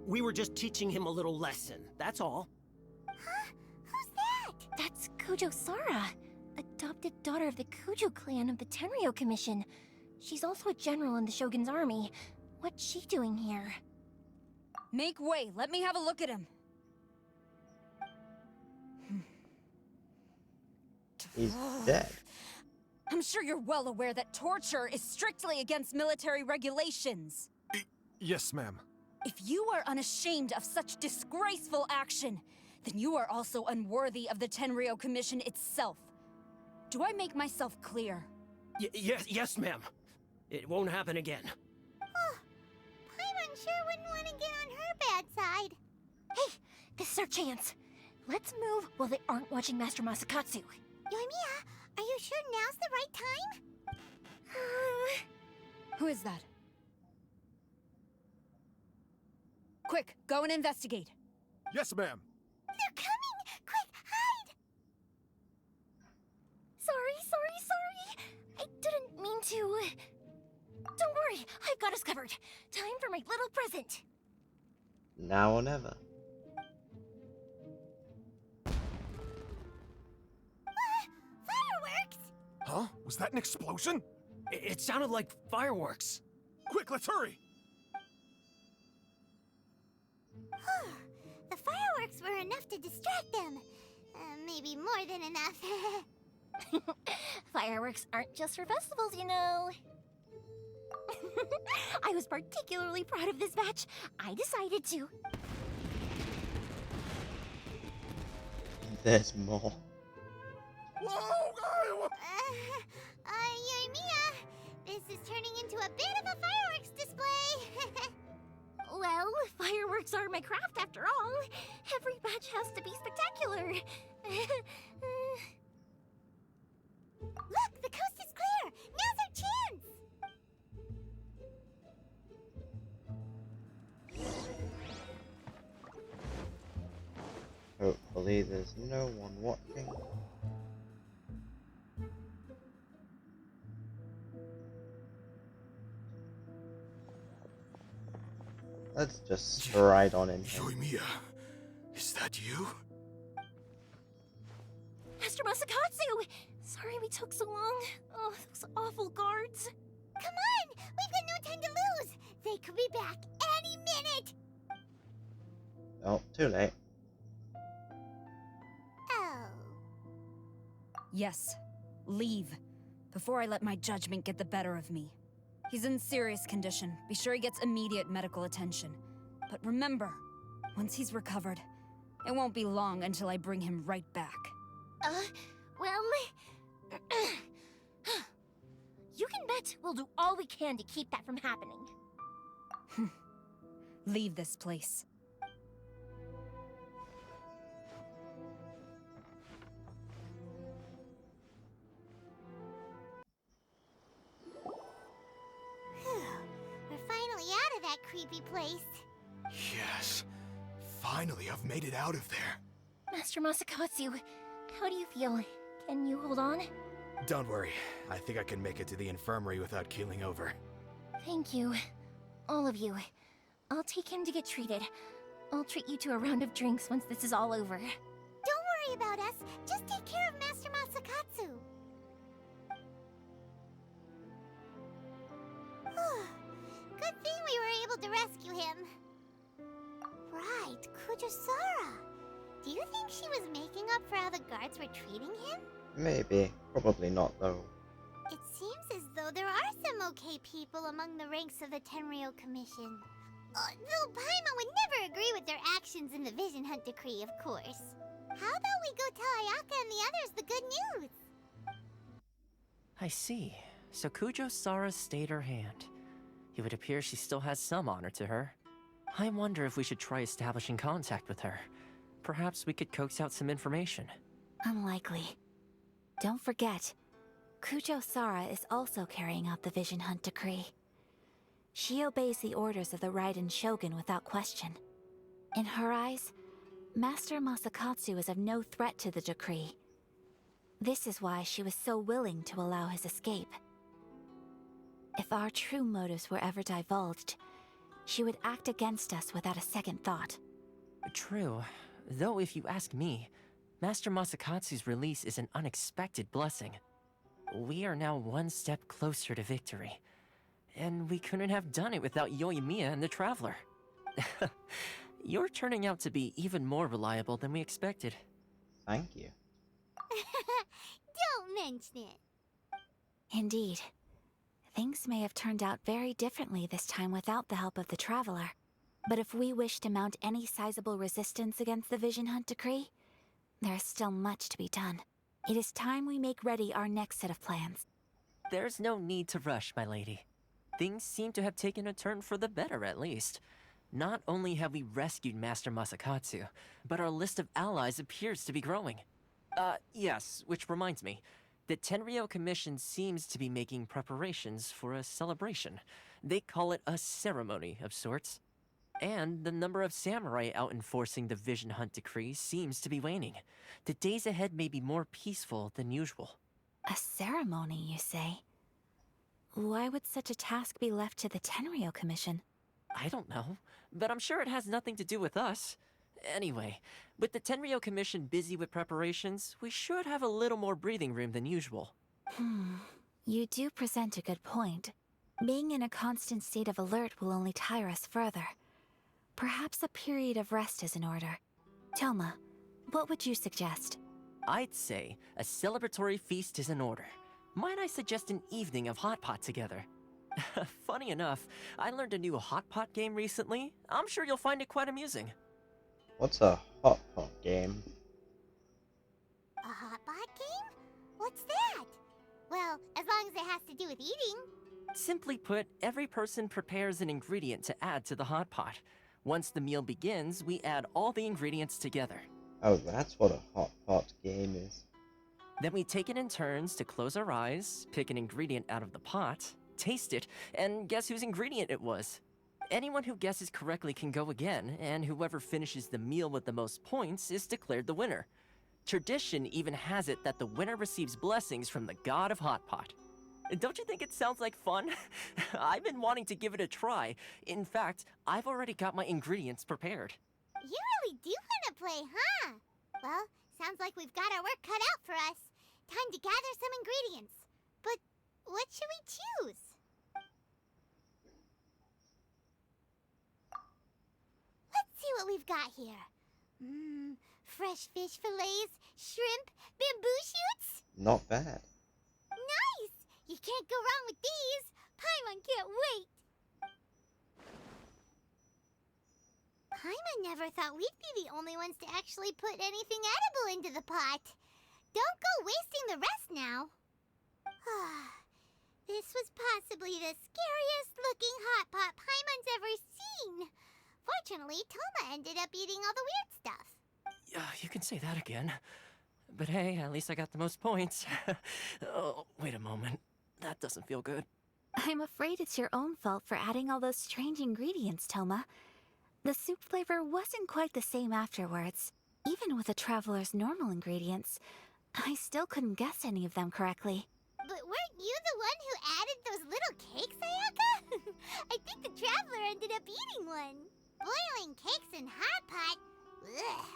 We were just teaching him a little lesson, that's all.
Huh? Who's that?
That's Kujo Sara, adopted daughter of the Kujo clan of the Tenryou Commission. She's also a general in the Shogun's army. What's she doing here?
Make way, let me have a look at him.
He's dead.
I'm sure you're well aware that torture is strictly against military regulations.
Yes, ma'am.
If you are unashamed of such disgraceful action, then you are also unworthy of the Tenryou Commission itself. Do I make myself clear?
Yes, ma'am. It won't happen again.
Oh, Paimon sure wouldn't want to get on her bad side.
Hey, this is our chance. Let's move while they aren't watching Master Masakatsu.
Yoimiya, are you sure now's the right time?
Who is that? Quick, go and investigate.
Yes, ma'am.
They're coming! Quick, hide!
Sorry. I didn't mean to. Don't worry, I've got us covered. Time for my little present.
Now or never.
Fireworks!
Huh? Was that an explosion?
It sounded like fireworks.
Quick, let's hurry!
The fireworks were enough to distract them. Maybe more than enough.
Fireworks aren't just for festivals, you know. I was particularly proud of this batch. I decided to.
There's more.
Yoimiya, this is turning into a bit of a fireworks display.
Well, fireworks are my craft after all. Every batch has to be spectacular.
Look, the coast is clear. Now's our chance.
Hopefully there's no one watching. Let's just stride on in here.
Yoimiya, is that you?
Master Masakatsu! Sorry we took so long. Oh, those awful guards.
Come on! We've got no time to lose! They could be back any minute!
Oh, too late.
Oh.
Yes, leave. Before I let my judgment get the better of me. He's in serious condition. Be sure he gets immediate medical attention. But remember, once he's recovered, it won't be long until I bring him right back.
Well... you can bet we'll do all we can to keep that from happening.
Leave this place.
We're finally out of that creepy place.
Yes. Finally, I've made it out of there.
Master Masakatsu, how do you feel? Can you hold on?
Don't worry. I think I can make it to the infirmary without keeling over.
Thank you. All of you. I'll take him to get treated. I'll treat you to a round of drinks once this is all over.
Don't worry about us. Just take care of Master Masakatsu. Good thing we were able to rescue him. Right, Kurosawa. Do you think she was making up for how the guards were treating him?
Maybe. Probably not, though.
It seems as though there are some okay people among the ranks of the Tenryou Commission. Though Paimon would never agree with their actions in the Vision Hunt Decree, of course. How about we go tell Ayaka and the others the good news?
I see. So Kurosawa stayed her hand. It would appear she still has some honor to her. I wonder if we should try establishing contact with her. Perhaps we could coax out some information.
Unlikely. Don't forget, Kurosawa is also carrying out the Vision Hunt Decree. She obeys the orders of the Ryden Shogun without question. In her eyes, Master Masakatsu is of no threat to the decree. This is why she was so willing to allow his escape. If our true motives were ever divulged, she would act against us without a second thought.
True. Though if you ask me, Master Masakatsu's release is an unexpected blessing. We are now one step closer to victory. And we couldn't have done it without Yoimiya and the Traveler. You're turning out to be even more reliable than we expected.
Thank you.
Don't mention it.
Indeed. Things may have turned out very differently this time without the help of the Traveler. But if we wish to mount any sizable resistance against the Vision Hunt Decree, there is still much to be done. It is time we make ready our next set of plans.
There's no need to rush, my lady. Things seem to have taken a turn for the better, at least. Not only have we rescued Master Masakatsu, but our list of allies appears to be growing. Yes, which reminds me. The Tenryou Commission seems to be making preparations for a celebration. They call it a ceremony of sorts. And the number of samurai out enforcing the Vision Hunt Decree seems to be waning. The days ahead may be more peaceful than usual.
A ceremony, you say? Why would such a task be left to the Tenryou Commission?
I don't know, but I'm sure it has nothing to do with us. Anyway, with the Tenryou Commission busy with preparations, we should have a little more breathing room than usual.
You do present a good point. Being in a constant state of alert will only tire us further. Perhaps a period of rest is in order. Toma, what would you suggest?
I'd say a celebratory feast is in order. Might I suggest an evening of hot pot together? Funny enough, I learned a new hot pot game recently. I'm sure you'll find it quite amusing.
What's a hot pot game?
A hot pot game? What's that? Well, as long as it has to do with eating.
Simply put, every person prepares an ingredient to add to the hot pot. Once the meal begins, we add all the ingredients together.
Oh, that's what a hot pot game is.
Then we take it in turns to close our eyes, pick an ingredient out of the pot, taste it, and guess whose ingredient it was. Anyone who guesses correctly can go again, and whoever finishes the meal with the most points is declared the winner. Tradition even has it that the winner receives blessings from the god of hot pot. Don't you think it sounds like fun? I've been wanting to give it a try. In fact, I've already got my ingredients prepared.
You really do want to play, huh? Well, sounds like we've got our work cut out for us. Time to gather some ingredients. But what should we choose? Let's see what we've got here. Fresh fish fillets, shrimp, bamboo shoots?
Not bad.
Nice! You can't go wrong with these. Paimon can't wait. Paimon never thought we'd be the only ones to actually put anything edible into the pot. Don't go wasting the rest now. This was possibly the scariest looking hot pot Paimon's ever seen. Fortunately, Toma ended up eating all the weird stuff.
You can say that again. But hey, at least I got the most points. Oh, wait a moment. That doesn't feel good.
I'm afraid it's your own fault for adding all those strange ingredients, Toma. The soup flavor wasn't quite the same afterwards. Even with the Traveler's normal ingredients, I still couldn't guess any of them correctly.
But weren't you the one who added those little cakes, Ayaka? I think the Traveler ended up eating one. Boiling cakes in hot pot? Ugh.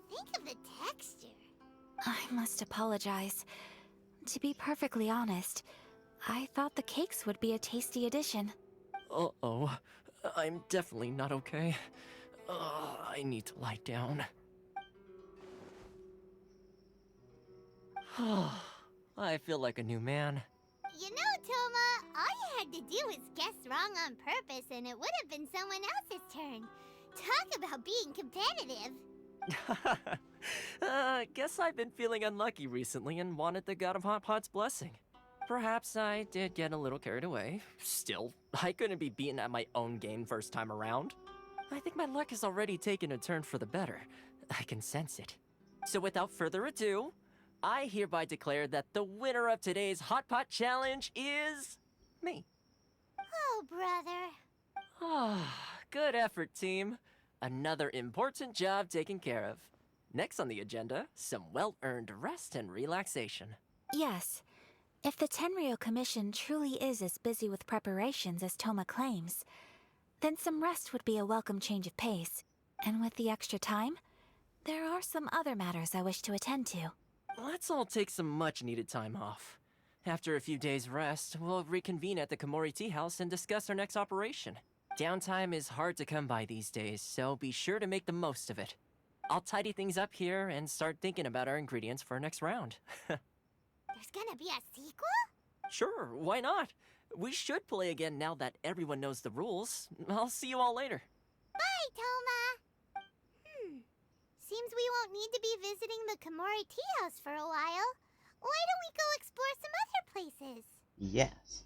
Think of the texture.
I must apologize. To be perfectly honest, I thought the cakes would be a tasty addition.
Uh-oh. I'm definitely not okay. I need to lie down. I feel like a new man.
You know, Toma, all you had to do was guess wrong on purpose and it would have been someone else's turn. Talk about being competitive.
Guess I've been feeling unlucky recently and wanted the God of Hot Pot's blessing. Perhaps I did get a little carried away. Still, I couldn't be beaten at my own game first time around. I think my luck has already taken a turn for the better. I can sense it. So without further ado, I hereby declare that the winner of today's Hot Pot Challenge is... me.
Oh, brother.
Good effort, team. Another important job taken care of. Next on the agenda, some well-earned rest and relaxation.
Yes. If the Tenryou Commission truly is as busy with preparations as Toma claims, then some rest would be a welcome change of pace. And with the extra time, there are some other matters I wish to attend to.
Let's all take some much-needed time off. After a few days' rest, we'll reconvene at the Komori Tea House and discuss our next operation. Downtime is hard to come by these days, so be sure to make the most of it. I'll tidy things up here and start thinking about our ingredients for our next round.
There's gonna be a sequel?
Sure, why not? We should play again now that everyone knows the rules. I'll see you all later.
Bye, Toma! Seems we won't need to be visiting the Komori Tea House for a while. Why don't we go explore some other places?
Yes.